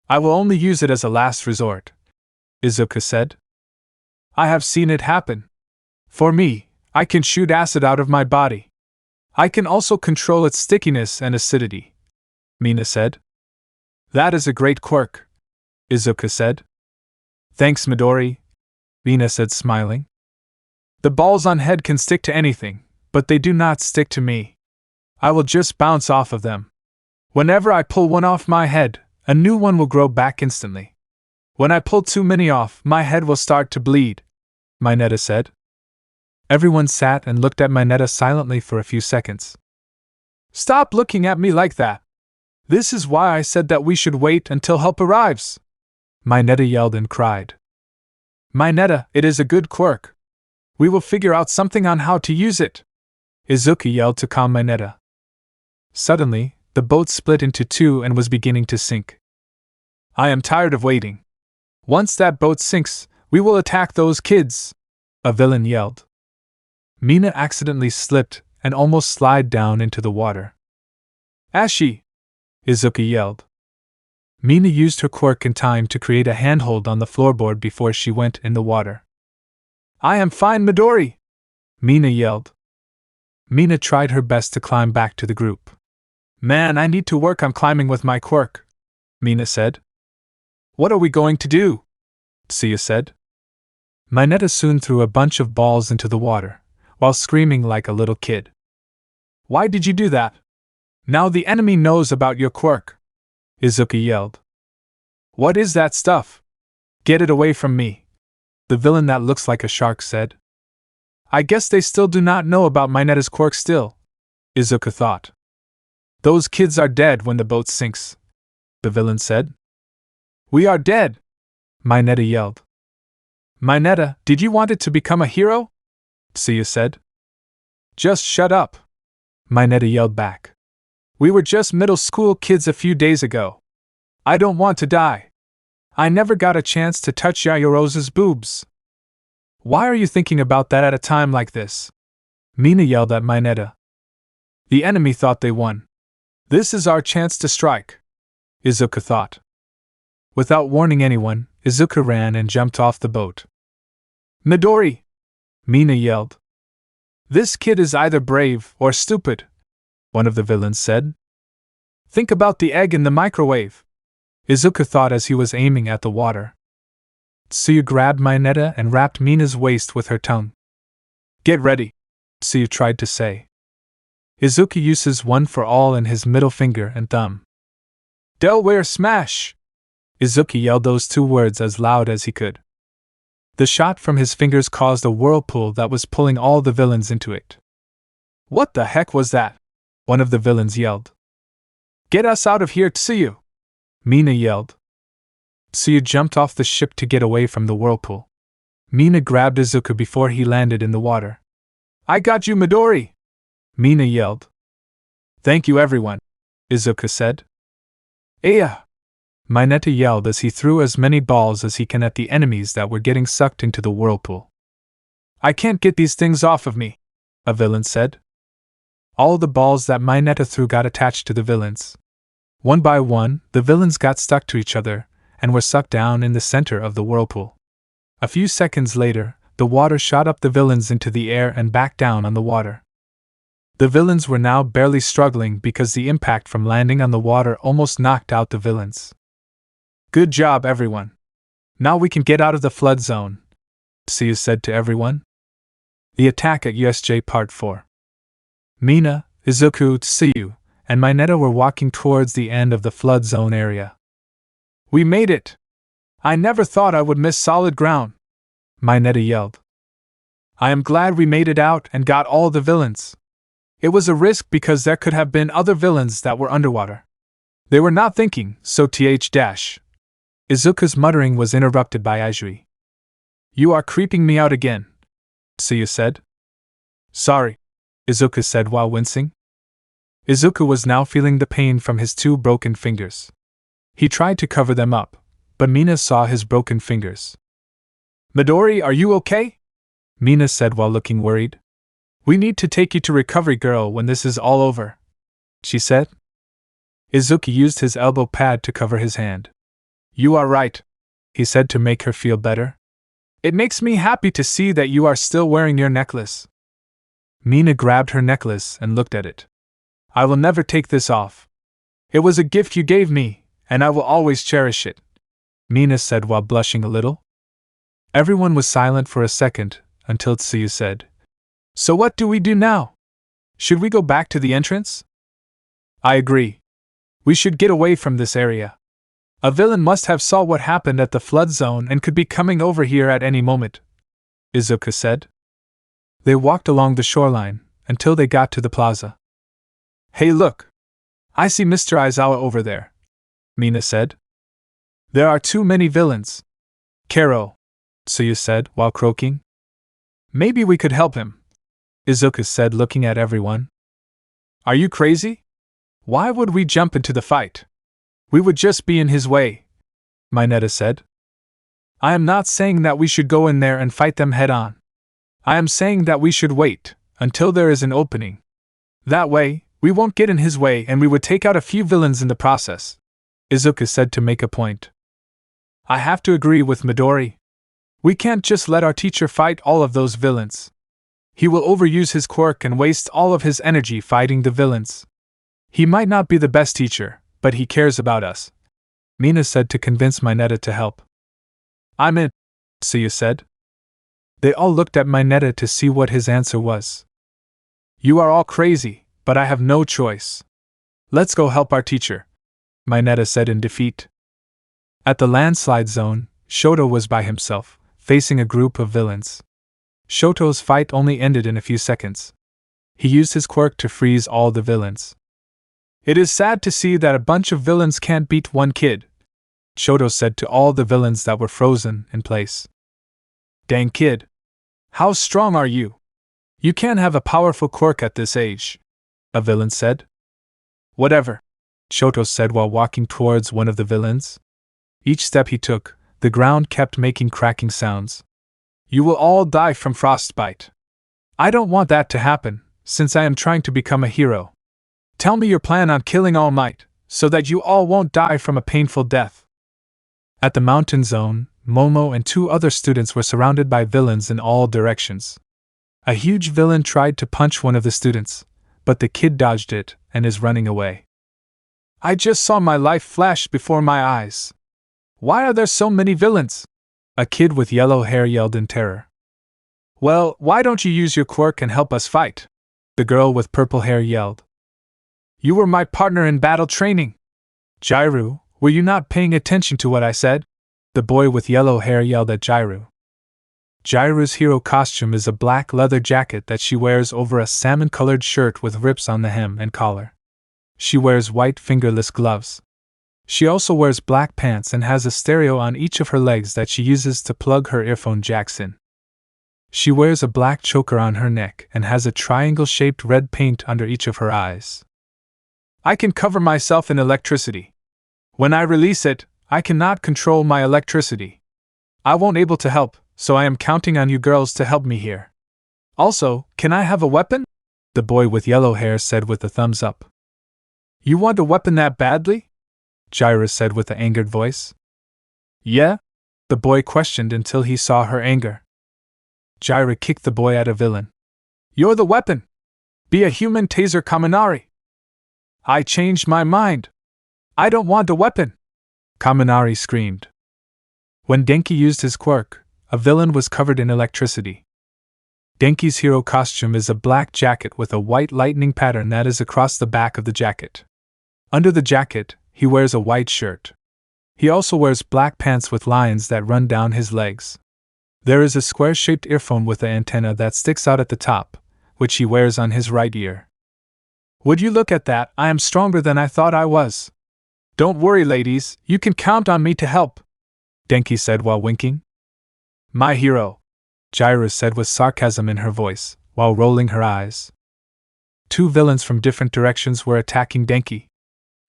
I will only use it as a last resort, Izuku said. I have seen it happen. For me, I can shoot acid out of my body. I can also control its stickiness and acidity, Mina said. That is a great quirk, Izuku said. Thanks, Midori, Mina said, smiling. The balls on head can stick to anything, but they do not stick to me. I will just bounce off of them. Whenever I pull one off my head, a new one will grow back instantly. When I pull too many off, my head will start to bleed, Mineta said. Everyone sat and looked at Mineta silently for a few seconds. Stop looking at me like that. This is why I said that we should wait until help arrives, Mineta yelled and cried. Mineta, it is a good quirk. We will figure out something on how to use it, Izuku yelled to calm Mineta. Suddenly, the boat split into two and was beginning to sink. I am tired of waiting. Once that boat sinks, we will attack those kids, a villain yelled. Mina accidentally slipped and almost slid down into the water. Ashi! Izuku yelled. Mina used her quirk in time to create a handhold on the floorboard before she went in the water. I am fine, Midori! Mina yelled. Mina tried her best to climb back to the group. Man, I need to work on climbing with my quirk, Mina said. What are we going to do? Tsuyu said. Mineta soon threw a bunch of balls into the water, while screaming like a little kid. Why did you do that? Now the enemy knows about your quirk, Izuku yelled. What is that stuff? Get it away from me, the villain that looks like a shark said. I guess they still do not know about Mineta's quirk still, Izuku thought. Those kids are dead when the boat sinks, the villain said. We are dead, Mineta yelled. Mineta, did you want it to become a hero? Tsuyu said. Just shut up, Mineta yelled back. We were just middle school kids a few days ago. I don't want to die. I never got a chance to touch Yayorozu's boobs. Why are you thinking about that at a time like this? Mina yelled at Mineta. The enemy thought they won. This is our chance to strike, Izuku thought. Without warning anyone, Izuku ran and jumped off the boat. Midori! Mina yelled. This kid is either brave or stupid, one of the villains said. Think about the egg in the microwave, Izuku thought as he was aiming at the water. Tsuyu grabbed Mineta and wrapped Mina's waist with her tongue. Get ready, Tsuyu tried to say. Izuku uses one for all in his middle finger and thumb. Delaware smash! Izuku yelled those two words as loud as he could. The shot from his fingers caused a whirlpool that was pulling all the villains into it. What the heck was that? One of the villains yelled. Get us out of here, Tsuyu! Mina yelled. Tsuyu jumped off the ship to get away from the whirlpool. Mina grabbed Izuku before he landed in the water. I got you, Midori! Mina yelled. Thank you, everyone, Izuku said. Aya! Mineta yelled as he threw as many balls as he can at the enemies that were getting sucked into the whirlpool. I can't get these things off of me, a villain said. All the balls that Mineta threw got attached to the villains. One by one, the villains got stuck to each other and were sucked down in the center of the whirlpool. A few seconds later, the water shot up the villains into the air and back down on the water. The villains were now barely struggling because the impact from landing on the water almost knocked out the villains. Good job, everyone. Now we can get out of the flood zone, Tsuyu said to everyone. The attack at USJ Part 4. Mina, Izuku, Tsuyu, and Mineta were walking towards the end of the flood zone area. We made it! I never thought I would miss solid ground, Mineta yelled. I am glad we made it out and got all the villains. It was a risk because there could have been other villains that were underwater. They were not thinking, so th. Izuku's muttering was interrupted by Aizawa. You are creeping me out again, Tsuyu said. Sorry, Izuku said while wincing. Izuku was now feeling the pain from his two broken fingers. He tried to cover them up, but Mina saw his broken fingers. Midori, are you okay? Mina said while looking worried. We need to take you to recovery, girl, when this is all over, she said. Izuku used his elbow pad to cover his hand. You are right, he said to make her feel better. It makes me happy to see that you are still wearing your necklace. Mina grabbed her necklace and looked at it. I will never take this off. It was a gift you gave me, and I will always cherish it, Mina said while blushing a little. Everyone was silent for a second, until Tsuyu said, So what do we do now? Should we go back to the entrance? I agree. We should get away from this area. A villain must have saw what happened at the flood zone and could be coming over here at any moment, Izuku said. They walked along the shoreline until they got to the plaza. Hey, look! I see Mr. Aizawa over there, Mina said. There are too many villains. Kero, Tsuyu said while croaking. Maybe we could help him, Izuku said looking at everyone. Are you crazy? Why would we jump into the fight? We would just be in his way, Mineta said. I am not saying that we should go in there and fight them head on. I am saying that we should wait until there is an opening. That way, we won't get in his way and we would take out a few villains in the process, Izuku said to make a point. I have to agree with Midori. We can't just let our teacher fight all of those villains. He will overuse his quirk and waste all of his energy fighting the villains. He might not be the best teacher, but he cares about us, Mina said to convince Mineta to help. I'm in, Tsuyu said. They all looked at Mineta to see what his answer was. You are all crazy, but I have no choice. Let's go help our teacher, Mineta said in defeat. At the landslide zone, Shoto was by himself, facing a group of villains. Shoto's fight only ended in a few seconds. He used his quirk to freeze all the villains. It is sad to see that a bunch of villains can't beat one kid, Shoto said to all the villains that were frozen in place. Dang kid! How strong are you? You can't have a powerful quirk at this age, a villain said. Whatever, Shoto said while walking towards one of the villains. Each step he took, the ground kept making cracking sounds. You will all die from frostbite. I don't want that to happen, since I am trying to become a hero. Tell me your plan on killing Almight, so that you all won't die from a painful death. At the mountain zone, Momo and 2 other students were surrounded by villains in all directions. A huge villain tried to punch one of the students, but the kid dodged it and is running away. I just saw my life flash before my eyes. Why are there so many villains? A kid with yellow hair yelled in terror. Well, why don't you use your quirk and help us fight? The girl with purple hair yelled. You were my partner in battle training. Jairu, were you not paying attention to what I said? The boy with yellow hair yelled at Jairu. Jairu's hero costume is a black leather jacket that she wears over a salmon-colored shirt with rips on the hem and collar. She wears white fingerless gloves. She also wears black pants and has a stereo on each of her legs that she uses to plug her earphone jacks in. She wears a black choker on her neck and has a triangle-shaped red paint under each of her eyes. I can cover myself in electricity. When I release it, I cannot control my electricity. I won't able to help, so I am counting on you girls to help me here. Also, can I have a weapon? The boy with yellow hair said with a thumbs up. You want a weapon that badly? Jaira said with an angered voice. Yeah? The boy questioned until he saw her anger. Jaira kicked the boy at a villain. You're the weapon! Be a human taser Kaminari! I changed my mind! I don't want a weapon! Kaminari screamed. When Denki used his quirk, a villain was covered in electricity. Denki's hero costume is a black jacket with a white lightning pattern that is across the back of the jacket. Under the jacket, he wears a white shirt. He also wears black pants with lines that run down his legs. There is a square-shaped earphone with an antenna that sticks out at the top, which he wears on his right ear. Would you look at that, I am stronger than I thought I was. Don't worry, ladies, you can count on me to help, Denki said while winking. My hero, Jaira said with sarcasm in her voice, while rolling her eyes. 2 villains from different directions were attacking Denki.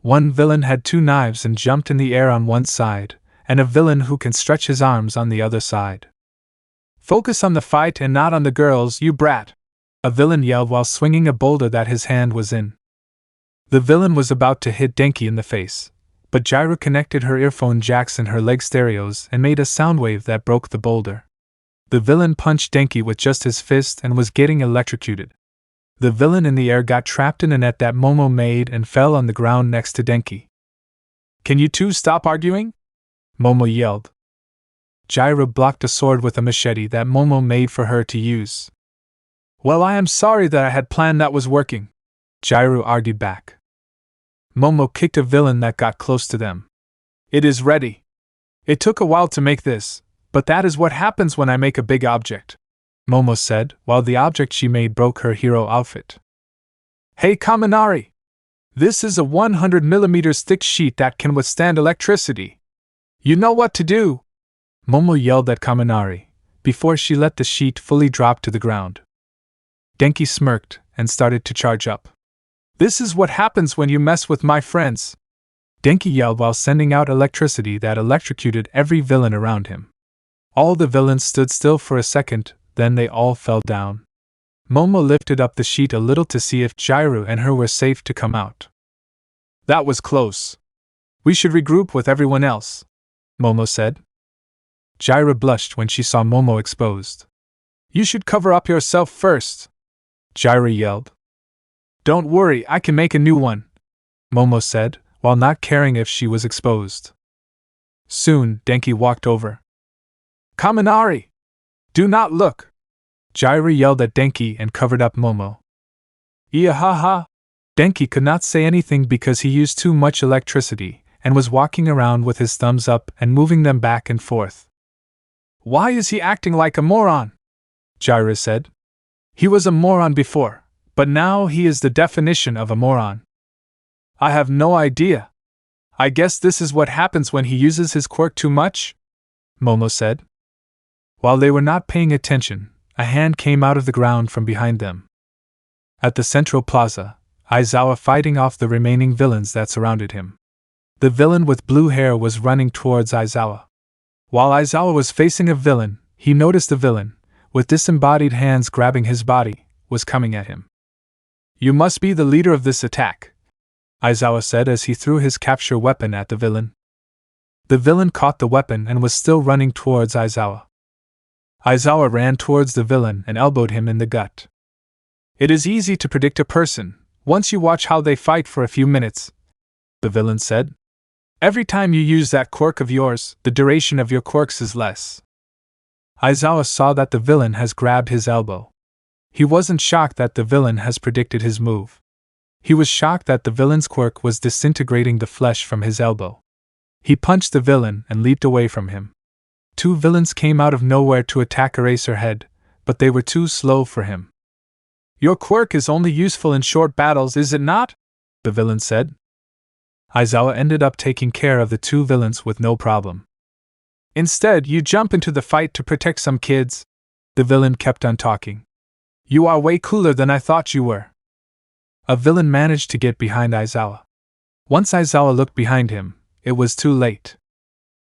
One villain had 2 knives and jumped in the air on one side, and a villain who can stretch his arms on the other side. Focus on the fight and not on the girls, you brat! A villain yelled while swinging a boulder that his hand was in. The villain was about to hit Denki in the face, but Jaira connected her earphone jacks in her leg stereos and made a sound wave that broke the boulder. The villain punched Denki with just his fist and was getting electrocuted. The villain in the air got trapped in a net that Momo made and fell on the ground next to Denki. Can you 2 stop arguing? Momo yelled. Jaira blocked a sword with a machete that Momo made for her to use. Well, I am sorry that I had planned that was working, Jaira argued back. Momo kicked a villain that got close to them. It is ready. It took a while to make this, but that is what happens when I make a big object, Momo said, while the object she made broke her hero outfit. Hey Kaminari! This is a 100mm thick sheet that can withstand electricity. You know what to do! Momo yelled at Kaminari, before she let the sheet fully drop to the ground. Denki smirked and started to charge up. This is what happens when you mess with my friends! Denki yelled while sending out electricity that electrocuted every villain around him. All the villains stood still for a second, then they all fell down. Momo lifted up the sheet a little to see if Jaira and her were safe to come out. That was close. We should regroup with everyone else, Momo said. Jaira blushed when she saw Momo exposed. You should cover up yourself first, Jaira yelled. Don't worry, I can make a new one, Momo said, while not caring if she was exposed. Soon, Denki walked over. Kaminari! Do not look! Jaira yelled at Denki and covered up Momo. Iya-ha-ha! Denki could not say anything because he used too much electricity and was walking around with his thumbs up and moving them back and forth. Why is he acting like a moron? Jaira said. He was a moron before, but now he is the definition of a moron. I have no idea. I guess this is what happens when he uses his quirk too much? Momo said. While they were not paying attention, a hand came out of the ground from behind them. At the central plaza, Aizawa fighting off the remaining villains that surrounded him. The villain with blue hair was running towards Aizawa. While Aizawa was facing a villain, he noticed the villain, with disembodied hands grabbing his body, was coming at him. "You must be the leader of this attack," Aizawa said as he threw his capture weapon at the villain. The villain caught the weapon and was still running towards Aizawa. Aizawa ran towards the villain and elbowed him in the gut. "It is easy to predict a person, once you watch how they fight for a few minutes," the villain said. "Every time you use that quirk of yours, the duration of your quirks is less." Aizawa saw that the villain has grabbed his elbow. He wasn't shocked that the villain has predicted his move. He was shocked that the villain's quirk was disintegrating the flesh from his elbow. He punched the villain and leaped away from him. Two villains came out of nowhere to attack Eraserhead, but they were too slow for him. "Your quirk is only useful in short battles, is it not?" the villain said. Aizawa ended up taking care of the two villains with no problem. "Instead, you jump into the fight to protect some kids," the villain kept on talking. "You are way cooler than I thought you were." A villain managed to get behind Aizawa. Once Aizawa looked behind him, it was too late.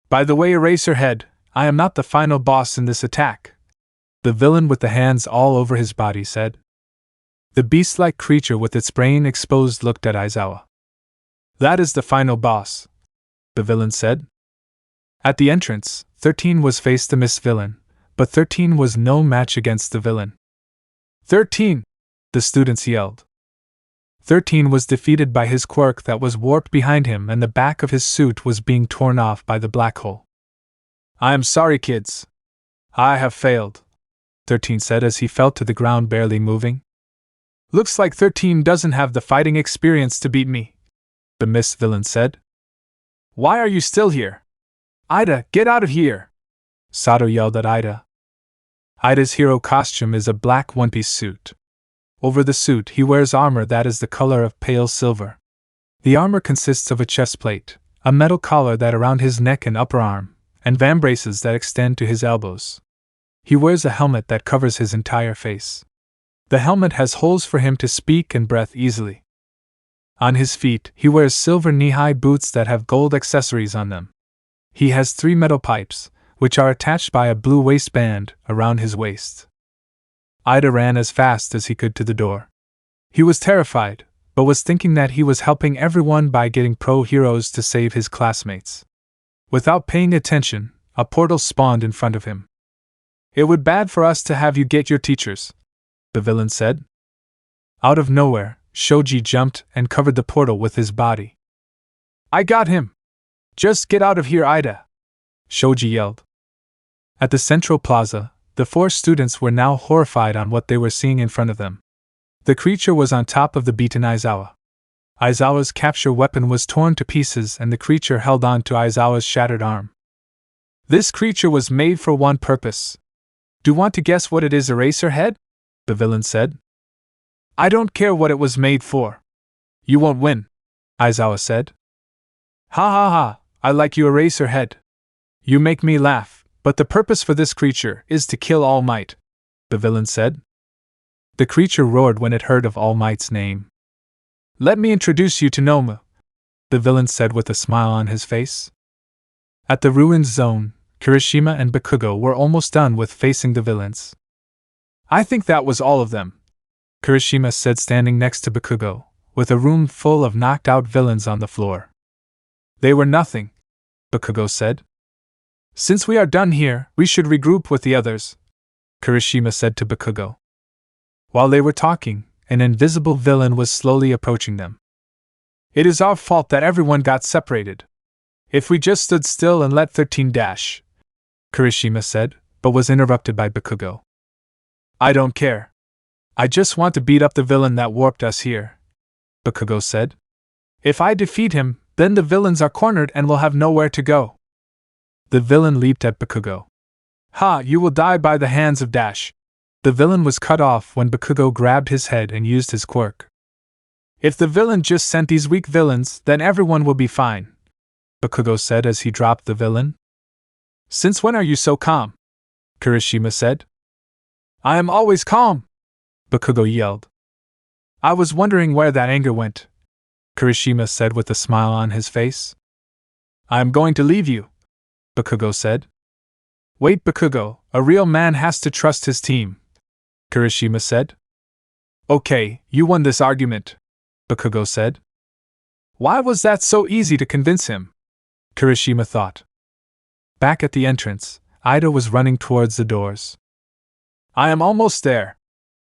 "By the way, Eraserhead, I am not the final boss in this attack," the villain with the hands all over his body said. The beast-like creature with its brain exposed looked at Aizawa. "That is the final boss," the villain said. At the entrance, 13 was faced the Mist villain, but 13 was no match against the villain. "13!" the students yelled. 13 was defeated by his quirk that was warped behind him and the back of his suit was being torn off by the black hole. "I am sorry, kids. I have failed," 13 said as he fell to the ground barely moving. "Looks like 13 doesn't have the fighting experience to beat me," the Mist villain said. "Why are you still here? Ida, get out of here!" Sato yelled at Ida. Ida's hero costume is a black one-piece suit. Over the suit, he wears armor that is the color of pale silver. The armor consists of a chest plate, a metal collar that around his neck and upper arm, and vambraces that extend to his elbows. He wears a helmet that covers his entire face. The helmet has holes for him to speak and breathe easily. On his feet, he wears silver knee-high boots that have gold accessories on them. He has 3 metal pipes, which are attached by a blue waistband around his waist. Ida ran as fast as he could to the door. He was terrified, but was thinking that he was helping everyone by getting pro-heroes to save his classmates. Without paying attention, a portal spawned in front of him. "It would be bad for us to have you get your teachers," the villain said. Out of nowhere, Shoji jumped and covered the portal with his body. "I got him! Just get out of here, Ida!" Shoji yelled. At the central plaza, the 4 students were now horrified on what they were seeing in front of them. The creature was on top of the beaten Aizawa. Aizawa's capture weapon was torn to pieces and the creature held on to Aizawa's shattered arm. "This creature was made for one purpose. Do you want to guess what it is, Eraserhead?" the villain said. "I don't care what it was made for. You won't win," Aizawa said. "Ha ha ha, I like you, Eraserhead. You make me laugh. But the purpose for this creature is to kill Almight," the villain said. The creature roared when it heard of Almight's name. "Let me introduce you to Nomu," the villain said with a smile on his face. At the ruins zone, Kirishima and Bakugo were almost done with facing the villains. "I think that was all of them," Kirishima said standing next to Bakugo, with a room full of knocked-out villains on the floor. "They were nothing," Bakugo said. "Since we are done here, we should regroup with the others," Kirishima said to Bakugo. While they were talking, an invisible villain was slowly approaching them. "It is our fault that everyone got separated. If we just stood still and let 13 dash," Kirishima said, but was interrupted by Bakugo. "I don't care. I just want to beat up the villain that warped us here," Bakugo said. "If I defeat him, then the villains are cornered and will have nowhere to go." The villain leaped at Bakugo. "Ha, you will die by the hands of Dash." The villain was cut off when Bakugo grabbed his head and used his quirk. "If the villain just sent these weak villains, then everyone will be fine," Bakugo said as he dropped the villain. "Since when are you so calm?" Kirishima said. "I am always calm," Bakugo yelled. "I was wondering where that anger went," Kirishima said with a smile on his face. "I am going to leave you," Bakugo said. Wait, Bakugo, a real man has to trust his team, Kirishima said. Okay, you won this argument, Bakugo said. Why was that so easy to convince him? Kirishima thought. Back at the entrance, Ida was running towards the doors. I am almost there,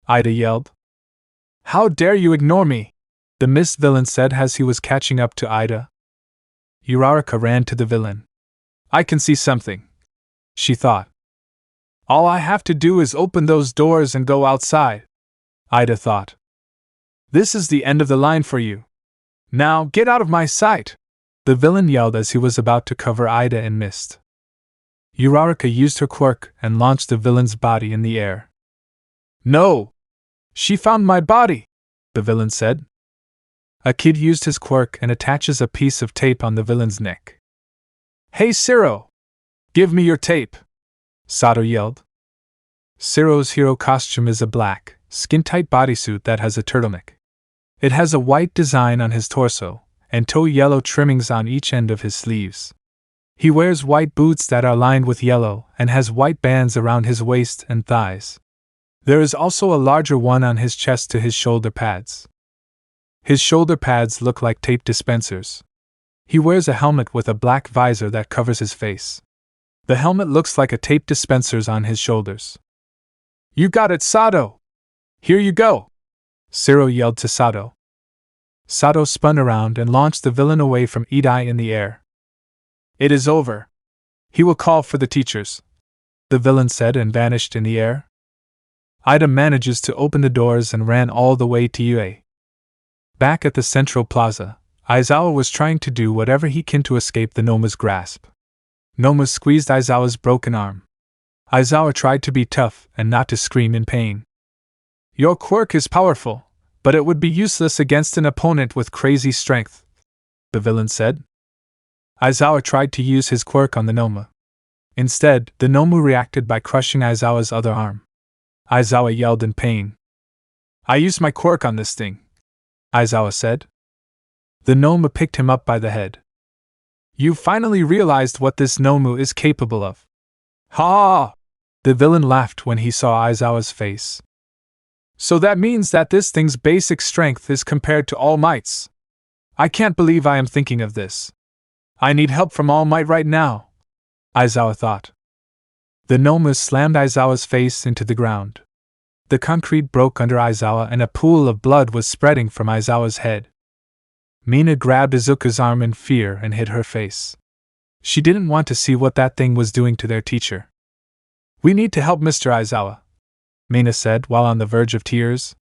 Ida yelled. How dare you ignore me? The mist villain said as he was catching up to Ida. Uraraka ran to the villain. I can see something, she thought. All I have to do is open those doors and go outside, Ida thought. This is the end of the line for you. Now get out of my sight, the villain yelled as he was about to cover Ida in mist. Uraraka used her quirk and launched the villain's body in the air. No! She found my body, the villain said. A kid used his quirk and attaches a piece of tape on the villain's neck. Hey Zero! Give me your tape! Sato yelled. Zero's hero costume is a black, skin-tight bodysuit that has a turtleneck. It has a white design on his torso, and toe yellow trimmings on each end of his sleeves. He wears white boots that are lined with yellow and has white bands around his waist and thighs. There is also a larger one on his chest to his shoulder pads. His shoulder pads look like tape dispensers. He wears a helmet with a black visor that covers his face. The helmet looks like a tape dispenser's on his shoulders. You got it, Sato! Here you go! Zero yelled to Sato. Sato spun around and launched the villain away from Idai in the air. It is over. He will call for the teachers, the villain said and vanished in the air. Ida manages to open the doors and ran all the way to UA. Back at the central plaza, Aizawa was trying to do whatever he can to escape the Nomu's grasp. Nomu squeezed Aizawa's broken arm. Aizawa tried to be tough and not to scream in pain. Your quirk is powerful, but it would be useless against an opponent with crazy strength, the villain said. Aizawa tried to use his quirk on the Nomu. Instead, the Nomu reacted by crushing Aizawa's other arm. Aizawa yelled in pain. I used my quirk on this thing, Aizawa said. The Nomu picked him up by the head. You finally realized what this Nomu is capable of. Ha! The villain laughed when he saw Aizawa's face. So that means that this thing's basic strength is compared to Almight's. I can't believe I am thinking of this. I need help from Almight right now, Aizawa thought. The Nomu slammed Aizawa's face into the ground. The concrete broke under Aizawa and a pool of blood was spreading from Aizawa's head. Mina grabbed Izuku's arm in fear and hid her face. She didn't want to see what that thing was doing to their teacher. We need to help Mr. Aizawa, Mina said while on the verge of tears.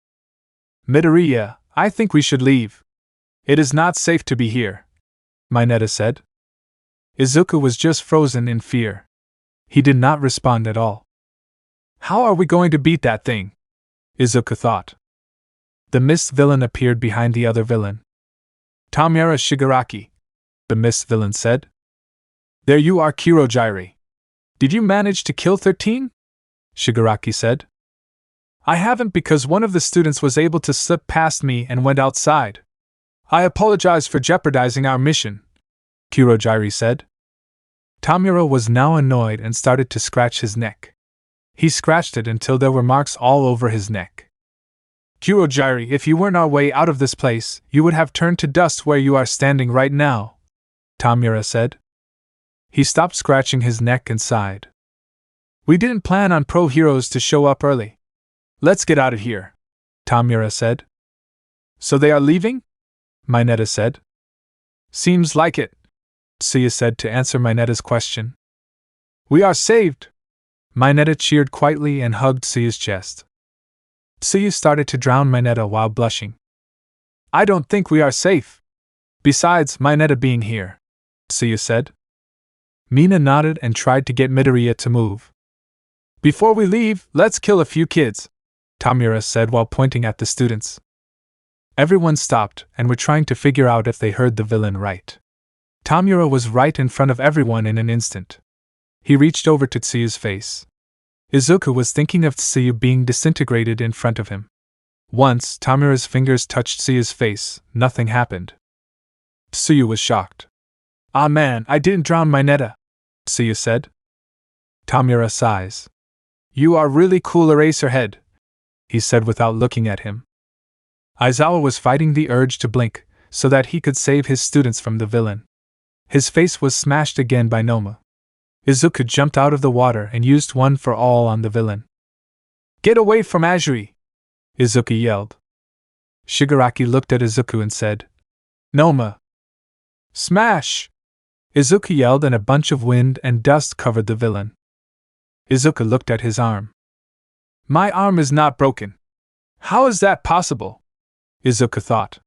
Midoriya, I think we should leave. It is not safe to be here, Mineta said. Izuku was just frozen in fear. He did not respond at all. How are we going to beat that thing? Izuku thought. The mist villain appeared behind the other villain. Tamura Shigaraki, the mist villain said. There you are, Kirojiri. Did you manage to kill 13? Shigaraki said. I haven't because one of the students was able to slip past me and went outside. I apologize for jeopardizing our mission, Kirojiri said. Tamura was now annoyed and started to scratch his neck. He scratched it until there were marks all over his neck. Kirojiri, if you weren't our way out of this place, you would have turned to dust where you are standing right now, Tamura said. He stopped scratching his neck and sighed. We didn't plan on pro heroes to show up early. Let's get out of here, Tamura said. So they are leaving? Mineta said. Seems like it, Tsuyu said to answer Mineta's question. We are saved! Mineta cheered quietly and hugged Tsuyu's chest. Tsuyu started to drown Mineta while blushing. I don't think we are safe. Besides Mineta being here, Tsuyu said. Mina nodded and tried to get Midoriya to move. Before we leave, let's kill a few kids, Tamura said while pointing at the students. Everyone stopped and were trying to figure out if they heard the villain right. Tamura was right in front of everyone in an instant. He reached over to Tsuyu's face. Izuku was thinking of Tsuyu being disintegrated in front of him. Once Tamura's fingers touched Tsuyu's face, nothing happened. Tsuyu was shocked. Ah man, I didn't drown Mineta, Tsuyu said. Tamura sighs. You are really cool, Eraserhead, he said without looking at him. Aizawa was fighting the urge to blink, so that he could save his students from the villain. His face was smashed again by Nomu. Izuku jumped out of the water and used one for all on the villain. Get away from Ajiri! Izuku yelled. Shigaraki looked at Izuku and said, Nomu! Smash! Izuku yelled and a bunch of wind and dust covered the villain. Izuku looked at his arm. My arm is not broken. How is that possible? Izuku thought.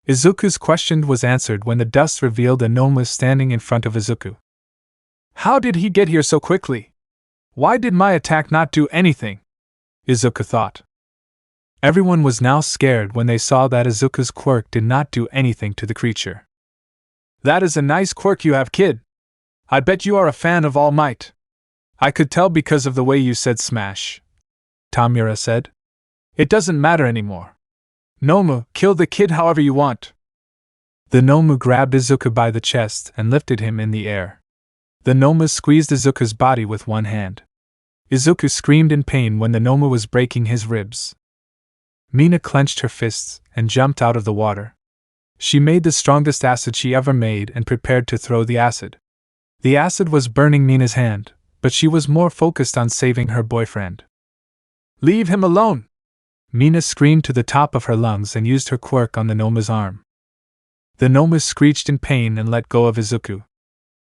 Izuku's question was answered when the dust revealed a Nomu standing in front of Izuku. How did he get here so quickly? Why did my attack not do anything? Izuku thought. Everyone was now scared when they saw that Izuku's quirk did not do anything to the creature. That is a nice quirk you have, kid. I bet you are a fan of Almight. I could tell because of the way you said smash. Tamura said. It doesn't matter anymore. Nomu, kill the kid however you want. The Nomu grabbed Izuku by the chest and lifted him in the air. The Nomu squeezed Izuku's body with one hand. Izuku screamed in pain when the Nomu was breaking his ribs. Mina clenched her fists and jumped out of the water. She made the strongest acid she ever made and prepared to throw the acid. The acid was burning Mina's hand, but she was more focused on saving her boyfriend. Leave him alone! Mina screamed to the top of her lungs and used her quirk on the Nomu's arm. The Nomu screeched in pain and let go of Izuku.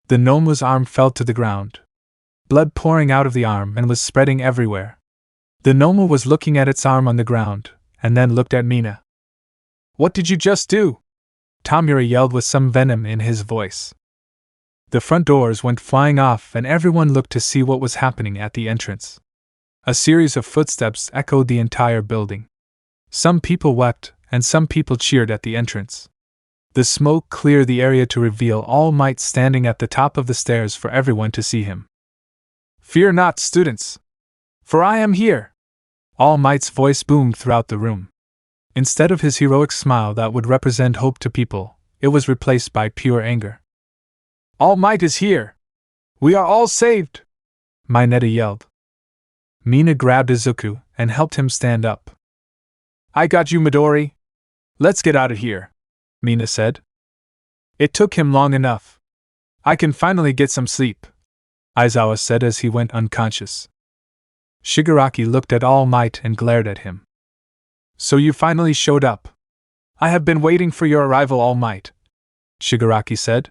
The Nomu's arm fell to the ground. Blood pouring out of the arm and was spreading everywhere. The Nomu was looking at its arm on the ground, and then looked at Mina. What did you just do? Tamura yelled with some venom in his voice. The front doors went flying off and everyone looked to see what was happening at the entrance. A series of footsteps echoed the entire building. Some people wept, and some people cheered at the entrance. The smoke cleared the area to reveal All Might standing at the top of the stairs for everyone to see him. Fear not, students! For I am here! All Might's voice boomed throughout the room. Instead of his heroic smile that would represent hope to people, it was replaced by pure anger. All Might is here! We are all saved! Mineta yelled. Mina grabbed Izuku and helped him stand up. I got you, Midori. Let's get out of here, Mina said. It took him long enough. I can finally get some sleep, Aizawa said as he went unconscious. Shigaraki looked at All Might and glared at him. So you finally showed up. I have been waiting for your arrival, All Might, Shigaraki said.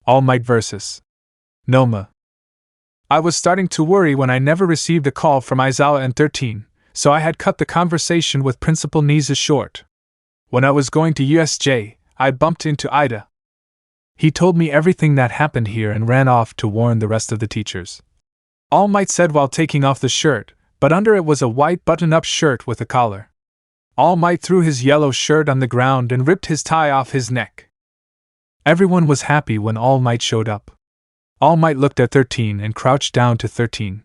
All Might vs. Nomu. I was starting to worry when I never received a call from Aizawa and 13, so I had cut the conversation with Principal Nisa short. When I was going to USJ, I bumped into Ida. He told me everything that happened here and ran off to warn the rest of the teachers. All Might said while taking off the shirt, but under it was a white button-up shirt with a collar. All Might threw his yellow shirt on the ground and ripped his tie off his neck. Everyone was happy when All Might showed up. All Might looked at 13 and crouched down to 13.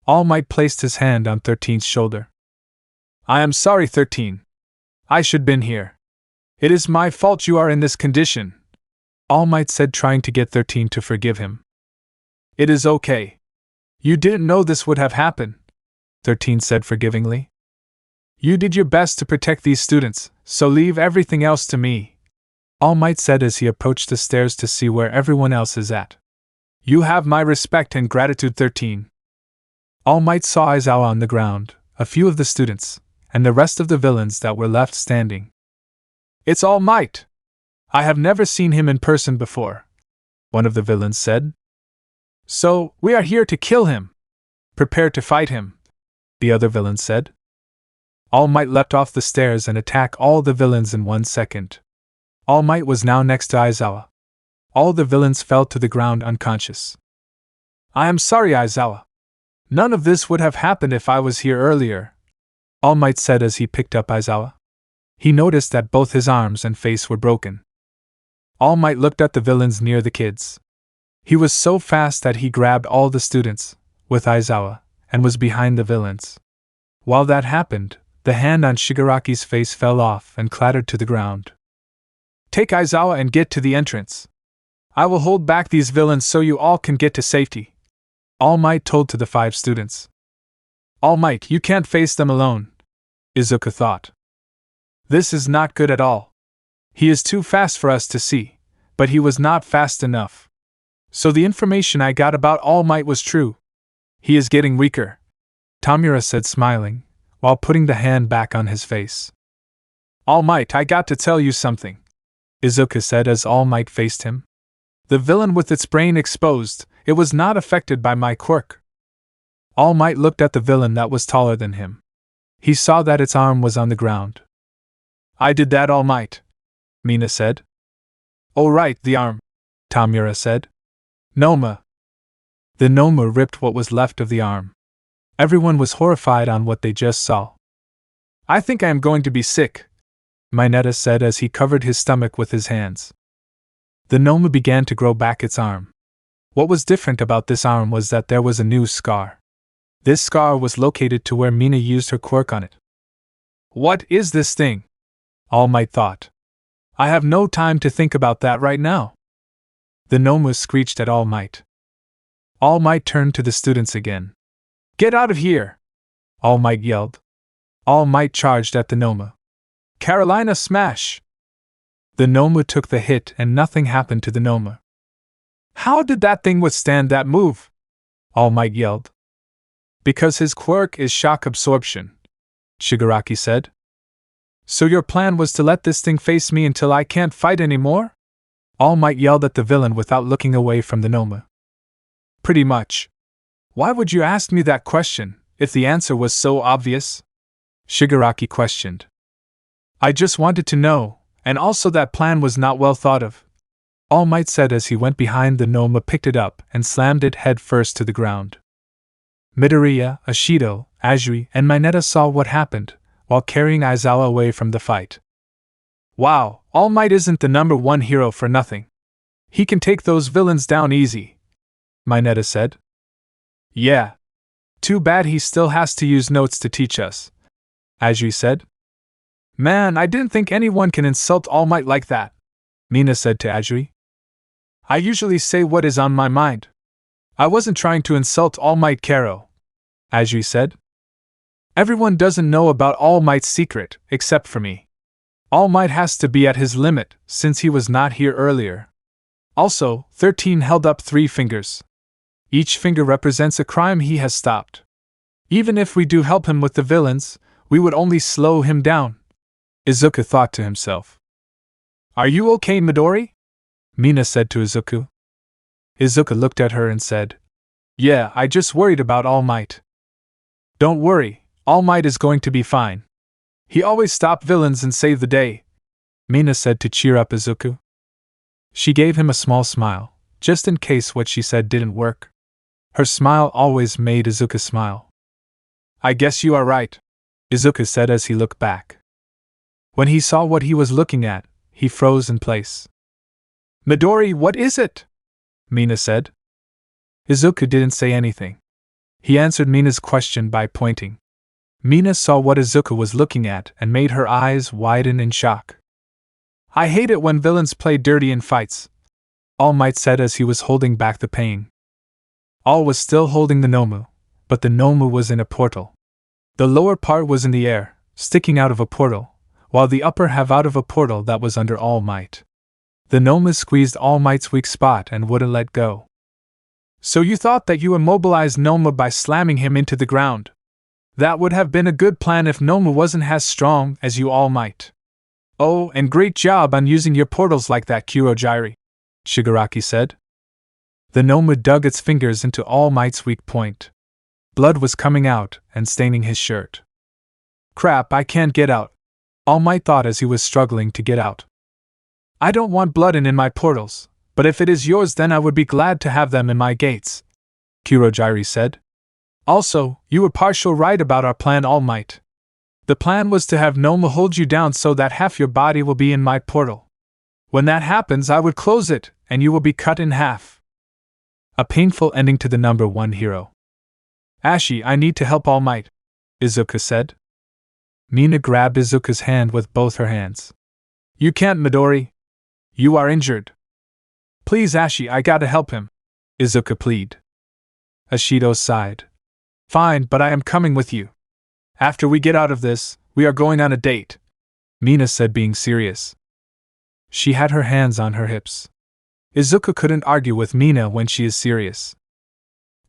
All Might placed his hand on 13's shoulder. I am sorry, 13. I should been here. It is my fault you are in this condition, All Might said, trying to get 13 to forgive him. It is okay. You didn't know this would have happened, 13 said forgivingly. You did your best to protect these students, so leave everything else to me, All Might said as he approached the stairs to see where everyone else is at. You have my respect and gratitude, 13. All Might saw Aizawa on the ground, a few of the students, and the rest of the villains that were left standing. It's All Might! I have never seen him in person before, one of the villains said. So, we are here to kill him. Prepare to fight him, the other villain said. All Might leapt off the stairs and attacked all the villains in 1 second. All Might was now next to Aizawa. All the villains fell to the ground unconscious. I am sorry, Aizawa. None of this would have happened if I was here earlier, All Might said as he picked up Aizawa. He noticed that both his arms and face were broken. All Might looked at the villains near the kids. He was so fast that he grabbed all the students, with Aizawa, and was behind the villains. While that happened, the hand on Shigaraki's face fell off and clattered to the ground. Take Aizawa and get to the entrance. I will hold back these villains so you all can get to safety, All Might told to the 5 students. All Might, you can't face them alone, Izuku thought. This is not good at all. He is too fast for us to see, but he was not fast enough. So the information I got about All Might was true. He is getting weaker, Tamura said, smiling, while putting the hand back on his face. All Might, I got to tell you something, Izuku said as All Might faced him. The villain with its brain exposed, it was not affected by my quirk. All Might looked at the villain that was taller than him. He saw that its arm was on the ground. I did that, All Might, Mina said. Oh right, the arm, Tamura said. Nomu. The Nomu ripped what was left of the arm. Everyone was horrified on what they just saw. I think I am going to be sick, Mineta said as he covered his stomach with his hands. The Nomu began to grow back its arm. What was different about this arm was that there was a new scar. This scar was located to where Mina used her quirk on it. What is this thing? All Might thought. I have no time to think about that right now. The Nomu screeched at All Might. All Might turned to the students again. Get out of here! All Might yelled. All Might charged at the Nomu. Carolina smash! The Nomu took the hit and nothing happened to the Nomu. How did that thing withstand that move? All Might yelled. Because his quirk is shock absorption, Shigaraki said. So your plan was to let this thing face me until I can't fight anymore? All Might yelled at the villain without looking away from the Nomu. Pretty much. Why would you ask me that question, if the answer was so obvious? Shigaraki questioned. I just wanted to know, and also that plan was not well thought of, All Might said as he went behind the Nomu, picked it up, and slammed it head first to the ground. Midoriya, Ashido, Azui, and Mineta saw what happened, while carrying Aizawa away from the fight. Wow, All Might isn't the #1 hero for nothing. He can take those villains down easy, Mineta said. Yeah. Too bad he still has to use notes to teach us, Azui said. Man, I didn't think anyone can insult All Might like that, Mina said to Azui. I usually say what is on my mind. I wasn't trying to insult All Might, Karo, Azui said. Everyone doesn't know about All Might's secret, except for me. All Might has to be at his limit, since he was not here earlier. Also, 13 held up 3 fingers. Each finger represents a crime he has stopped. Even if we do help him with the villains, we would only slow him down, Izuku thought to himself. Are you okay, Midori? Mina said to Izuku. Izuku looked at her and said, Yeah, I just worried about All Might. Don't worry, All Might is going to be fine. He always stopped villains and saved the day, Mina said to cheer up Izuku. She gave him a small smile, just in case what she said didn't work. Her smile always made Izuku smile. I guess you are right, Izuku said as he looked back. When he saw what he was looking at, he froze in place. Midori, what is it? Mina said. Izuku didn't say anything. He answered Mina's question by pointing. Mina saw what Izuku was looking at and made her eyes widen in shock. I hate it when villains play dirty in fights, All Might said as he was holding back the pain. All was still holding the Nomu, but the Nomu was in a portal. The lower part was in the air, sticking out of a portal, while the upper half out of a portal that was under All Might. The Nomu squeezed All Might's weak spot and wouldn't let go. So you thought that you immobilized Nomu by slamming him into the ground? That would have been a good plan if Nomu wasn't as strong as you, All Might. Oh, and great job on using your portals like that, Kurogiri, Shigaraki said. The Nomu dug its fingers into All Might's weak point. Blood was coming out and staining his shirt. Crap, I can't get out, All Might thought as he was struggling to get out. I don't want blood in my portals, but if it is yours then I would be glad to have them in my gates, Kurogiri said. Also, you were partial right about our plan, All Might. The plan was to have Nomu hold you down so that half your body will be in my portal. When that happens I would close it, and you will be cut in half. A painful ending to the #1 hero. Ashi, I need to help All Might, Izuku said. Mina grabbed Izuku's hand with both her hands. You can't, Midori. You are injured. Please, Ashi, I gotta help him, Izuku pleaded. Ashido sighed. Fine, but I am coming with you. After we get out of this, we are going on a date, Mina said, being serious. She had her hands on her hips. Izuku couldn't argue with Mina when she is serious.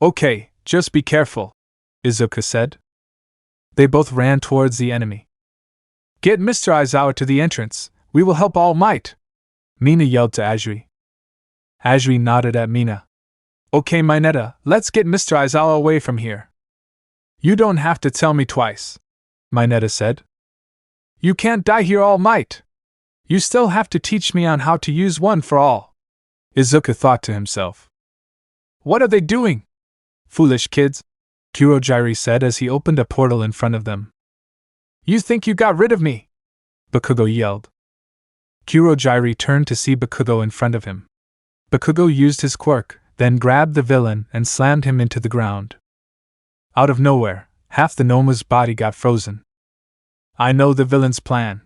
Okay, just be careful, Izuku said. They both ran towards the enemy. Get Mr. Aizawa to the entrance, we will help All Might, Mina yelled to Ajri. Ajri nodded at Mina. Okay, Mineta, let's get Mr. Aizawa away from here. You don't have to tell me twice, Mineta said. You can't die here, All Might. You still have to teach me on how to use one for all, Izuku thought to himself. What are they doing? Foolish kids, Kurojiri said as he opened a portal in front of them. You think you got rid of me? Bakugo yelled. Kurojiri turned to see Bakugo in front of him. Bakugo used his quirk, then grabbed the villain and slammed him into the ground. Out of nowhere, half the Nomu's body got frozen. I know the villain's plan.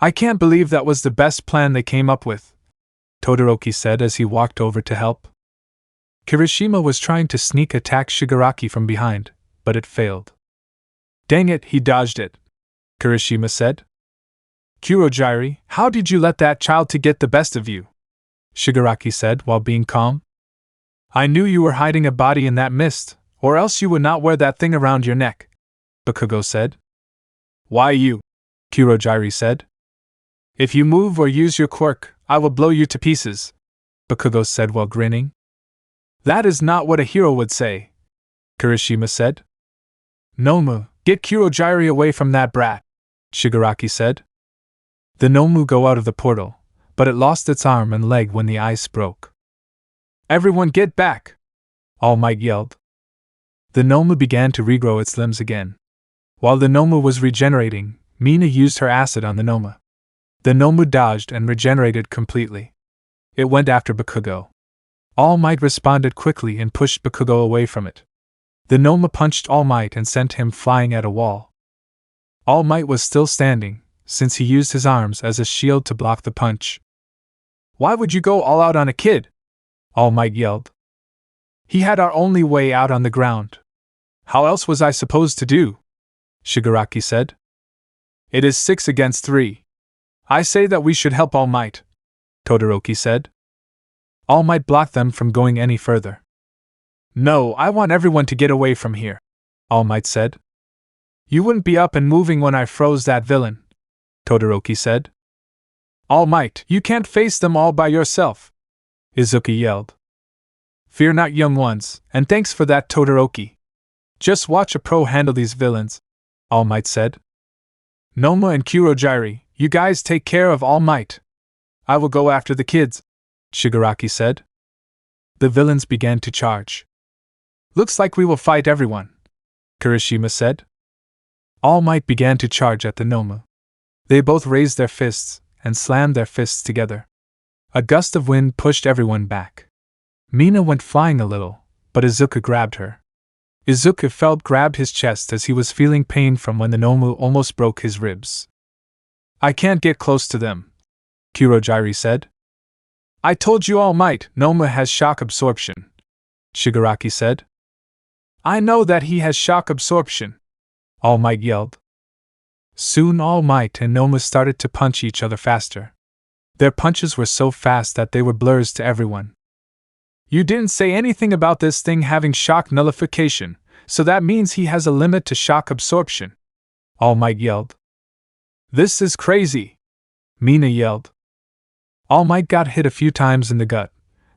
I can't believe that was the best plan they came up with, Todoroki said as he walked over to help. Kirishima was trying to sneak attack Shigaraki from behind, but it failed. Dang it, he dodged it, Kirishima said. Kurojiri, how did you let that child to get the best of you? Shigaraki said while being calm. I knew you were hiding a body in that mist, or else you would not wear that thing around your neck, Bakugo said. Why you? Kurojiri said. If you move or use your quirk, I will blow you to pieces, Bakugo said while grinning. That is not what a hero would say, Kirishima said. Nomu, get Kurojiri away from that brat, Shigaraki said. The Nomu go out of the portal, but it lost its arm and leg when the ice broke. Everyone get back! All Might yelled. The Nomu began to regrow its limbs again. While the Nomu was regenerating, Mina used her acid on the Nomu. The Nomu dodged and regenerated completely. It went after Bakugo. All Might responded quickly and pushed Bakugo away from it. The Nomu punched All Might and sent him flying at a wall. All Might was still standing, since he used his arms as a shield to block the punch. Why would you go all out on a kid? All Might yelled. He had our only way out on the ground. How else was I supposed to do? Shigaraki said. It is 6 against 3. I say that we should help All Might, Todoroki said. All Might blocked them from going any further. No, I want everyone to get away from here, All Might said. You wouldn't be up and moving when I froze that villain, Todoroki said. All Might, you can't face them all by yourself, Izuku yelled. Fear not, young ones, and thanks for that, Todoroki. Just watch a pro handle these villains, All Might said. Nomu and Kurojiri, you guys take care of All Might. I will go after the kids, Shigaraki said. The villains began to charge. Looks like we will fight everyone, Kirishima said. All Might began to charge at the Nomu. They both raised their fists and slammed their fists together. A gust of wind pushed everyone back. Mina went flying a little, but Izuku grabbed her. Izuku grabbed his chest as he was feeling pain from when the Nomu almost broke his ribs. I can't get close to them, Kurojiri said. I told you, All Might, Nomu has shock absorption, Shigaraki said. I know that he has shock absorption, All Might yelled. Soon All Might and Nomu started to punch each other faster. Their punches were so fast that they were blurs to everyone. You didn't say anything about this thing having shock nullification, so that means he has a limit to shock absorption, All Might yelled. This is crazy, Mina yelled. All Might got hit a few times in the gut,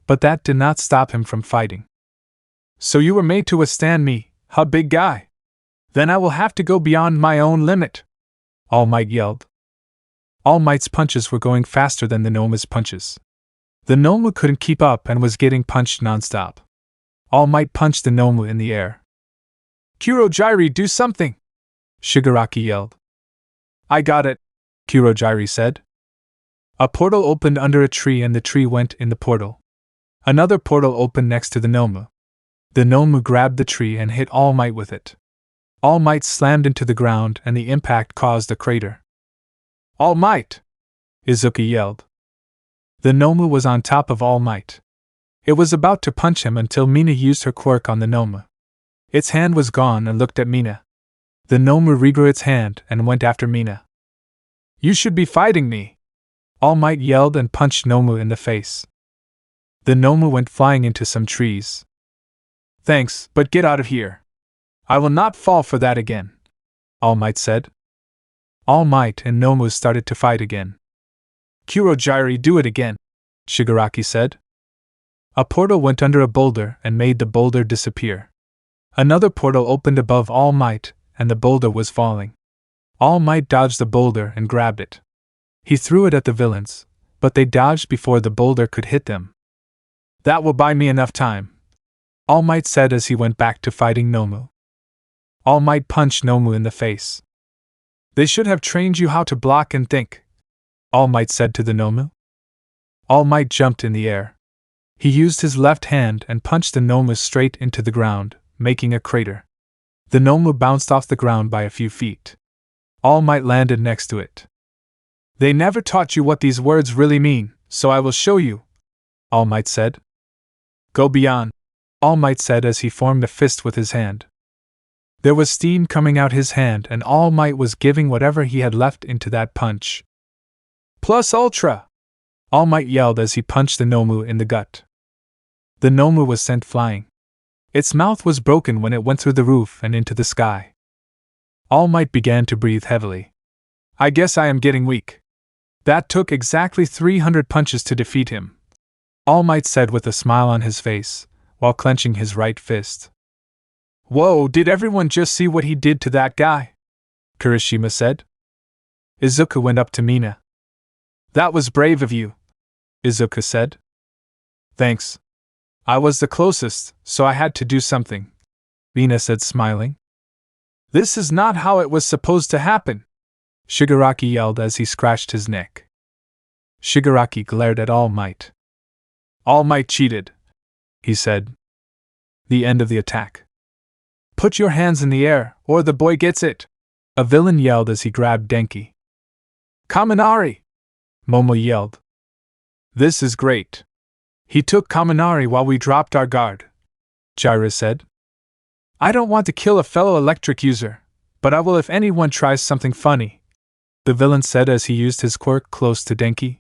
but that did not stop him from fighting. So you were made to withstand me, huh, big guy? Then I will have to go beyond my own limit, All Might yelled. All Might's punches were going faster than the Nomu's punches. The Nomu couldn't keep up and was getting punched nonstop. All Might punched the Nomu in the air. Kurojiri, do something! Shigaraki yelled. I got it, Kurojiri said. A portal opened under a tree and the tree went in the portal. Another portal opened next to the Nomu. The Nomu grabbed the tree and hit All Might with it. All Might slammed into the ground and the impact caused a crater. All Might! Izuku yelled. The Nomu was on top of All Might. It was about to punch him until Mina used her quirk on the Nomu. Its hand was gone and looked at Mina. The Nomu regrew its hand and went after Mina. You should be fighting me! All Might yelled and punched Nomu in the face. The Nomu went flying into some trees. Thanks, but get out of here. I will not fall for that again, All Might said. All Might and Nomu started to fight again. Kurogyri, do it again, Shigaraki said. A portal went under a boulder and made the boulder disappear. Another portal opened above All Might, and the boulder was falling. All Might dodged the boulder and grabbed it. He threw it at the villains, but they dodged before the boulder could hit them. That will buy me enough time, All Might said as he went back to fighting Nomu. All Might punched Nomu in the face. They should have trained you how to block and think, All Might said to the Nomu. All Might jumped in the air. He used his left hand and punched the Nomu straight into the ground, making a crater. The Nomu bounced off the ground by a few feet. All Might landed next to it. They never taught you what these words really mean, so I will show you, All Might said. Go beyond, All Might said as he formed a fist with his hand. There was steam coming out his hand and All Might was giving whatever he had left into that punch. Plus Ultra! All Might yelled as he punched the Nomu in the gut. The Nomu was sent flying. Its mouth was broken when it went through the roof and into the sky. All Might began to breathe heavily. I guess I am getting weak. That took exactly 300 punches to defeat him, All Might said with a smile on his face, while clenching his right fist. Whoa, did everyone just see what he did to that guy? Kirishima said. Izuku went up to Mina. That was brave of you, Izuku said. Thanks. I was the closest, so I had to do something, Mina said smiling. This is not how it was supposed to happen, Shigaraki yelled as he scratched his neck. Shigaraki glared at All Might. All Might cheated, he said. The end of the attack. Put your hands in the air, or the boy gets it, a villain yelled as he grabbed Denki. Kaminari! Momo yelled. This is great. He took Kaminari while we dropped our guard, Jiraiya said. I don't want to kill a fellow electric user, but I will if anyone tries something funny, the villain said as he used his quirk close to Denki.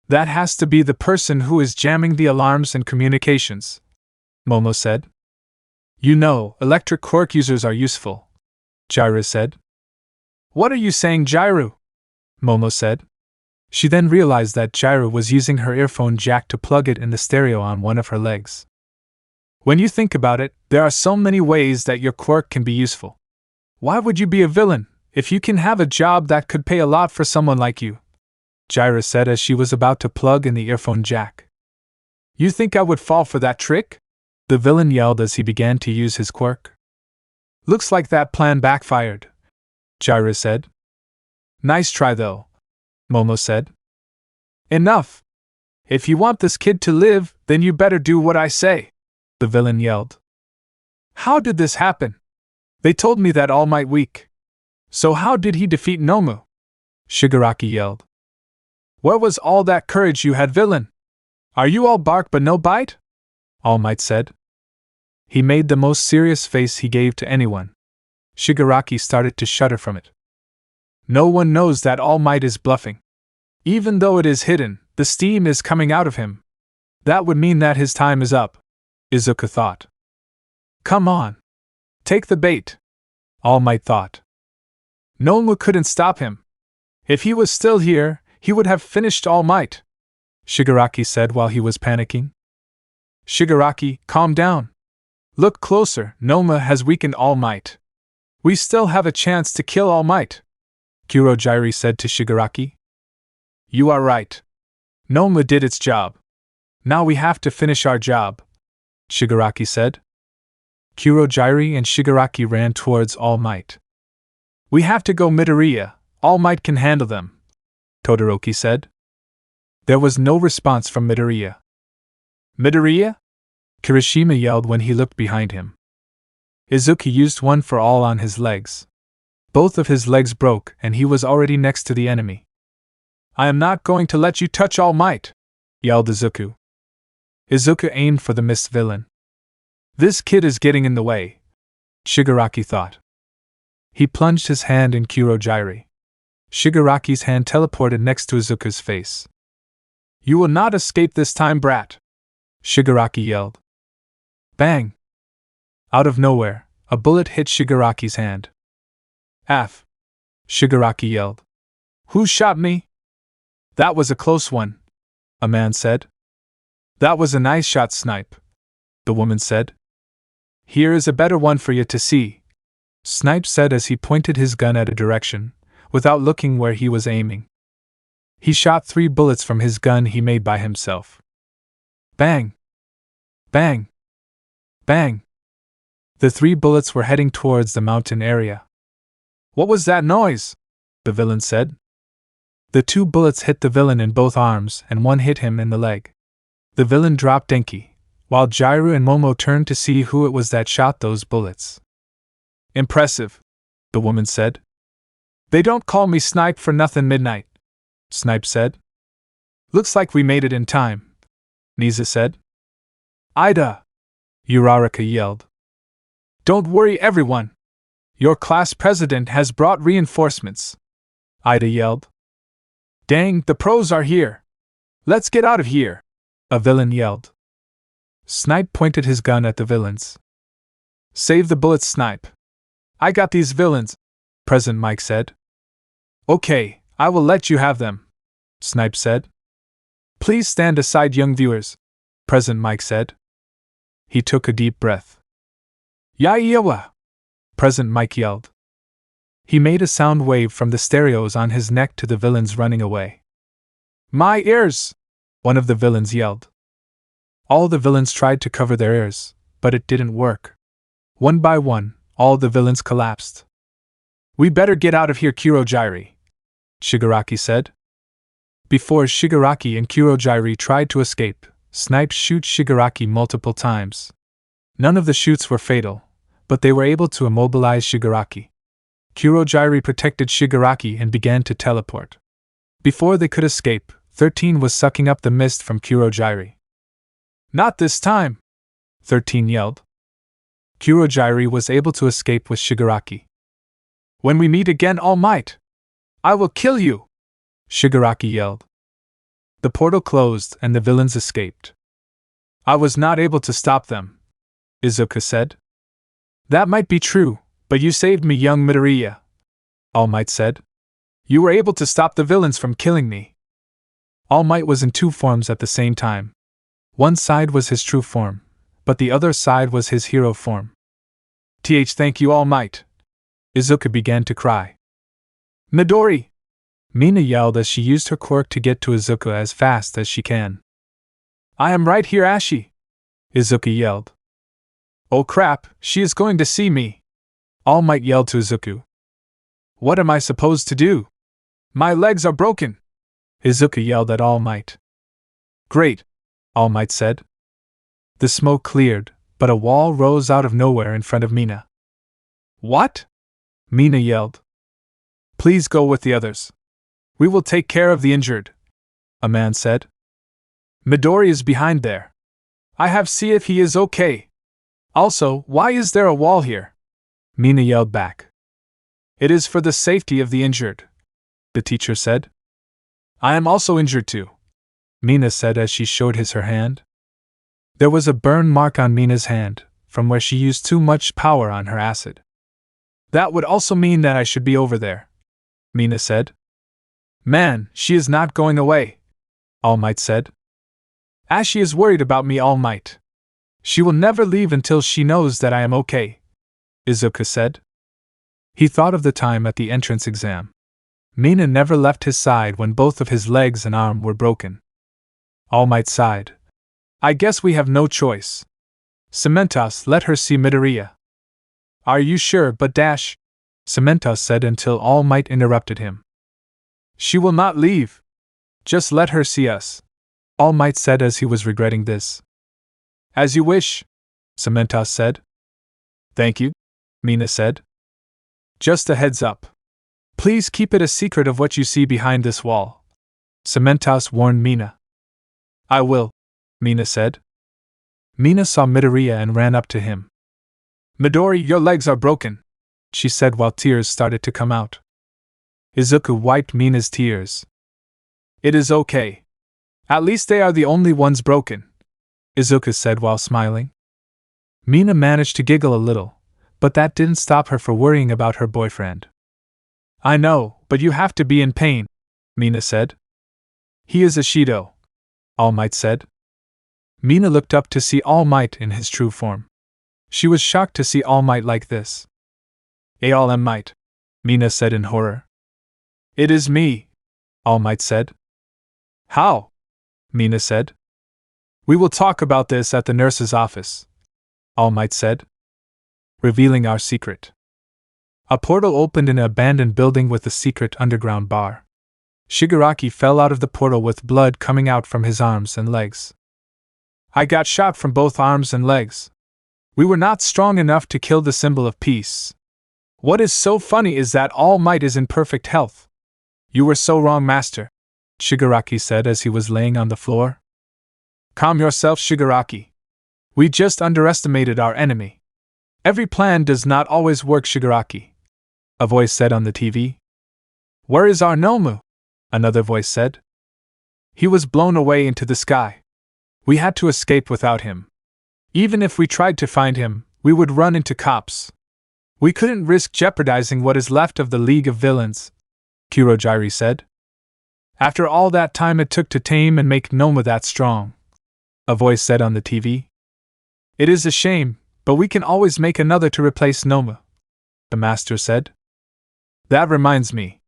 That has to be the person who is jamming the alarms and communications, Momo said. You know, electric quirk users are useful, Jiraiya said. What are you saying, Jiraiya? Momo said. She then realized that Jiraiya was using her earphone jack to plug it in the stereo on one of her legs. When you think about it, there are so many ways that your quirk can be useful. Why would you be a villain if you can have a job that could pay a lot for someone like you? Jiraiya said as she was about to plug in the earphone jack. You think I would fall for that trick? The villain yelled as he began to use his quirk. Looks like that plan backfired, Jiraiya said. Nice try though, Momo said. Enough! If you want this kid to live, then you better do what I say, the villain yelled. How did this happen? They told me that All Might weak. So how did he defeat Nomu? Shigaraki yelled. Where was all that courage you had, villain? Are you all bark but no bite? All Might said. He made the most serious face he gave to anyone. Shigaraki started to shudder from it. No one knows that All Might is bluffing. Even though it is hidden, the steam is coming out of him. That would mean that his time is up, Izuku thought. Come on. Take the bait, All Might thought. Nomu couldn't stop him. If he was still here, he would have finished All Might, Shigaraki said while he was panicking. Shigaraki, calm down. Look closer, Nomu has weakened All Might. We still have a chance to kill All Might, Kurogyri said to Shigaraki. You are right. Nomu did its job. Now we have to finish our job, Shigaraki said. Kurogyri and Shigaraki ran towards All Might. We have to go Midoriya, All Might can handle them, Todoroki said. There was no response from Midoriya. Midoriya? Kirishima yelled when he looked behind him. Izuku used one for all on his legs. Both of his legs broke and he was already next to the enemy. I am not going to let you touch All Might, yelled Izuku. Izuku aimed for the mist villain. This kid is getting in the way, Shigaraki thought. He plunged his hand in Kurogiri. Shigaraki's hand teleported next to Izuku's face. You will not escape this time, brat! Shigaraki yelled. Bang! Out of nowhere, a bullet hit Shigaraki's hand. Aff! Shigaraki yelled. Who shot me? That was a close one, a man said. That was a nice shot, Snipe, the woman said. Here is a better one for you to see, Snipe said as he pointed his gun at a direction, without looking where he was aiming. He shot 3 bullets from his gun he made by himself. Bang! Bang! Bang! The 3 bullets were heading towards the mountain area. What was that noise? The villain said. The 2 bullets hit the villain in both arms and one hit him in the leg. The villain dropped Denki, while Jiru and Momo turned to see who it was that shot those bullets. Impressive, the woman said. They don't call me Snipe for nothing, Midnight, Snipe said. Looks like we made it in time, Niza said. Ida! Uraraka yelled. Don't worry, everyone. Your class president has brought reinforcements, Ida yelled. Dang, the pros are here. Let's get out of here, a villain yelled. Snipe pointed his gun at the villains. Save the bullets, Snipe. I got these villains, President Mike said. Okay, I will let you have them, Snipe said. Please stand aside, young viewers, President Mike said. He took a deep breath. Aizawa! President Mike yelled. He made a sound wave from the stereos on his neck to the villains running away. My ears! One of the villains yelled. All the villains tried to cover their ears, but it didn't work. One by one, all the villains collapsed. We better get out of here, Kurogiri, Shigaraki said. Before Shigaraki and Kurogiri tried to escape, Snipe shot Shigaraki multiple times. None of the shoots were fatal, but they were able to immobilize Shigaraki. Kurogiri protected Shigaraki and began to teleport. Before they could escape, 13 was sucking up the mist from Kurogiri. Not this time! 13 yelled. Kurogiri was able to escape with Shigaraki. When we meet again, Almight, I will kill you! Shigaraki yelled. The portal closed and the villains escaped. I was not able to stop them, Izuku said. That might be true, but you saved me, young Midoriya, Almight said. You were able to stop the villains from killing me. Almight was in 2 forms at the same time. One side was his true form, but the other side was his hero form. Thank you, Almight. Izuku began to cry. Midori! Mina yelled as she used her quirk to get to Izuku as fast as she can. I am right here, Ashi! Izuku yelled. Oh crap, she is going to see me! All Might yelled to Izuku. What am I supposed to do? My legs are broken! Izuku yelled at All Might. Great, All Might said. The smoke cleared, but a wall rose out of nowhere in front of Mina. What? Mina yelled. Please go with the others. We will take care of the injured, a man said. Midori is behind there. I have to see if he is okay. Also, why is there a wall here? Mina yelled back. It is for the safety of the injured, the teacher said. I am also injured too, Mina said as she showed her hand. There was a burn mark on Mina's hand, from where she used too much power on her acid. That would also mean that I should be over there, Mina said. Man, she is not going away, All Might said. Ashi is worried about me, All Might. She will never leave until she knows that I am okay, Izuku said. He thought of the time at the entrance exam. Mina never left his side when both of his legs and arm were broken. All Might sighed. I guess we have no choice. Cementos, let her see Midoriya. Are you sure, but Dash? Cementos said until All Might interrupted him. She will not leave. Just let her see us, All Might said as he was regretting this. As you wish, Cementos said. Thank you, Mina said. Just a heads up. Please keep it a secret of what you see behind this wall, Cementos warned Mina. I will, Mina said. Mina saw Midoriya and ran up to him. "Midori, your legs are broken," she said while tears started to come out. Izuku wiped Mina's tears. "It is okay. At least they are the only ones broken," Izuku said while smiling. Mina managed to giggle a little, but that didn't stop her from worrying about her boyfriend. "I know, but you have to be in pain," Mina said. "He is Ashido," Almight said. Mina looked up to see Almight in his true form. She was shocked to see Almight like this. "Almight," Mina said in horror. "It is me," Almight said. "How?" Mina said. "We will talk about this at the nurse's office," Almight said. "Revealing our secret." A portal opened in an abandoned building with a secret underground bar. Shigaraki fell out of the portal with blood coming out from his arms and legs. "I got shot from both arms and legs. We were not strong enough to kill the symbol of peace. What is so funny is that All Might is in perfect health." "You were so wrong, Master," Shigaraki said as he was laying on the floor. "Calm yourself, Shigaraki. We just underestimated our enemy. Every plan does not always work, Shigaraki," a voice said on the TV. "Where is our Nomu?" another voice said. "He was blown away into the sky. We had to escape without him. Even if we tried to find him, we would run into cops. We couldn't risk jeopardizing what is left of the League of Villains," Kurojiri said. "After all that time it took to tame and make Nomu that strong," a voice said on the TV. "It is a shame, but we can always make another to replace Nomu," the master said. "That reminds me.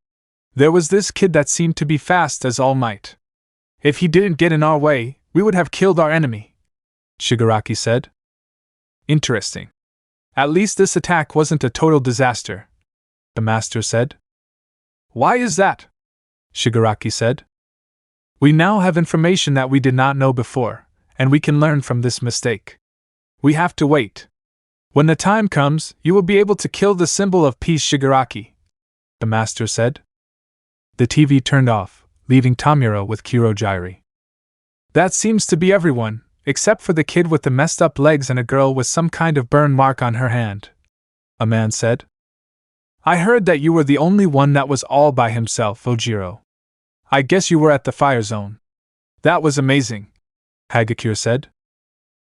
There was this kid that seemed to be fast as All Might. If he didn't get in our way, we would have killed our enemy," Shigaraki said. "Interesting. At least this attack wasn't a total disaster," the master said. "Why is that?" Shigaraki said. "We now have information that we did not know before, and we can learn from this mistake. We have to wait. When the time comes, you will be able to kill the symbol of peace, Shigaraki," the master said. The TV turned off, leaving Tamura with Kurojiri. "That seems to be everyone, except for the kid with the messed up legs and a girl with some kind of burn mark on her hand," a man said. "I heard that you were the only one that was all by himself, Ojiro. I guess you were at the fire zone." "That was amazing," Hagakure said.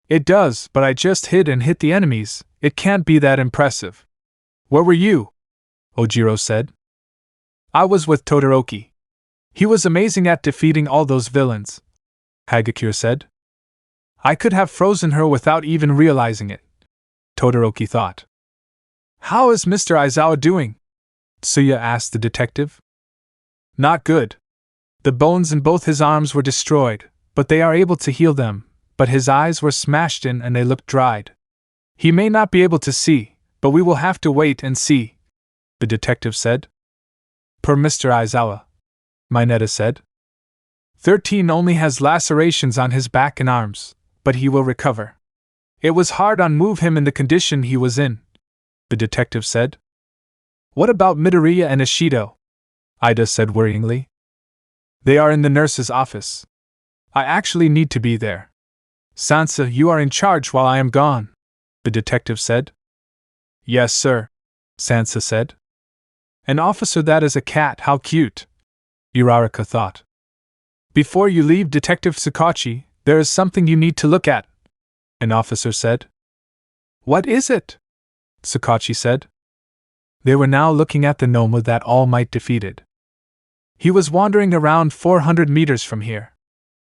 "It does, but I just hid and hit the enemies. It can't be that impressive." "Where were you?" Ojiro said. "I was with Todoroki. He was amazing at defeating all those villains," Hagakure said. "I could have frozen her without even realizing it," Todoroki thought. "How is Mr. Aizawa doing?" Tsuya asked the detective. "Not good. The bones in both his arms were destroyed, but they are able to heal them, but his eyes were smashed in and they look dried. He may not be able to see, but we will have to wait and see," the detective said. "Per Mr. Aizawa," Mineta said. 13 only has lacerations on his back and arms, but he will recover. It was hard on move him in the condition he was in," the detective said. "What about Midoriya and Ashido?" Ida said worryingly. "They are in the nurse's office. I actually need to be there. Sansa, you are in charge while I am gone," the detective said. "Yes, sir," Sansa said. "An officer that is a cat, how cute," Uraraka thought. "Before you leave, Detective Tsukachi, there is something you need to look at," an officer said. "What is it?" Tsukachi said. They were now looking at the Nomu that All Might defeated. "He was wandering around 400 meters from here.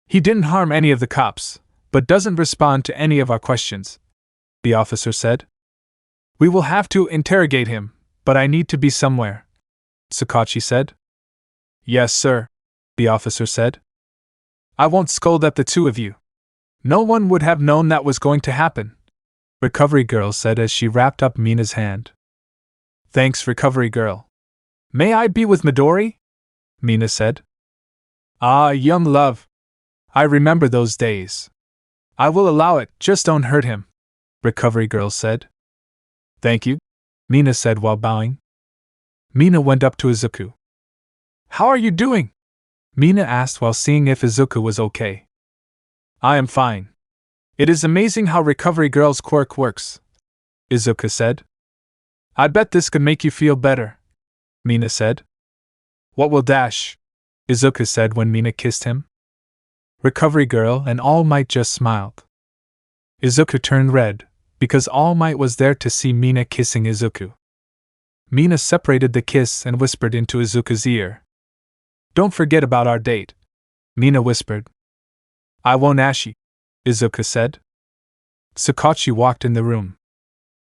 He didn't harm any of the cops, but doesn't respond to any of our questions," the officer said. "We will have to interrogate him, but I need to be somewhere," Tsukachi said. "Yes, sir," the officer said. "I won't scold at the two of you. No one would have known that was going to happen," Recovery Girl said as she wrapped up Mina's hand. "Thanks, Recovery Girl. May I be with Midori?" Mina said. "Ah, young love. I remember those days. I will allow it, just don't hurt him," Recovery Girl said. "Thank you," Mina said while bowing. Mina went up to Izuku. "How are you doing?" Mina asked while seeing if Izuku was okay. "I am fine. It is amazing how Recovery Girl's quirk works, Izuku said. I bet this could make you feel better, Mina said. What will dash? Izuku said when Mina kissed him. Recovery Girl and All Might just smiled. Izuku turned red, because All Might was there to see Mina kissing Izuku. Mina separated the kiss and whispered into Izuku's ear. Don't forget about our date, Mina whispered. I won't, Ashi, Izuku said. Sakachi walked in the room.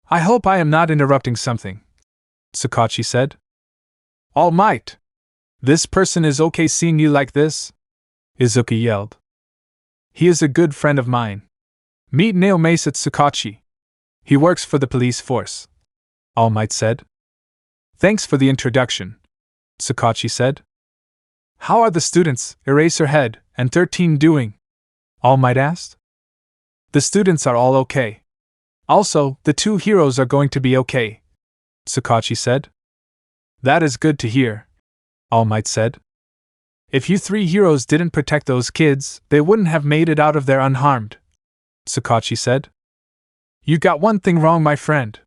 I hope I am not interrupting something, Sakachi said. All Might! This person is okay seeing you like this? Izuku yelled. He is a good friend of mine. Meet Naomaset Sakachi. He works for the police force, All Might said. Thanks for the introduction, Sakachi said. How are the students, Eraserhead, and 13 doing? All Might asked. The students are all okay. Also, the two heroes are going to be okay, Sakachi said. That is good to hear, All Might said. If you three heroes didn't protect those kids, they wouldn't have made it out of there unharmed, Sakachi said. You got one thing wrong, my friend.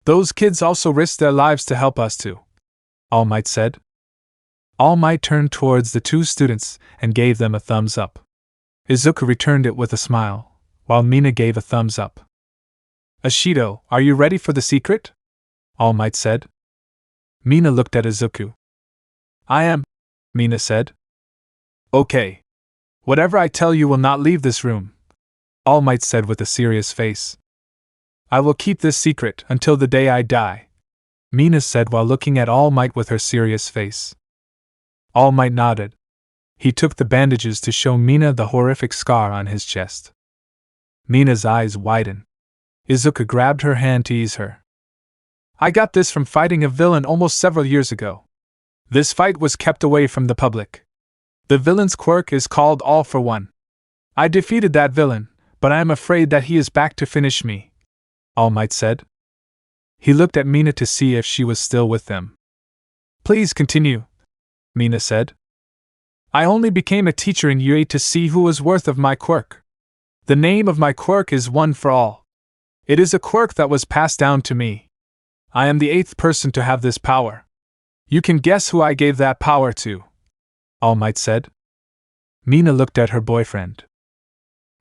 Those kids also risked their lives to help us too, All Might said. All Might turned towards the two students and gave them a thumbs up. Izuku returned it with a smile, while Mina gave a thumbs up. Ashido, are you ready for the secret? All Might said. Mina looked at Izuku. I am, Mina said. Okay. Whatever I tell you will not leave this room, All Might said with a serious face. I will keep this secret until the day I die, Mina said while looking at All Might with her serious face. All Might nodded. He took the bandages to show Mina the horrific scar on his chest. Mina's eyes widened. Izuku grabbed her hand to ease her. I got this from fighting a villain almost several years ago. This fight was kept away from the public. The villain's quirk is called All for One. I defeated that villain, but I am afraid that he is back to finish me, All Might said. He looked at Mina to see if she was still with them. Please continue, Mina said. I only became a teacher in UA to see who was worth of my quirk. The name of my quirk is One for All. It is a quirk that was passed down to me. I am the 8th person to have this power. You can guess who I gave that power to, All Might said. Mina looked at her boyfriend.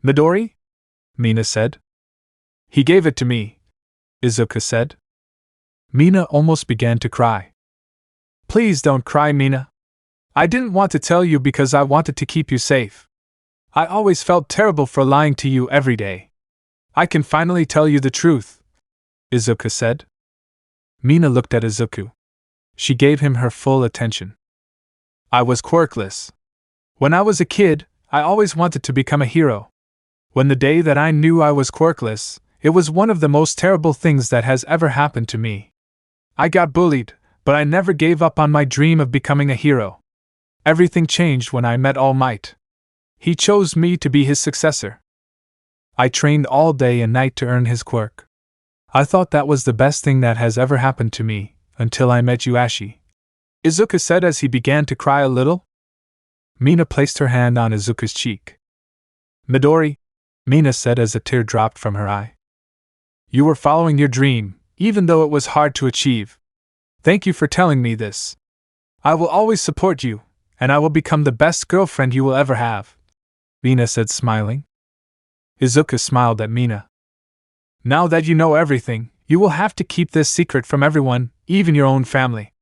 Midori? Mina said. He gave it to me, Izuku said. Mina almost began to cry. Please don't cry, Mina. I didn't want to tell you because I wanted to keep you safe. I always felt terrible for lying to you every day. I can finally tell you the truth, Izuku said. Mina looked at Izuku. She gave him her full attention. I was quirkless. When I was a kid, I always wanted to become a hero. When the day that I knew I was quirkless, it was one of the most terrible things that has ever happened to me. I got bullied, but I never gave up on my dream of becoming a hero. Everything changed when I met All Might. He chose me to be his successor. I trained all day and night to earn his quirk. I thought that was the best thing that has ever happened to me, until I met you, Ashi, Izuku said as he began to cry a little. Mina placed her hand on Izuku's cheek. Midori, Mina said as a tear dropped from her eye. You were following your dream, even though it was hard to achieve. Thank you for telling me this. I will always support you, and I will become the best girlfriend you will ever have, Mina said, smiling. Izuku smiled at Mina. Now that you know everything, you will have to keep this secret from everyone, even your own family.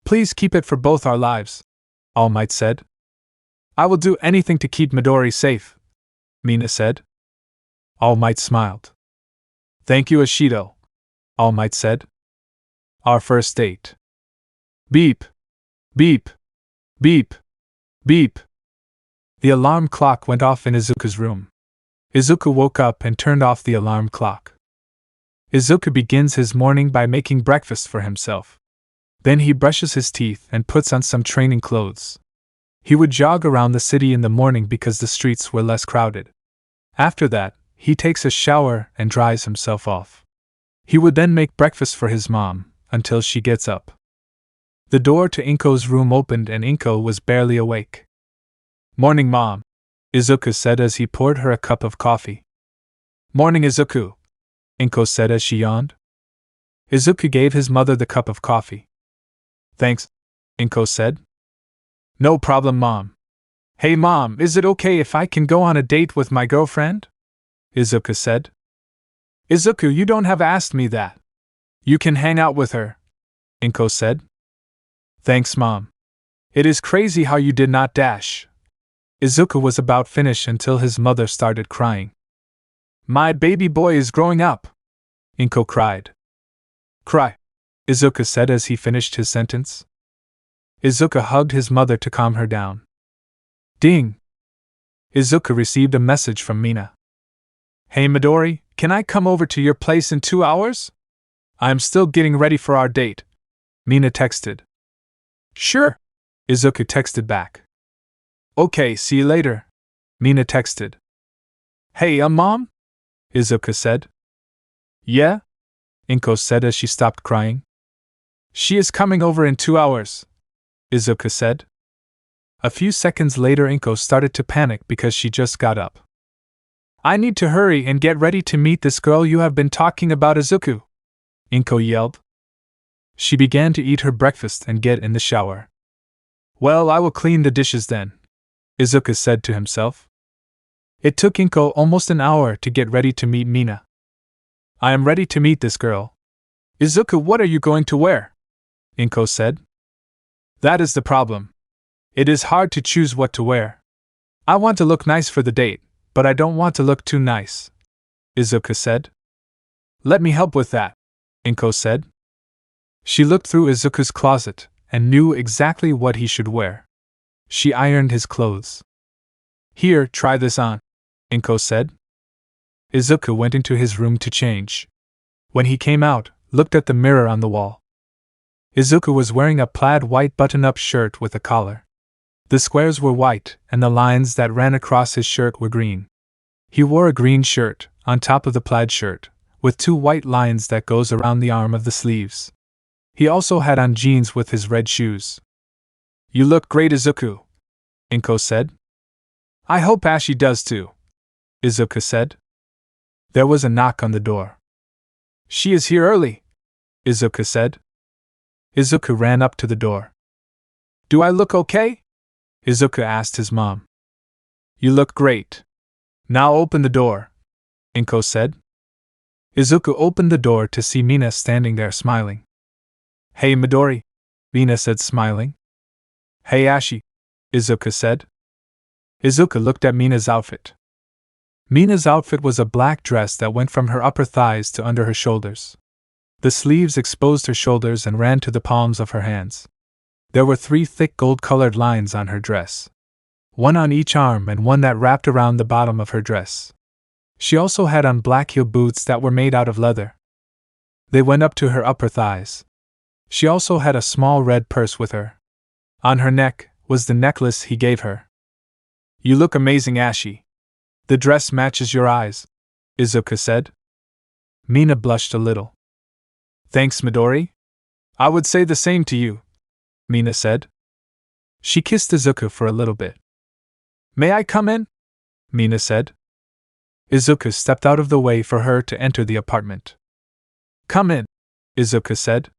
Please keep it for both our lives, All Might said. I will do anything to keep Midori safe, Mina said. All Might smiled. Thank you, Ashido, All Might said. Our first date. Beep. Beep. Beep. Beep. The alarm clock went off in Izuku's room. Izuku woke up and turned off the alarm clock. Izuku begins his morning by making breakfast for himself. Then he brushes his teeth and puts on some training clothes. He would jog around the city in the morning because the streets were less crowded. After that, he takes a shower and dries himself off. He would then make breakfast for his mom, until she gets up. The door to Inko's room opened and Inko was barely awake. Morning, Mom, Izuku said as he poured her a cup of coffee. Morning, Izuku, Inko said as she yawned. Izuku gave his mother the cup of coffee. Thanks, Inko said. No problem, Mom. Hey Mom, is it okay if I can go on a date with my girlfriend? Izuku said. Izuku, you don't have asked me that. You can hang out with her, Inko said. Thanks, Mom. It is crazy how you did not dash. Izuku was about finished until his mother started crying. My baby boy is growing up, Inko cried. Cry, Izuku said as he finished his sentence. Izuku hugged his mother to calm her down. Ding! Izuku received a message from Mina. Hey Midori, can I come over to your place in 2 hours? I'm still getting ready for our date, Mina texted. Sure, Izuku texted back. Okay, see you later, Mina texted. Hey, Mom? Izuku said. Yeah? Inko said as she stopped crying. She is coming over in 2 hours, Izuku said. A few seconds later, Inko started to panic because she just got up. I need to hurry and get ready to meet this girl you have been talking about, Izuku, Inko yelled. She began to eat her breakfast and get in the shower. Well, I will clean the dishes then, Izuku said to himself. It took Inko almost an hour to get ready to meet Mina. I am ready to meet this girl. Izuku, what are you going to wear? Inko said. That is the problem. It is hard to choose what to wear. I want to look nice for the date, but I don't want to look too nice, Izuku said. Let me help with that, Inko said. She looked through Izuku's closet and knew exactly what he should wear. She ironed his clothes. Here, try this on, Inko said. Izuku went into his room to change. When he came out, looked at the mirror on the wall. Izuku was wearing a plaid white button-up shirt with a collar. The squares were white, and the lines that ran across his shirt were green. He wore a green shirt, on top of the plaid shirt, with 2 white lines that goes around the arm of the sleeves. He also had on jeans with his red shoes. You look great, Izuku, Inko said. I hope Ashi does too, Izuku said. There was a knock on the door. She is here early, Izuku said. Izuku ran up to the door. Do I look okay? Izuku asked his mom. You look great. Now open the door, Inko said. Izuku opened the door to see Mina standing there smiling. Hey Midori, Mina said smiling. Hey Ashi, Izuku said. Izuku looked at Mina's outfit. Mina's outfit was a black dress that went from her upper thighs to under her shoulders. The sleeves exposed her shoulders and ran to the palms of her hands. There were 3 thick gold-colored lines on her dress. One on each arm and one that wrapped around the bottom of her dress. She also had on black heel boots that were made out of leather. They went up to her upper thighs. She also had a small red purse with her. On her neck was the necklace he gave her. You look amazing, Ashi. The dress matches your eyes, Izuku said. Mina blushed a little. Thanks, Midori. I would say the same to you, Mina said. She kissed Izuku for a little bit. May I come in? Mina said. Izuku stepped out of the way for her to enter the apartment. Come in, Izuku said.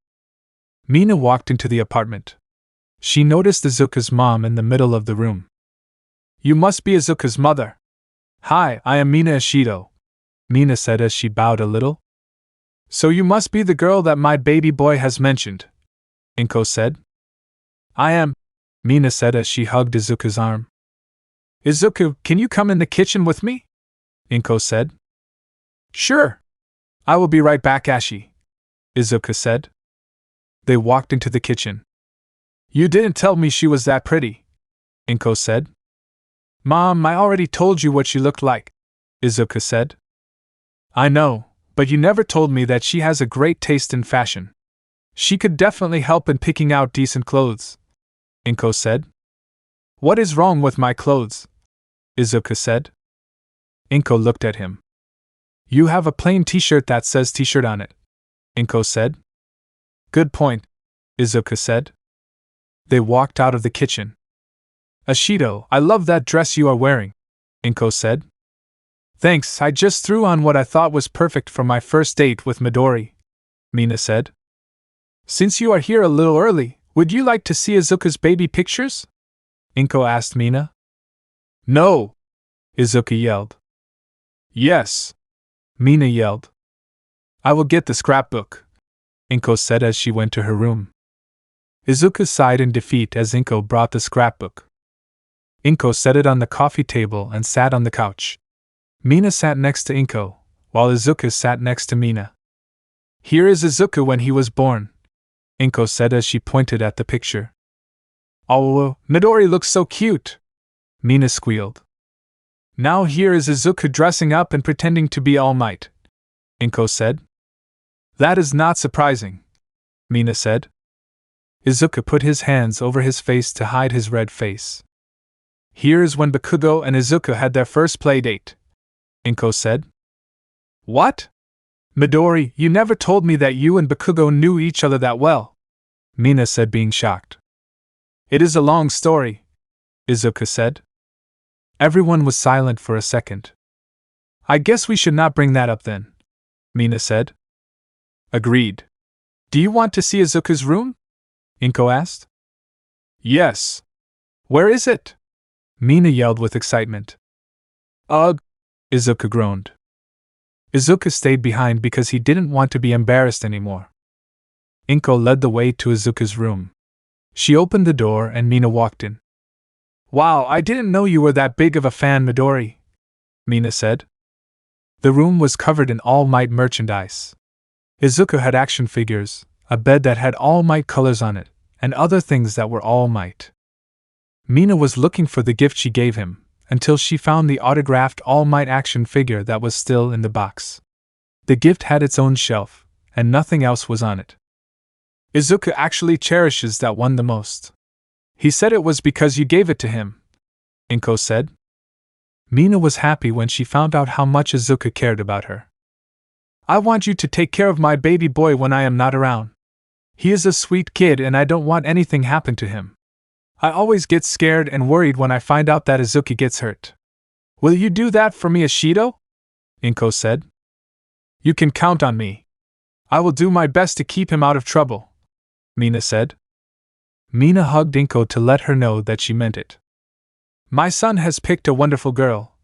Mina walked into the apartment. She noticed Izuku's mom in the middle of the room. You must be Izuku's mother. Hi, I am Mina Ashido, Mina said as she bowed a little. So you must be the girl that my baby boy has mentioned, Inko said. I am, Mina said as she hugged Izuku's arm. Izuku, can you come in the kitchen with me? Inko said. Sure. I will be right back, Ashi, Izuku said. They walked into the kitchen. You didn't tell me she was that pretty, Inko said. Mom, I already told you what she looked like, Izuku said. I know, but you never told me that she has a great taste in fashion. She could definitely help in picking out decent clothes, Inko said. What is wrong with my clothes? Izuku said. Inko looked at him. You have a plain t-shirt that says t-shirt on it, Inko said. Good point, Izuku said. They walked out of the kitchen. Ashido, I love that dress you are wearing, Inko said. Thanks, I just threw on what I thought was perfect for my first date with Midori, Mina said. Since you are here a little early, would you like to see Izuku's baby pictures? Inko asked Mina. No! Izuku yelled. Yes! Mina yelled. I will get the scrapbook, Inko said as she went to her room. Izuku sighed in defeat as Inko brought the scrapbook. Inko set it on the coffee table and sat on the couch. Mina sat next to Inko, while Izuku sat next to Mina. Here is Izuku when he was born, Inko said as she pointed at the picture. Oh, Midori looks so cute, Mina squealed. Now here is Izuku dressing up and pretending to be Almight, Inko said. That is not surprising, Mina said. Izuku put his hands over his face to hide his red face. Here is when Bakugo and Izuku had their first play date, Inko said. What? Midori, you never told me that you and Bakugo knew each other that well, Mina said, being shocked. It is a long story, Izuku said. Everyone was silent for a second. I guess we should not bring that up then, Mina said. Agreed. Do you want to see Izuku's room? Inko asked. Yes. Where is it? Mina yelled with excitement. Ugh, Izuku groaned. Izuku stayed behind because he didn't want to be embarrassed anymore. Inko led the way to Izuku's room. She opened the door and Mina walked in. Wow, I didn't know you were that big of a fan, Midori, Mina said. The room was covered in All Might merchandise. Izuku had action figures, a bed that had All Might colors on it, and other things that were All Might. Mina was looking for the gift she gave him, until she found the autographed All Might action figure that was still in the box. The gift had its own shelf, and nothing else was on it. Izuku actually cherishes that one the most. He said it was because you gave it to him, Inko said. Mina was happy when she found out how much Izuku cared about her. I want you to take care of my baby boy when I am not around. He is a sweet kid and I don't want anything happen to him. I always get scared and worried when I find out that Izuku gets hurt. Will you do that for me, Ashido? Inko said. You can count on me. I will do my best to keep him out of trouble, Mina said. Mina hugged Inko to let her know that she meant it. My son has picked a wonderful girl,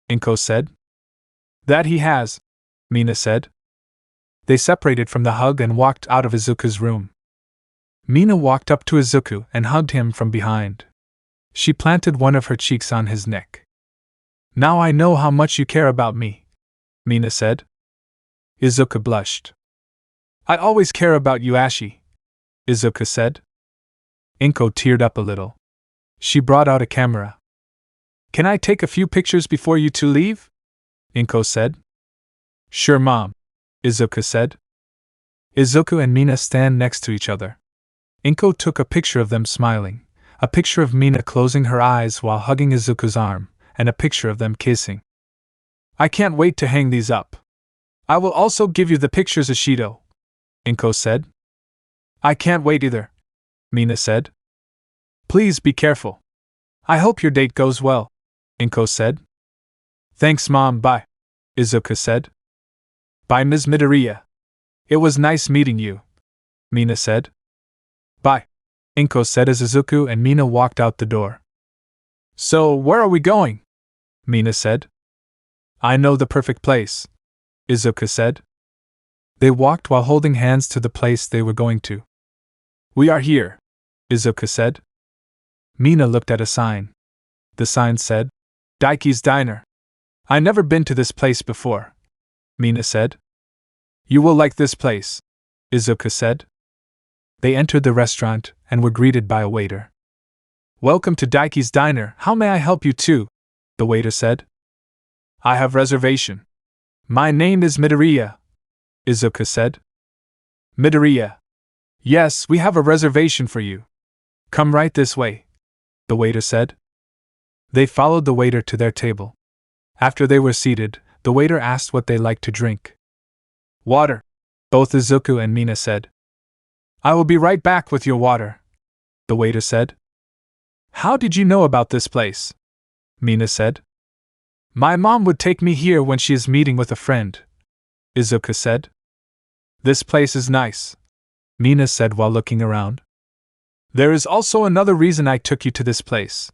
Inko said. That he has, Mina said. They separated from the hug and walked out of Izuku's room. Mina walked up to Izuku and hugged him from behind. She planted one of her cheeks on his neck. Now I know how much you care about me, Mina said. Izuku blushed. I always care about you, Ashi, Izuku said. Inko teared up a little. She brought out a camera. Can I take a few pictures before you two leave? Inko said. Sure, Mom, Izuku said. Izuku and Mina stand next to each other. Inko took a picture of them smiling, a picture of Mina closing her eyes while hugging Izuku's arm, and a picture of them kissing. I can't wait to hang these up. I will also give you the pictures, Ashido, Inko said. I can't wait either, Mina said. Please be careful. I hope your date goes well, Inko said. Thanks, Mom, bye, Izuku said. Bye, Ms. Midoriya. It was nice meeting you, Mina said. Bye, Inko said as Izuku and Mina walked out the door. So, where are we going? Mina said. I know the perfect place, Izuku said. They walked while holding hands to the place they were going to. We are here, Izuku said. Mina looked at a sign. The sign said, Daiki's Diner. I never been to this place before, Mina said. You will like this place, Izuku said. They entered the restaurant and were greeted by a waiter. Welcome to Daiki's Diner, how may I help you too? The waiter said. I have reservation. My name is Midoriya, Izuku said. Midoriya. Yes, we have a reservation for you. Come right this way, the waiter said. They followed the waiter to their table. After they were seated, the waiter asked what they liked to drink. Water, both Izuku and Mina said. I will be right back with your water, the waiter said. How did you know about this place? Mina said. My mom would take me here when she is meeting with a friend, Izuku said. This place is nice, Mina said while looking around. There is also another reason I took you to this place,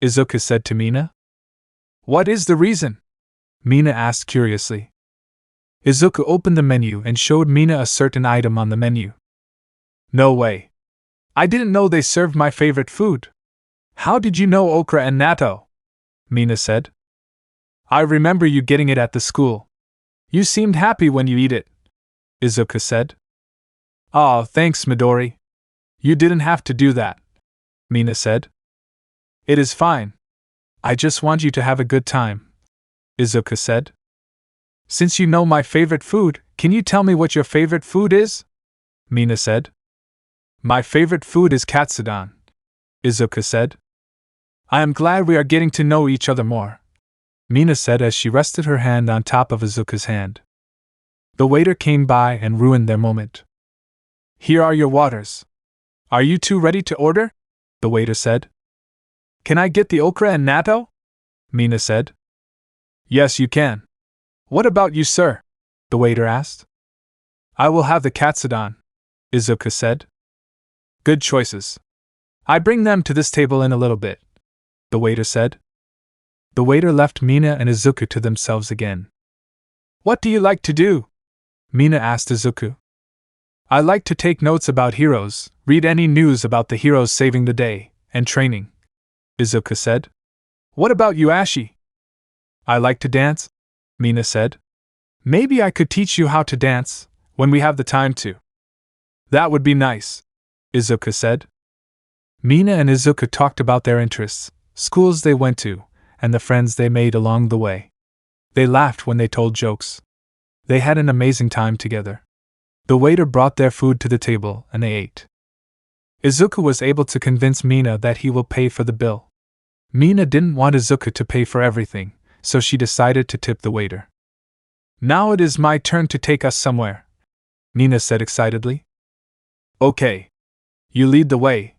Izuku said to Mina. What is the reason? Mina asked curiously. Izuku opened the menu and showed Mina a certain item on the menu. No way. I didn't know they served my favorite food. How did you know okra and natto? Mina said. I remember you getting it at the school. You seemed happy when you eat it, Izuku said. Aw, thanks, Midori. You didn't have to do that, Mina said. It is fine. I just want you to have a good time, Izuku said. Since you know my favorite food, can you tell me what your favorite food is? Mina said. My favorite food is katsudon, Izuku said. I am glad we are getting to know each other more, Mina said as she rested her hand on top of Izuku's hand. The waiter came by and ruined their moment. Here are your waters. Are you two ready to order? The waiter said. Can I get the okra and natto? Mina said. Yes, you can. What about you, sir? The waiter asked. I will have the katsudon, Izuku said. Good choices. I bring them to this table in a little bit, the waiter said. The waiter left Mina and Izuku to themselves again. What do you like to do? Mina asked Izuku. I like to take notes about heroes, read any news about the heroes saving the day, and training, Izuku said. What about you, Ashi? I like to dance, Mina said. Maybe I could teach you how to dance, when we have the time to. That would be nice, Izuku said. Mina and Izuku talked about their interests, schools they went to, and the friends they made along the way. They laughed when they told jokes. They had an amazing time together. The waiter brought their food to the table and they ate. Izuku was able to convince Mina that he will pay for the bill. Mina didn't want Izuku to pay for everything, so she decided to tip the waiter. Now it is my turn to take us somewhere, Mina said excitedly. Okay. You lead the way,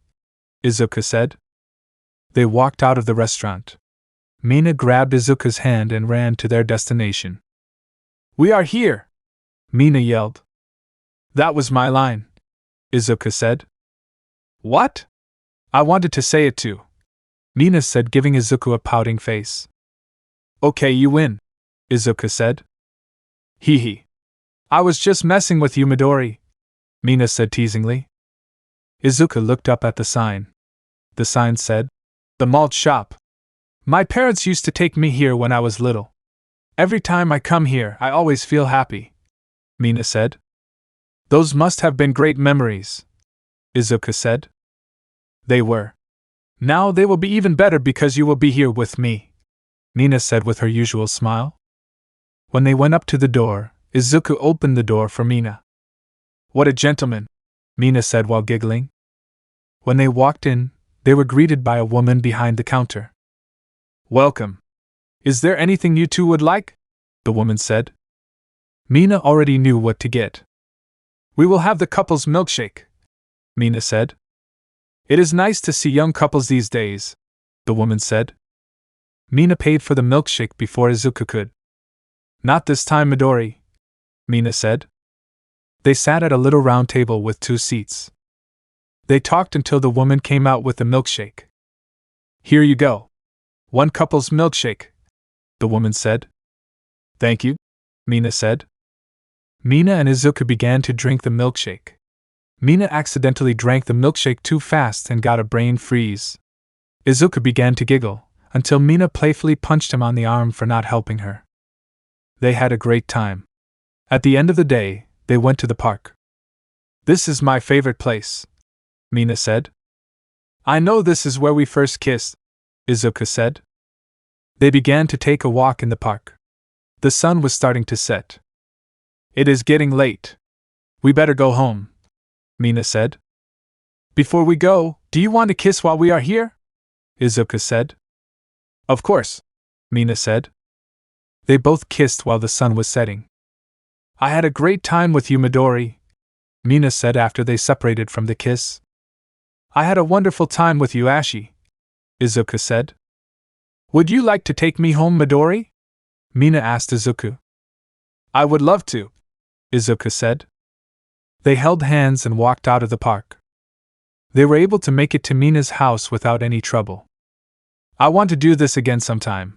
Izuku said. They walked out of the restaurant. Mina grabbed Izuku's hand and ran to their destination. We are here! Mina yelled. That was my line, Izuku said. What? I wanted to say it too, Mina said, giving Izuku a pouting face. Okay, you win, Izuku said. Hee hee. I was just messing with you, Midori, Mina said teasingly. Izuku looked up at the sign. The sign said, The Malt Shop. My parents used to take me here when I was little. Every time I come here, I always feel happy, Mina said. Those must have been great memories, Izuku said. They were. Now they will be even better because you will be here with me, Mina said with her usual smile. When they went up to the door, Izuku opened the door for Mina. What a gentleman, Mina said while giggling. When they walked in, they were greeted by a woman behind the counter. Welcome. Is there anything you two would like? The woman said. Mina already knew what to get. We will have the couple's milkshake, Mina said. It is nice to see young couples these days, the woman said. Mina paid for the milkshake before Izuku could. Not this time, Midori, Mina said. They sat at a little round table with 2 seats. They talked until the woman came out with the milkshake. Here you go. 1 couple's milkshake, the woman said. Thank you, Mina said. Mina and Izuku began to drink the milkshake. Mina accidentally drank the milkshake too fast and got a brain freeze. Izuku began to giggle, until Mina playfully punched him on the arm for not helping her. They had a great time. At the end of the day, they went to the park. This is my favorite place, Mina said. I know this is where we first kissed, Izuku said. They began to take a walk in the park. The sun was starting to set. It is getting late. We better go home, Mina said. Before we go, do you want to kiss while we are here? Izuku said. Of course, Mina said. They both kissed while the sun was setting. I had a great time with you, Midori, Mina said after they separated from the kiss. I had a wonderful time with you, Ashi, Izuku said. Would you like to take me home, Midori? Mina asked Izuku. I would love to, Izuku said. They held hands and walked out of the park. They were able to make it to Mina's house without any trouble. I want to do this again sometime,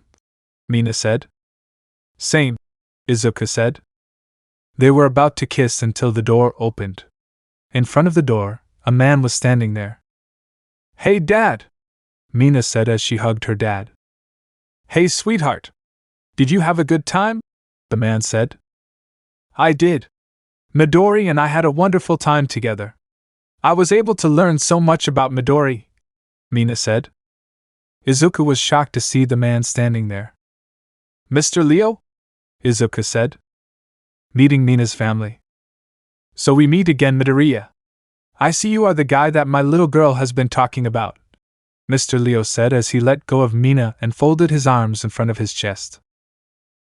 Mina said. Same, Izuku said. They were about to kiss until the door opened. In front of the door, a man was standing there. Hey, Dad, Mina said as she hugged her dad. Hey, sweetheart. Did you have a good time? The man said. I did. Midori and I had a wonderful time together. I was able to learn so much about Midori, Mina said. Izuku was shocked to see the man standing there. Mr. Leo? Izuku said. Meeting Mina's family. So we meet again, Midoriya. I see you are the guy that my little girl has been talking about, Mr. Leo said as he let go of Mina and folded his arms in front of his chest.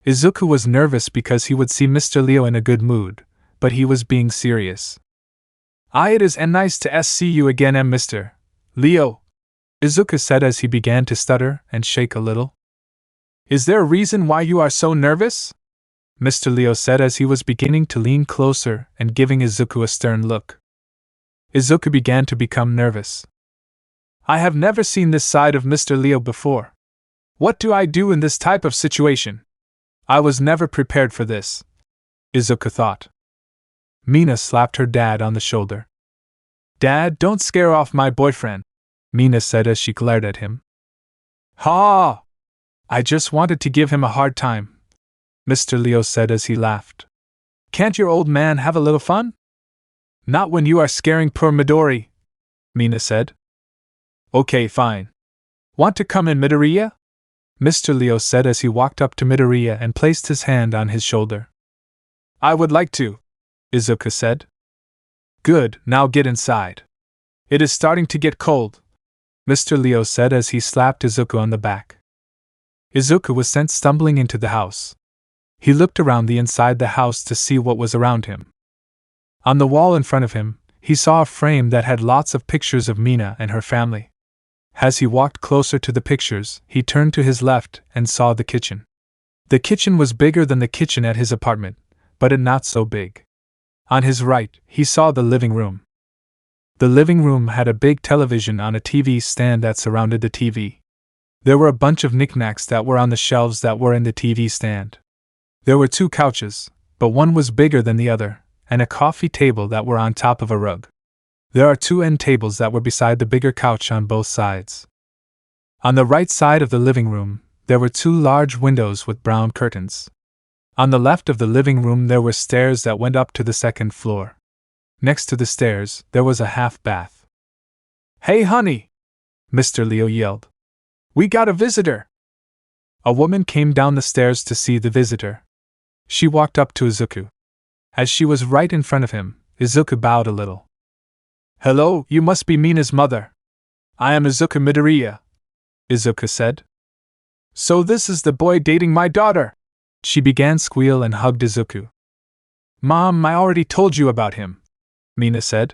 Izuku was nervous because he would see Mr. Leo in a good mood, but he was being serious. It is nice to see you again, Mr. Leo, Izuku said as he began to stutter and shake a little. Is there a reason why you are so nervous? Mr. Leo said as he was beginning to lean closer and giving Izuku a stern look. Izuku began to become nervous. I have never seen this side of Mr. Leo before. What do I do in this type of situation? I was never prepared for this, Izuku thought. Mina slapped her dad on the shoulder. Dad, don't scare off my boyfriend, Mina said as she glared at him. Ha! I just wanted to give him a hard time, Mr. Leo said as he laughed. Can't your old man have a little fun? Not when you are scaring poor Midori, Mina said. Okay, fine. Want to come in, Midoriya? Mr. Leo said as he walked up to Midoriya and placed his hand on his shoulder. I would like to, Izuku said. Good, now get inside. It is starting to get cold, Mr. Leo said as he slapped Izuku on the back. Izuku was sent stumbling into the house. He looked around the inside the house to see what was around him. On the wall in front of him, he saw a frame that had lots of pictures of Mina and her family. As he walked closer to the pictures, he turned to his left and saw the kitchen. The kitchen was bigger than the kitchen at his apartment, but it not so big. On his right, he saw the living room. The living room had a big television on a TV stand that surrounded the TV. There were a bunch of knickknacks that were on the shelves that were in the TV stand. There were 2 couches, but one was bigger than the other, and a coffee table that were on top of a rug. There are 2 end tables that were beside the bigger couch on both sides. On the right side of the living room, there were 2 large windows with brown curtains. On the left of the living room there were stairs that went up to the 2nd floor. Next to the stairs, there was a half bath. Hey honey! Mr. Leo yelled. We got a visitor! A woman came down the stairs to see the visitor. She walked up to Izuku. As she was right in front of him, Izuku bowed a little. Hello, you must be Mina's mother. I am Izuku Midoriya, Izuku said. So this is the boy dating my daughter! She began to squeal and hugged Izuku. Mom, I already told you about him, Mina said.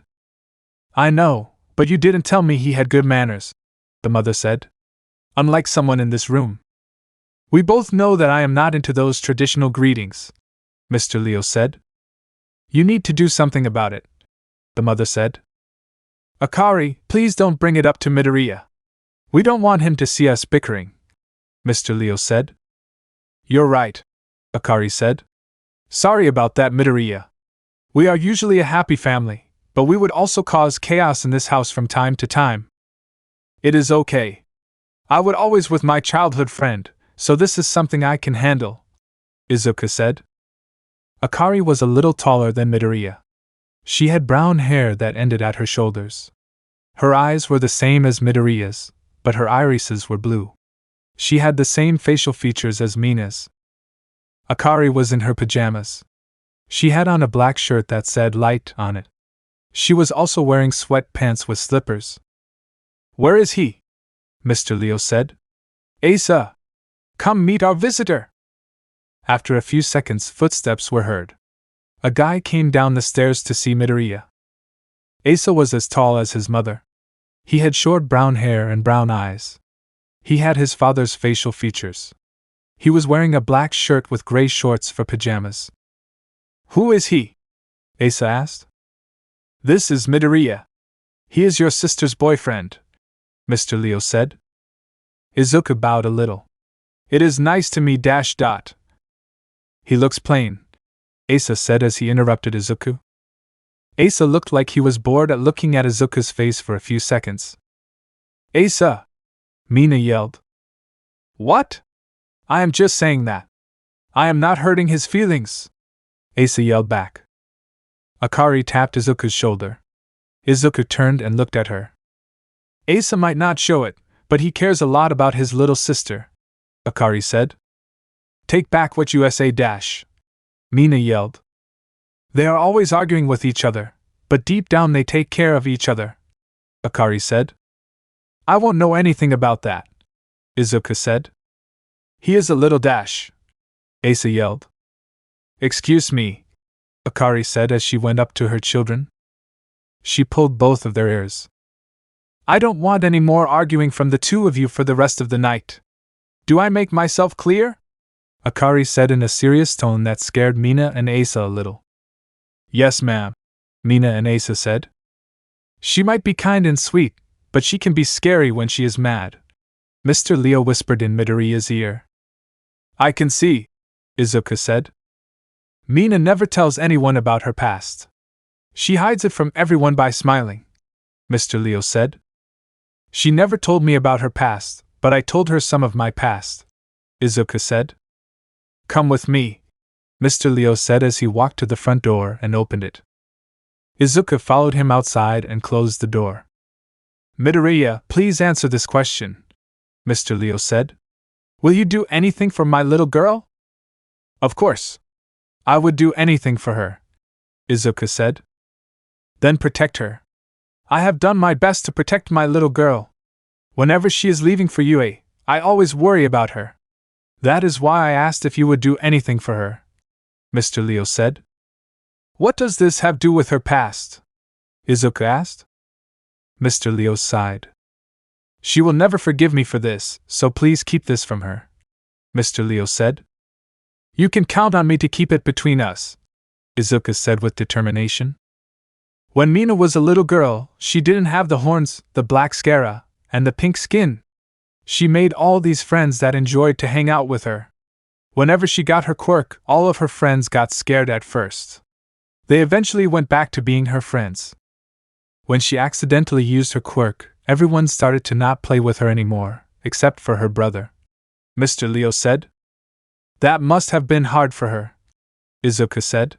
I know, but you didn't tell me he had good manners, the mother said. Unlike someone in this room. We both know that I am not into those traditional greetings, Mr. Leo said. You need to do something about it, the mother said. Akari, please don't bring it up to Midoriya. We don't want him to see us bickering, Mr. Leo said. You're right, Akari said. Sorry about that, Midoriya. We are usually a happy family, but we would also cause chaos in this house from time to time. It is okay. I would always with my childhood friend, so this is something I can handle, Izuku said. Akari was a little taller than Midoriya. She had brown hair that ended at her shoulders. Her eyes were the same as Midoriya's, but her irises were blue. She had the same facial features as Mina's. Akari was in her pajamas. She had on a black shirt that said light on it. She was also wearing sweatpants with slippers. Where is he? Mr. Leo said. Asa! Come meet our visitor! After a few seconds, footsteps were heard. A guy came down the stairs to see Midoriya. Asa was as tall as his mother. He had short brown hair and brown eyes. He had his father's facial features. He was wearing a black shirt with gray shorts for pajamas. Who is he? Asa asked. This is Midoriya. He is your sister's boyfriend, Mr. Leo said. Izuku bowed a little. It is nice to meet ... He looks plain, Asa said as he interrupted Izuku. Asa looked like he was bored at looking at Izuku's face for a few seconds. Asa! Mina yelled. What? I am just saying that. I am not hurting his feelings, Asa yelled back. Akari tapped Izuku's shoulder. Izuku turned and looked at her. Asa might not show it, but he cares a lot about his little sister, Akari said. Take back what you say, Mina yelled. They are always arguing with each other, but deep down they take care of each other, Akari said. I won't know anything about that, Izuku said. He is a little ... Asa yelled. Excuse me, Akari said as she went up to her children. She pulled both of their ears. I don't want any more arguing from the two of you for the rest of the night. Do I make myself clear? Akari said in a serious tone that scared Mina and Asa a little. Yes, ma'am, Mina and Asa said. She might be kind and sweet, but she can be scary when she is mad, Mr. Leo whispered in Midoriya's ear. I can see, Izuku said. Mina never tells anyone about her past. She hides it from everyone by smiling, Mr. Leo said. She never told me about her past, but I told her some of my past, Izuku said. Come with me, Mr. Leo said as he walked to the front door and opened it. Izuku followed him outside and closed the door. Midoriya, please answer this question, Mr. Leo said. Will you do anything for my little girl? Of course. I would do anything for her, Izuku said. Then protect her. I have done my best to protect my little girl. Whenever she is leaving for UA, I always worry about her. That is why I asked if you would do anything for her, Mr. Leo said. What does this have to do with her past? Izuku asked. Mr. Leo sighed. She will never forgive me for this, so please keep this from her, Mr. Leo said. You can count on me to keep it between us, Izuku said with determination. When Mina was a little girl, she didn't have the horns, the black scara, and the pink skin. She made all these friends that enjoyed to hang out with her. Whenever she got her quirk, all of her friends got scared at first. They eventually went back to being her friends. When she accidentally used her quirk, everyone started to not play with her anymore, except for her brother, Mr. Leo said. That must have been hard for her, Izuku said.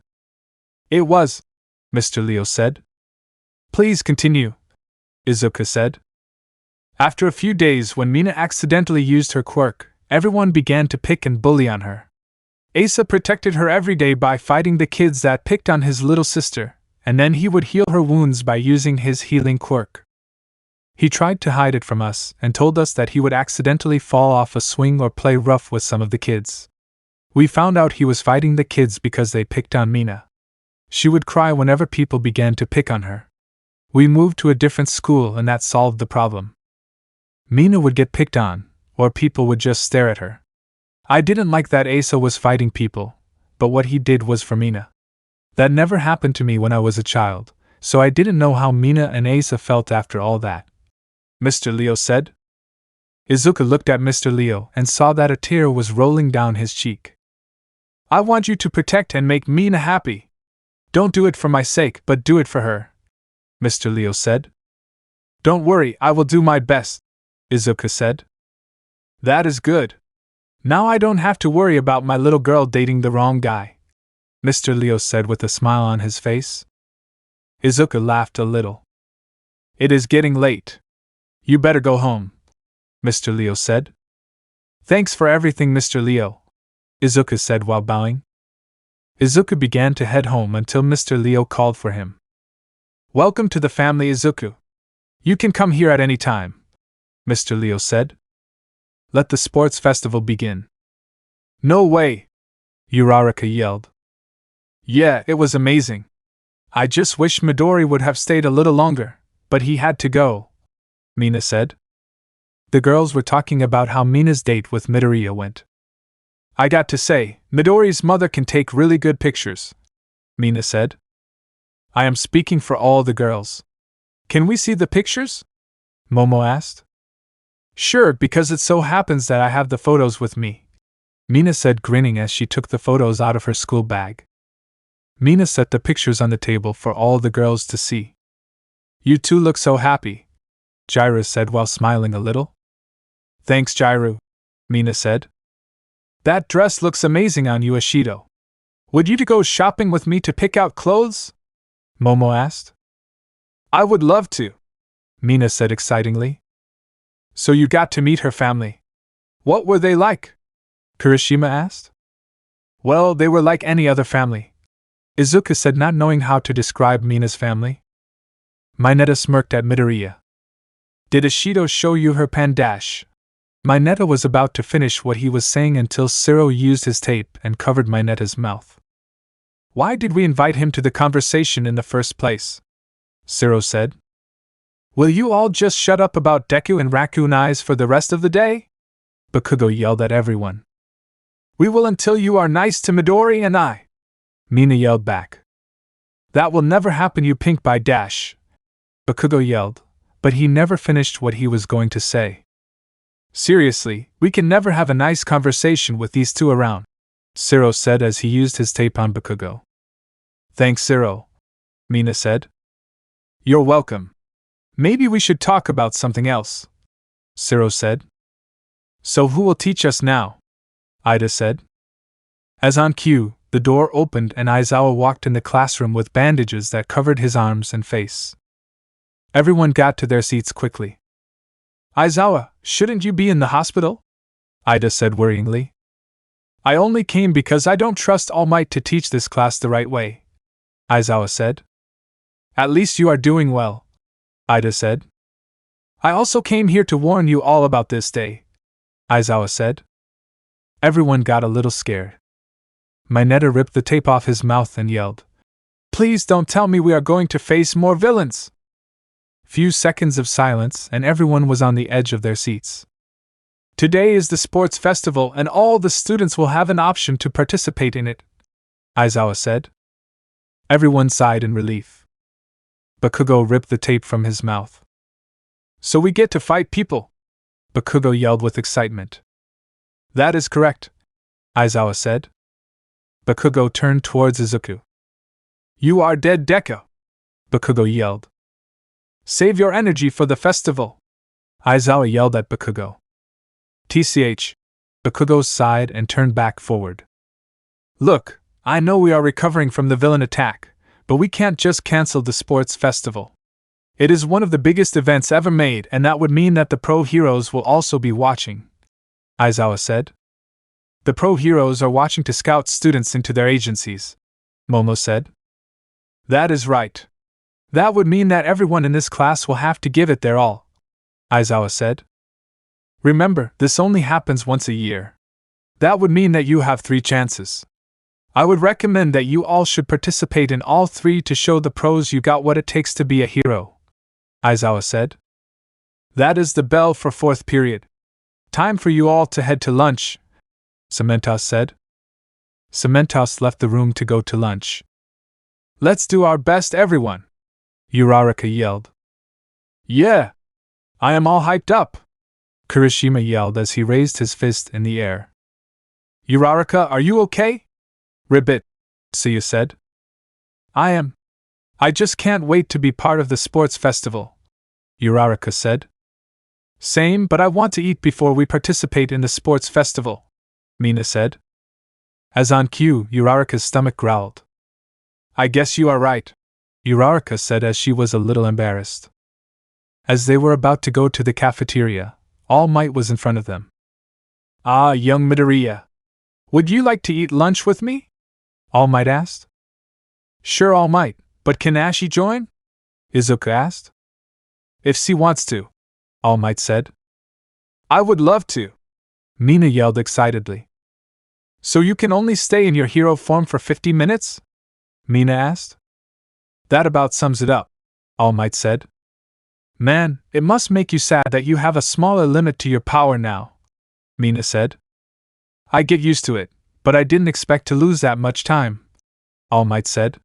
It was, Mr. Leo said. Please continue, Izuku said. After a few days, when Mina accidentally used her quirk, everyone began to pick and bully on her. Asa protected her every day by fighting the kids that picked on his little sister, and then he would heal her wounds by using his healing quirk. He tried to hide it from us and told us that he would accidentally fall off a swing or play rough with some of the kids. We found out he was fighting the kids because they picked on Mina. She would cry whenever people began to pick on her. We moved to a different school and that solved the problem. Mina would get picked on, or people would just stare at her. I didn't like that Asa was fighting people, but what he did was for Mina. That never happened to me when I was a child, so I didn't know how Mina and Asa felt after all that, Mr. Leo said. Izuku looked at Mr. Leo and saw that a tear was rolling down his cheek. I want you to protect and make Mina happy. Don't do it for my sake, but do it for her, Mr. Leo said. Don't worry, I will do my best, Izuku said. That is good. Now I don't have to worry about my little girl dating the wrong guy, Mr. Leo said with a smile on his face. Izuku laughed a little. It is getting late. You better go home, Mr. Leo said. Thanks for everything, Mr. Leo, Izuku said while bowing. Izuku began to head home until Mr. Leo called for him. Welcome to the family, Izuku. You can come here at any time, Mr. Leo said. Let the sports festival begin. No way! Uraraka yelled. Yeah, it was amazing. I just wish Midori would have stayed a little longer, but he had to go, Mina said. The girls were talking about how Mina's date with Midoriya went. I got to say, Midori's mother can take really good pictures, Mina said. I am speaking for all the girls. Can we see the pictures? Momo asked. Sure, because it so happens that I have the photos with me, Mina said, grinning as she took the photos out of her school bag. Mina set the pictures on the table for all the girls to see. You two look so happy, Jiraiya said while smiling a little. Thanks, Jiraiya, Mina said. That dress looks amazing on you, Ashido. Would you go shopping with me to pick out clothes? Momo asked. I would love to, Mina said excitingly. So you got to meet her family. What were they like? Kirishima asked. Well, they were like any other family, Izuku said, not knowing how to describe Mina's family. Mineta smirked at Midoriya. Did Ashido show you her pandash? Mineta was about to finish what he was saying until Siro used his tape and covered Mineta's mouth. Why did we invite him to the conversation in the first place? Siro said. Will you all just shut up about Deku and Raccoon Eyes for the rest of the day? Bakugo yelled at everyone. We will until you are nice to Midori and I, Mina yelled back. That will never happen, you pink by dash, Bakugo yelled, but he never finished what he was going to say. Seriously, we can never have a nice conversation with these two around, Siro said as he used his tape on Bakugo. Thanks, Siro, Mina said. You're welcome. Maybe we should talk about something else, Siro said. So who will teach us now? Ida said. As on cue, the door opened and Aizawa walked in the classroom with bandages that covered his arms and face. Everyone got to their seats quickly. Aizawa, shouldn't you be in the hospital? Ida said worryingly. I only came because I don't trust Almight to teach this class the right way, Aizawa said. At least you are doing well, Ida said. I also came here to warn you all about this day, Aizawa said. Everyone got a little scared. Mineta ripped the tape off his mouth and yelled, Please don't tell me we are going to face more villains! Few seconds of silence and everyone was on the edge of their seats. Today is the sports festival and all the students will have an option to participate in it, Aizawa said. Everyone sighed in relief. Bakugo ripped the tape from his mouth. So we get to fight people? Bakugo yelled with excitement. That is correct, Aizawa said. Bakugo turned towards Izuku. You are dead, Deku, Bakugo yelled. Save your energy for the festival, Aizawa yelled at Bakugo. TCH, Bakugo sighed and turned back forward. Look, I know we are recovering from the villain attack, but we can't just cancel the sports festival. It is one of the biggest events ever made, and that would mean that the pro heroes will also be watching, Aizawa said. The pro heroes are watching to scout students into their agencies, Momo said. That is right. That would mean that everyone in this class will have to give it their all, Aizawa said. Remember, this only happens once a year. That would mean that you have 3 chances. I would recommend that you all should participate in all 3 to show the pros you got what it takes to be a hero, Aizawa said. That is the bell for 4th period. Time for you all to head to lunch, Cementos said. Cementos left the room to go to lunch. Let's do our best, everyone, Uraraka yelled. Yeah! I am all hyped up, Kirishima yelled as he raised his fist in the air. Uraraka, are you okay? Ribbit, Suya said. I am. I just can't wait to be part of the sports festival, Uraraka said. Same, but I want to eat before we participate in the sports festival, Mina said. As on cue, Uraraka's stomach growled. I guess you are right, Uraraka said as she was a little embarrassed. As they were about to go to the cafeteria, All Might was in front of them. Ah, young Midoriya. Would you like to eat lunch with me? All Might asked. Sure, All Might, but can Ashi join? Izuku asked. If she wants to, All Might said. I would love to, Mina yelled excitedly. So you can only stay in your hero form for 50 minutes? Mina asked. That about sums it up, All Might said. Man, it must make you sad that you have a smaller limit to your power now, Mina said. I get used to it, but I didn't expect to lose that much time, Almight said.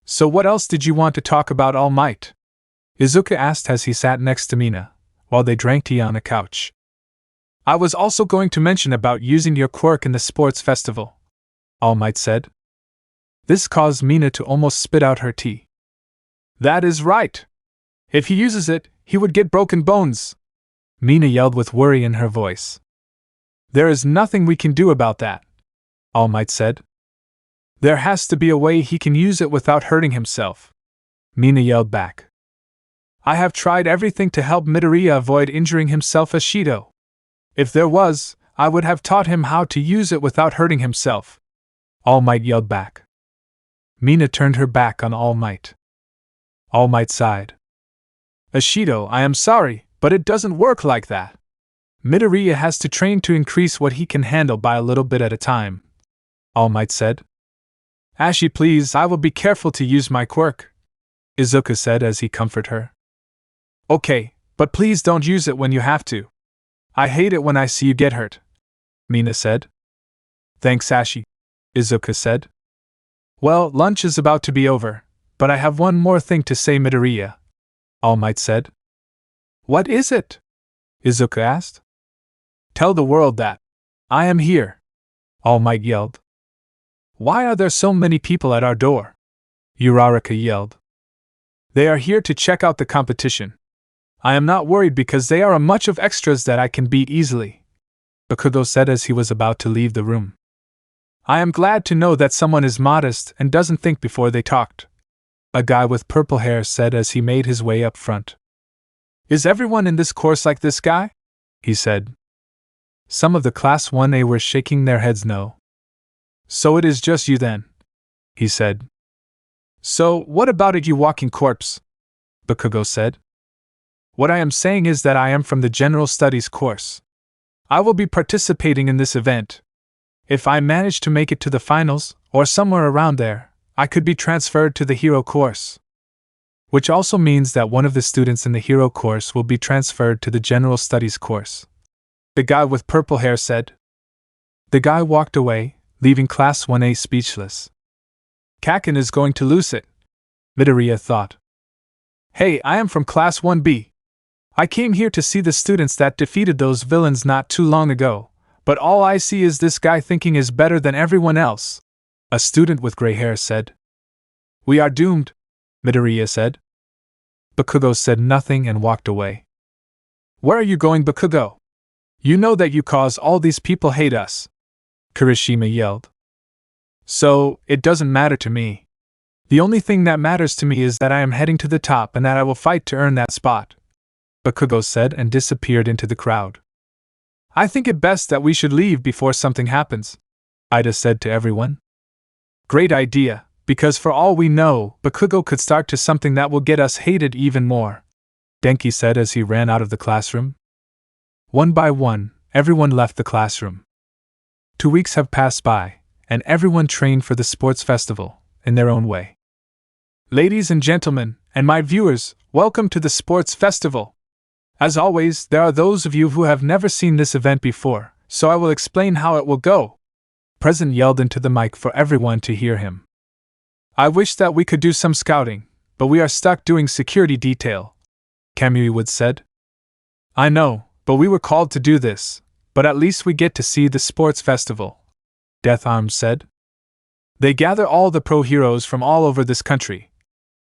So what else did you want to talk about, Almight? Izuku asked as he sat next to Mina, while they drank tea on a couch. I was also going to mention about using your quirk in the sports festival, Almight said. This caused Mina to almost spit out her tea. That is right. If he uses it, he would get broken bones, Mina yelled with worry in her voice. There is nothing we can do about that, Almight said. There has to be a way he can use it without hurting himself, Mina yelled back. I have tried everything to help Midoriya avoid injuring himself, Ashido. If there was, I would have taught him how to use it without hurting himself, Almight yelled back. Mina turned her back on Almight. Almight sighed. Ashido, I am sorry, but it doesn't work like that. Midoriya has to train to increase what he can handle by a little bit at a time, Almight said. Ashi, please, I will be careful to use my quirk, Izuku said as he comforted her. Okay, but please don't use it when you have to. I hate it when I see you get hurt, Mina said. Thanks, Ashi, Izuku said. Well, lunch is about to be over, but I have one more thing to say, Midoriya, Almight said. What is it? Izuku asked. Tell the world that I am here, Almight yelled. Why are there so many people at our door? Uraraka yelled. They are here to check out the competition. I am not worried because they are a bunch of extras that I can beat easily, Bakugo said as he was about to leave the room. I am glad to know that someone is modest and doesn't think before they talked, a guy with purple hair said as he made his way up front. Is everyone in this course like this guy? He said. Some of the Class 1A were shaking their heads no. So it is just you then, he said. So, what about it, you walking corpse? Bakugo said. What I am saying is that I am from the General Studies course. I will be participating in this event. If I manage to make it to the finals, or somewhere around there, I could be transferred to the Hero course. Which also means that one of the students in the Hero course will be transferred to the General Studies course, the guy with purple hair said. The guy walked away, leaving Class 1A speechless. Kaken is going to lose it, Midoriya thought. Hey, I am from Class 1B. I came here to see the students that defeated those villains not too long ago, but all I see is this guy thinking is better than everyone else, a student with gray hair said. We are doomed, Midoriya said. Bakugo said nothing and walked away. Where are you going, Bakugo? You know that you cause all these people hate us, Kirishima yelled. So, it doesn't matter to me. The only thing that matters to me is that I am heading to the top and that I will fight to earn that spot, Bakugo said and disappeared into the crowd. I think it best that we should leave before something happens, Ida said to everyone. Great idea, because for all we know, Bakugo could start to something that will get us hated even more, Denki said as he ran out of the classroom. One by one, everyone left the classroom. 2 weeks have passed by, and everyone trained for the sports festival, in their own way. Ladies and gentlemen, and my viewers, welcome to the sports festival. As always, there are those of you who have never seen this event before, so I will explain how it will go. President yelled into the mic for everyone to hear him. I wish that we could do some scouting, but we are stuck doing security detail, Kamui Wood said. I know, but we were called to do this, but at least we get to see the sports festival, Death Arms said. They gather all the pro heroes from all over this country,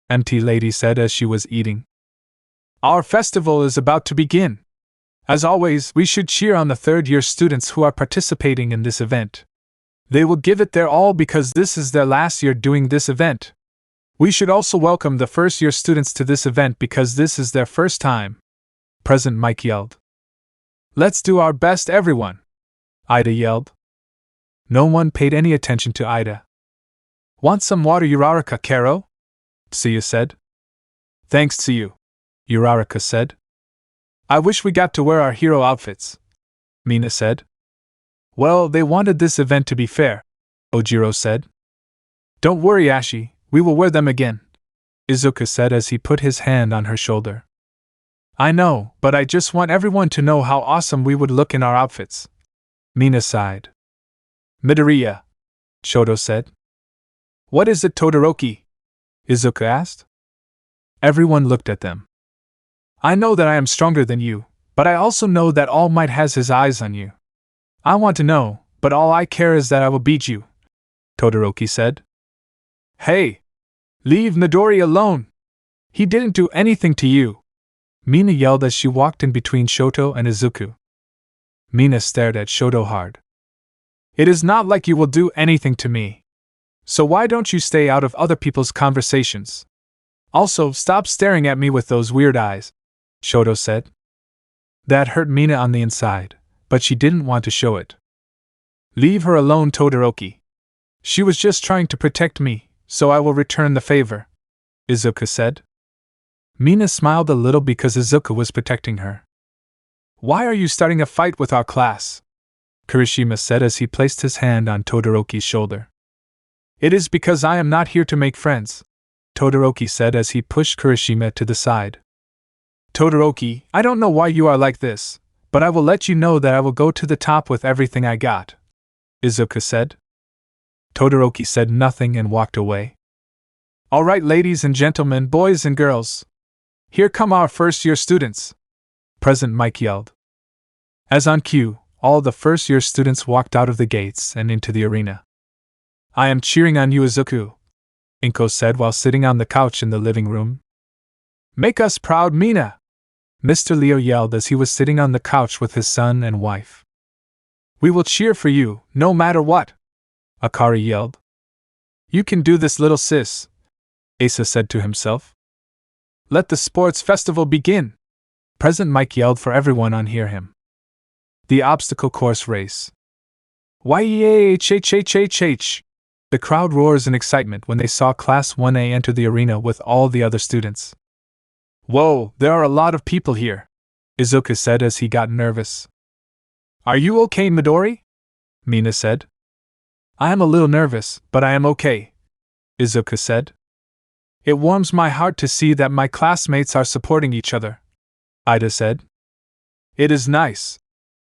MT Lady said as she was eating. Our festival is about to begin. As always, we should cheer on the third-year students who are participating in this event. They will give it their all because this is their last year doing this event. We should also welcome the first-year students to this event because this is their first time, President Mike yelled. Let's do our best, everyone, Ida yelled. No one paid any attention to Ida. Want some water, Uraraka, Karo? Tsuyu said. Thanks to you, Uraraka said. I wish we got to wear our hero outfits, Mina said. Well, they wanted this event to be fair, Ojiro said. Don't worry, Ashi, we will wear them again, Izuku said as he put his hand on her shoulder. I know, but I just want everyone to know how awesome we would look in our outfits. Mina sighed. Midoriya, Shoto said. What is it, Todoroki? Izuku asked. Everyone looked at them. I know that I am stronger than you, but I also know that All Might has his eyes on you. I want to know, but all I care is that I will beat you, Todoroki said. Hey! Leave Midori alone! He didn't do anything to you! Mina yelled as she walked in between Shoto and Izuku. Mina stared at Shoto hard. It is not like you will do anything to me. So why don't you stay out of other people's conversations? Also, stop staring at me with those weird eyes, Shoto said. That hurt Mina on the inside, but she didn't want to show it. Leave her alone, Todoroki. She was just trying to protect me, so I will return the favor, Izuku said. Mina smiled a little because Izuku was protecting her. Why are you starting a fight with our class? Kirishima said as he placed his hand on Todoroki's shoulder. It is because I am not here to make friends, Todoroki said as he pushed Kirishima to the side. Todoroki, I don't know why you are like this, but I will let you know that I will go to the top with everything I got, Izuku said. Todoroki said nothing and walked away. All right, ladies and gentlemen, boys and girls. Here come our first-year students, President Mike yelled. As on cue, all the first-year students walked out of the gates and into the arena. I am cheering on you, Izuku, Inko said while sitting on the couch in the living room. Make us proud, Mina, Mr. Leo yelled as he was sitting on the couch with his son and wife. We will cheer for you, no matter what, Akari yelled. You can do this, little sis, Asa said to himself. Let the sports festival begin, President Mike yelled for everyone to hear him. The obstacle course race. YEAHHHHH! The crowd roars in excitement when they saw Class 1A enter the arena with all the other students. Whoa, there are a lot of people here, Izuku said as he got nervous. Are you okay, Midori? Mina said. I am a little nervous, but I am okay, Izuku said. It warms my heart to see that my classmates are supporting each other, Ida said. It is nice,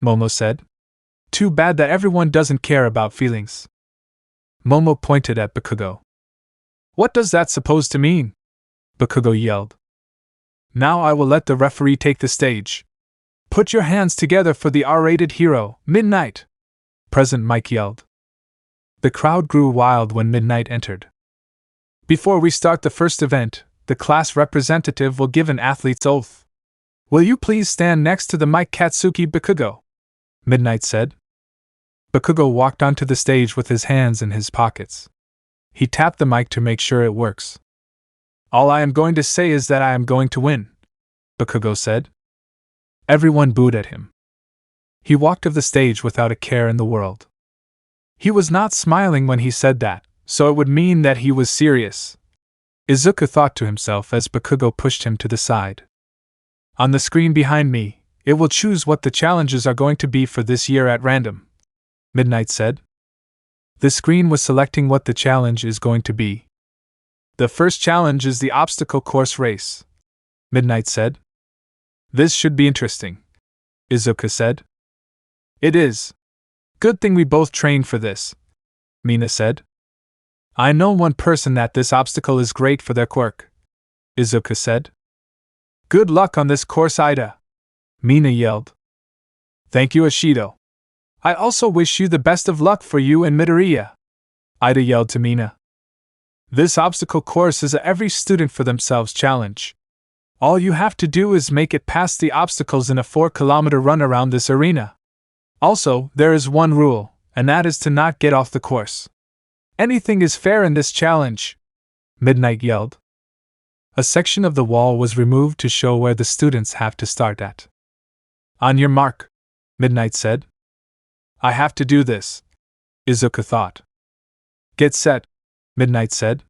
Momo said. Too bad that everyone doesn't care about feelings. Momo pointed at Bakugo. What does that supposed to mean? Bakugo yelled. Now I will let the referee take the stage. Put your hands together for the R-rated hero, Midnight, President Mike yelled. The crowd grew wild when Midnight entered. Before we start the first event, the class representative will give an athlete's oath. Will you please stand next to the mic, Katsuki Bakugo? Midnight said. Bakugo walked onto the stage with his hands in his pockets. He tapped the mic to make sure it works. All I am going to say is that I am going to win, Bakugo said. Everyone booed at him. He walked off the stage without a care in the world. He was not smiling when he said that, so it would mean that he was serious. Izuku thought to himself as Bakugo pushed him to the side. On the screen behind me, it will choose what the challenges are going to be for this year at random, Midnight said. The screen was selecting what the challenge is going to be. The first challenge is the obstacle course race, Midnight said. This should be interesting, Izuku said. It is. Good thing we both trained for this, Mina said. I know one person that this obstacle is great for their quirk, Izuku said. Good luck on this course, Ida, Mina yelled. Thank you, Ashido. I also wish you the best of luck for you and Midoriya, Ida yelled to Mina. This obstacle course is a every student for themselves challenge. All you have to do is make it past the obstacles in a 4-kilometer run around this arena. Also, there is one rule, and that is to not get off the course. Anything is fair in this challenge, Midnight yelled. A section of the wall was removed to show where the students have to start at. On your mark, Midnight said. I have to do this, Izuku thought. Get set, Midnight said.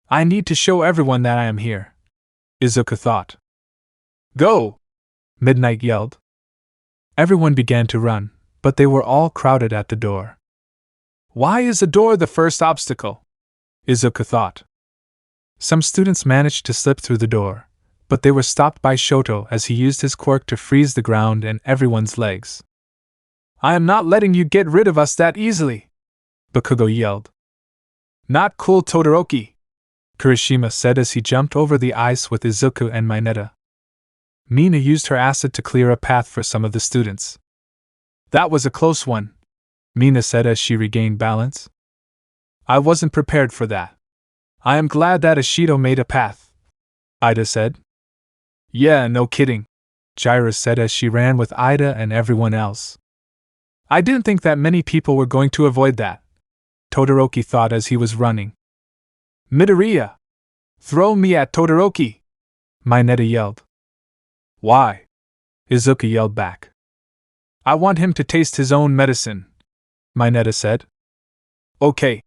I need to show everyone that I am here, Izuku thought. Go! Midnight yelled. Everyone began to run, but they were all crowded at the door. Why is the door the first obstacle? Izuku thought. Some students managed to slip through the door, but they were stopped by Shoto as he used his quirk to freeze the ground and everyone's legs. I am not letting you get rid of us that easily, Bakugo yelled. Not cool, Todoroki, Kirishima said as he jumped over the ice with Izuku and Mineta. Mina used her acid to clear a path for some of the students. That was a close one, Mina said as she regained balance. I wasn't prepared for that. I am glad that Ashido made a path, Ida said. Yeah, no kidding, Jiraiya said as she ran with Ida and everyone else. I didn't think that many people were going to avoid that, Todoroki thought as he was running. Midoriya! Throw me at Todoroki! Mineta yelled. Why? Izuku yelled back. I want him to taste his own medicine, Mineta said. Okay,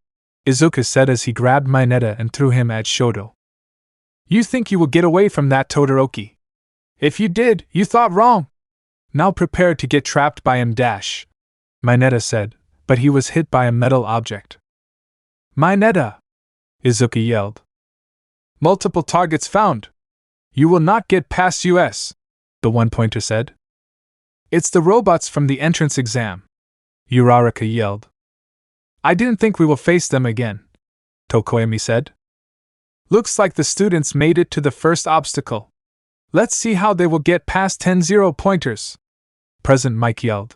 Izuku said as he grabbed Mineta and threw him at Shoto. You think you will get away from that, Todoroki? If you did, you thought wrong. Now prepare to get trapped by him, Mineta said, but he was hit by a metal object. Mineta! Izuku yelled. Multiple targets found. You will not get past US, the one-pointer said. It's the robots from the entrance exam, Uraraka yelled. I didn't think we will face them again, Tokoyami said. Looks like the students made it to the first obstacle. Let's see how they will get past 10 0-pointers, President Mike yelled.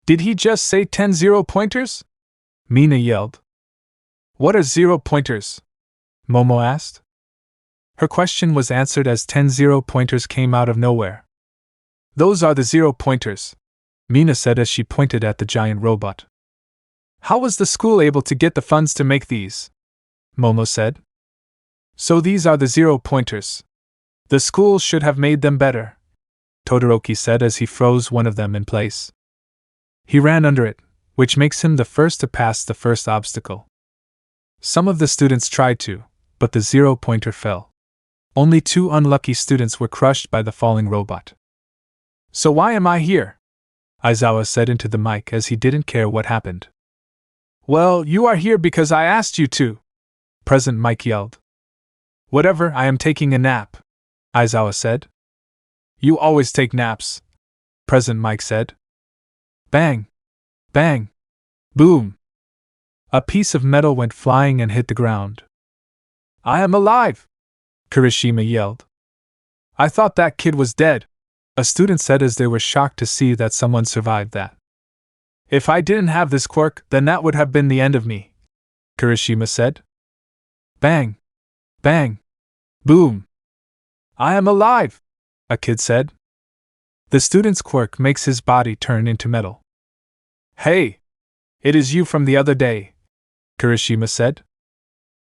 Did he just say 10 0-pointers? Mina yelled. What are 0-pointers? Momo asked. Her question was answered as 10 0-pointers came out of nowhere. Those are the 0-pointers, Mina said as she pointed at the giant robot. How was the school able to get the funds to make these? Momo said. So these are the 0-pointers. The school should have made them better, Todoroki said as he froze one of them in place. He ran under it, which makes him the first to pass the first obstacle. Some of the students tried to, but the 0-pointer fell. Only 2 unlucky students were crushed by the falling robot. So why am I here? Aizawa said into the mic as he didn't care what happened. Well, you are here because I asked you to, President Mike yelled. Whatever, I am taking a nap, Aizawa said. You always take naps, President Mike said. Bang! Bang! Boom! A piece of metal went flying and hit the ground. I am alive! Kirishima yelled. I thought that kid was dead, a student said as they were shocked to see that someone survived that. If I didn't have this quirk, then that would have been the end of me, Kirishima said. Bang! Bang! Boom! I am alive! A kid said. The student's quirk makes his body turn into metal. Hey! It is you from the other day, Kirishima said.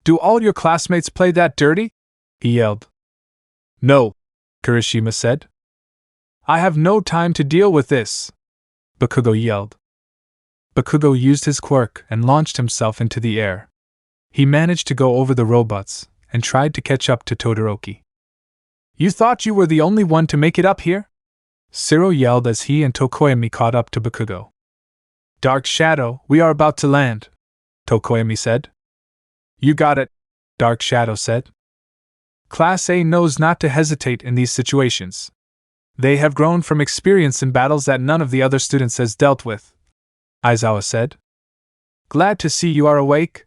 Do all your classmates play that dirty? He yelled. No, Kirishima said. I have no time to deal with this, Bakugo yelled. Bakugo used his quirk and launched himself into the air. He managed to go over the robots and tried to catch up to Todoroki. You thought you were the only one to make it up here? Siro yelled as he and Tokoyami caught up to Bakugo. Dark Shadow, we are about to land, Tokoyami said. You got it, Dark Shadow said. Class A knows not to hesitate in these situations. They have grown from experience in battles that none of the other students has dealt with, Aizawa said. Glad to see you are awake,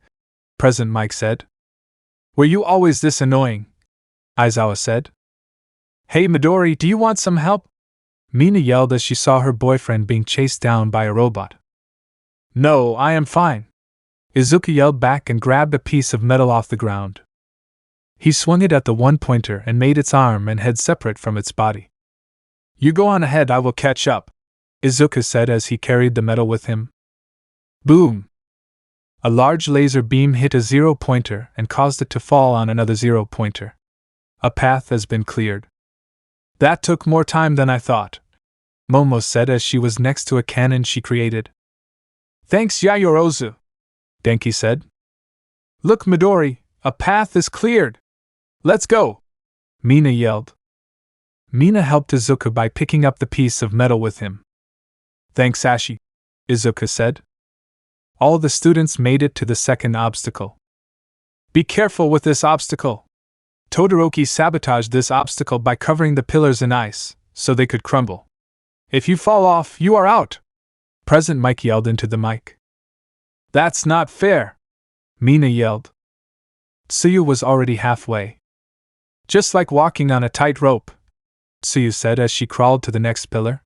President Mike said. Were you always this annoying? Aizawa said. Hey Midori, do you want some help? Mina yelled as she saw her boyfriend being chased down by a robot. No, I am fine. Izuku yelled back and grabbed a piece of metal off the ground. He swung it at the one-pointer and made its arm and head separate from its body. You go on ahead, I will catch up, Izuku said as he carried the metal with him. Boom! A large laser beam hit a 0-pointer and caused it to fall on another 0-pointer. A path has been cleared. That took more time than I thought, Momo said as she was next to a cannon she created. Thanks Yayorozu, Denki said. Look Midori, a path is cleared. Let's go, Mina yelled. Mina helped Izuku by picking up the piece of metal with him. Thanks Ashi, Izuku said. All the students made it to the second obstacle. Be careful with this obstacle, Todoroki sabotaged this obstacle by covering the pillars in ice, so they could crumble. If you fall off, you are out! Present Mike yelled into the mic. That's not fair! Mina yelled. Tsuyu was already halfway. Just like walking on a tightrope, Tsuyu said as she crawled to the next pillar.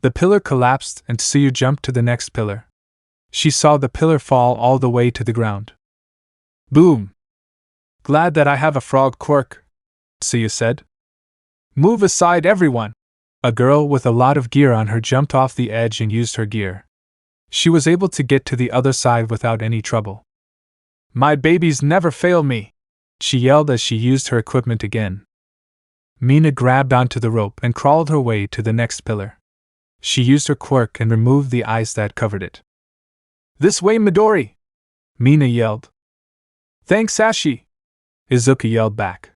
The pillar collapsed and Tsuyu jumped to the next pillar. She saw the pillar fall all the way to the ground. Boom! Glad that I have a frog quirk, Tsuyu said. Move aside, everyone! A girl with a lot of gear on her jumped off the edge and used her gear. She was able to get to the other side without any trouble. My babies never fail me, she yelled as she used her equipment again. Mina grabbed onto the rope and crawled her way to the next pillar. She used her quirk and removed the ice that covered it. This way, Midori! Mina yelled. Thanks, Ashi! Izuku yelled back.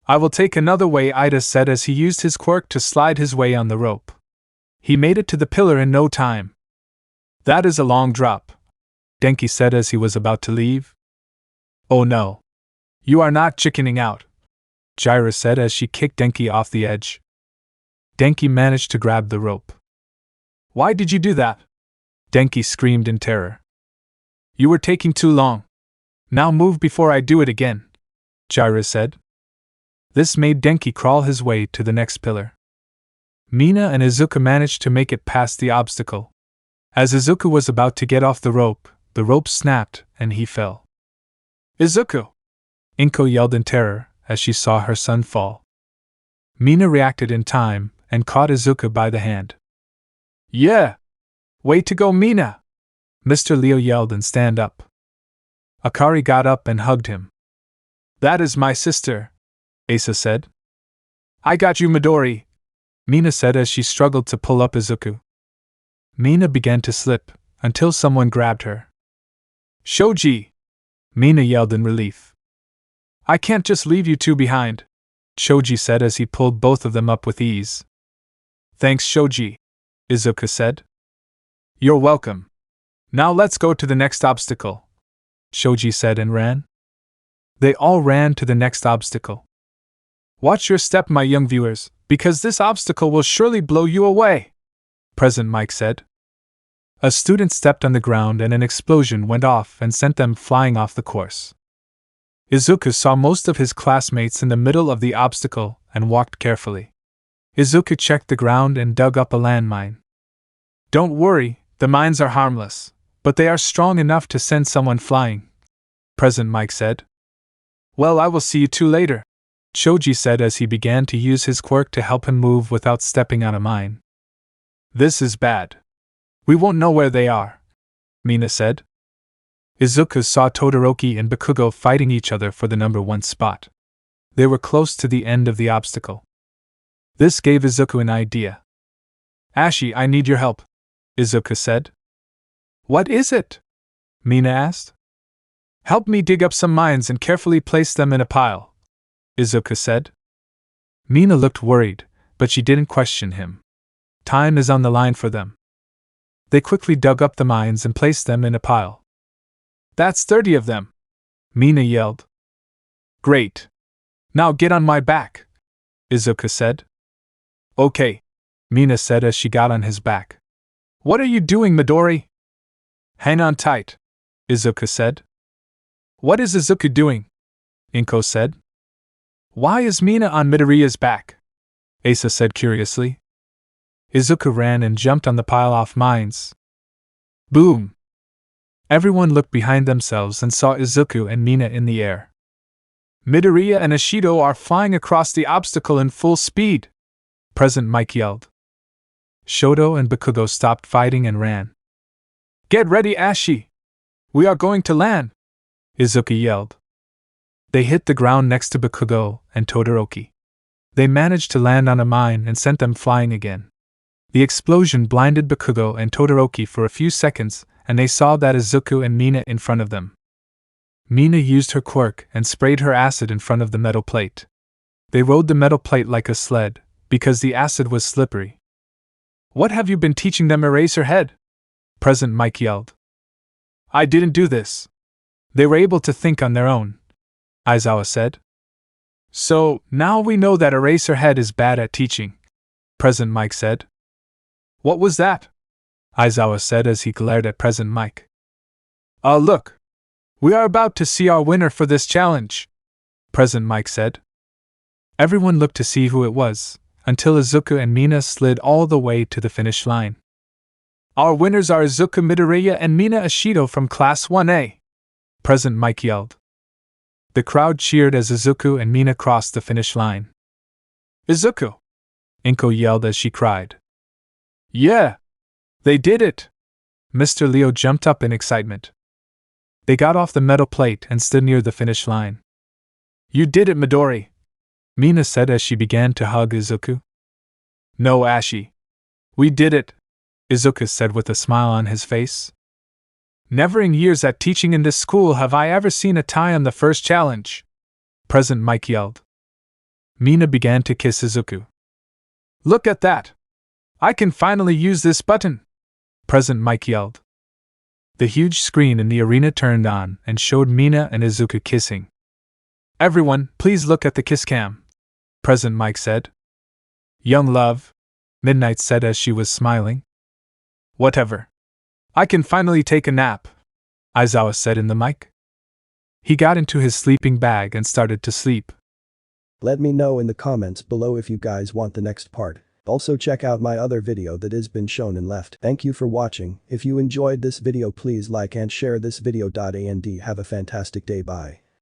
I will take another way, Ida said as he used his quirk to slide his way on the rope. He made it to the pillar in no time. That is a long drop, Denki said as he was about to leave. Oh no. You are not chickening out, Jiraiya said as she kicked Denki off the edge. Denki managed to grab the rope. Why did you do that? Denki screamed in terror. You were taking too long. Now move before I do it again, Jiraiya said. This made Denki crawl his way to the next pillar. Mina and Izuku managed to make it past the obstacle. As Izuku was about to get off the rope snapped and he fell. Izuku! Inko yelled in terror as she saw her son fall. Mina reacted in time and caught Izuku by the hand. Yeah! Way to go, Mina! Mr. Leo yelled and stand up. Akari got up and hugged him. That is my sister, Asa said. I got you, Midori, Mina said as she struggled to pull up Izuku. Mina began to slip, until someone grabbed her. Shoji! Mina yelled in relief. I can't just leave you two behind, Shoji said as he pulled both of them up with ease. Thanks, Shoji, Izuku said. You're welcome. Now let's go to the next obstacle, Shoji said and ran. They all ran to the next obstacle. Watch your step, my young viewers, because this obstacle will surely blow you away, Present Mike said. A student stepped on the ground and an explosion went off and sent them flying off the course. Izuku saw most of his classmates in the middle of the obstacle and walked carefully. Izuku checked the ground and dug up a landmine. Don't worry, the mines are harmless, but they are strong enough to send someone flying, Present Mike said. Well, I will see you two later, Shoji said as he began to use his quirk to help him move without stepping on a mine. This is bad. We won't know where they are, Mina said. Izuku saw Todoroki and Bakugo fighting each other for the number 1 spot. They were close to the end of the obstacle. This gave Izuku an idea. Ashi, I need your help, Izuku said. What is it? Mina asked. Help me dig up some mines and carefully place them in a pile, Izuku said. Mina looked worried, but she didn't question him. Time is on the line for them. They quickly dug up the mines and placed them in a pile. That's 30 of them, Mina yelled. Great. Now get on my back, Izuku said. Okay, Mina said as she got on his back. What are you doing, Midori? Hang on tight, Izuku said. What is Izuku doing? Inko said. Why is Mina on Midoriya's back? Asa said curiously. Izuku ran and jumped on the pile-off mines. Boom! Everyone looked behind themselves and saw Izuku and Mina in the air. Midoriya and Ashido are flying across the obstacle in full speed, Present Mike yelled. Shoto and Bakugo stopped fighting and ran. Get ready, Ashi! We are going to land, Izuku yelled. They hit the ground next to Bakugo and Todoroki. They managed to land on a mine and sent them flying again. The explosion blinded Bakugo and Todoroki for a few seconds, and they saw that Izuku and Mina in front of them. Mina used her quirk and sprayed her acid in front of the metal plate. They rode the metal plate like a sled, because the acid was slippery. What have you been teaching them, Eraserhead? Present Mike yelled. I didn't do this. They were able to think on their own, Aizawa said. So, now we know that Eraserhead is bad at teaching, President Mike said. What was that? Aizawa said as he glared at President Mike. Look. We are about to see our winner for this challenge, President Mike said. Everyone looked to see who it was, until Izuku and Mina slid all the way to the finish line. Our winners are Izuku Midoriya and Mina Ashido from Class 1A, President Mike yelled. The crowd cheered as Izuku and Mina crossed the finish line. Izuku! Inko yelled as she cried. Yeah! They did it! Mr. Leo jumped up in excitement. They got off the metal plate and stood near the finish line. You did it, Midori! Mina said as she began to hug Izuku. No, Ashi. We did it, Izuku said with a smile on his face. Never in years at teaching in this school have I ever seen a tie on the first challenge, President Mike yelled. Mina began to kiss Izuku. Look at that! I can finally use this button, President Mike yelled. The huge screen in the arena turned on and showed Mina and Izuku kissing. Everyone, please look at the kiss cam, President Mike said. Young love, Midnight said as she was smiling. Whatever. I can finally take a nap, Aizawa said in the mic. He got into his sleeping bag and started to sleep. Let me know in the comments below if you guys want the next part. Also check out my other video that has been shown and left. Thank you for watching. If you enjoyed this video, please like and share this video. And have a fantastic day. Bye.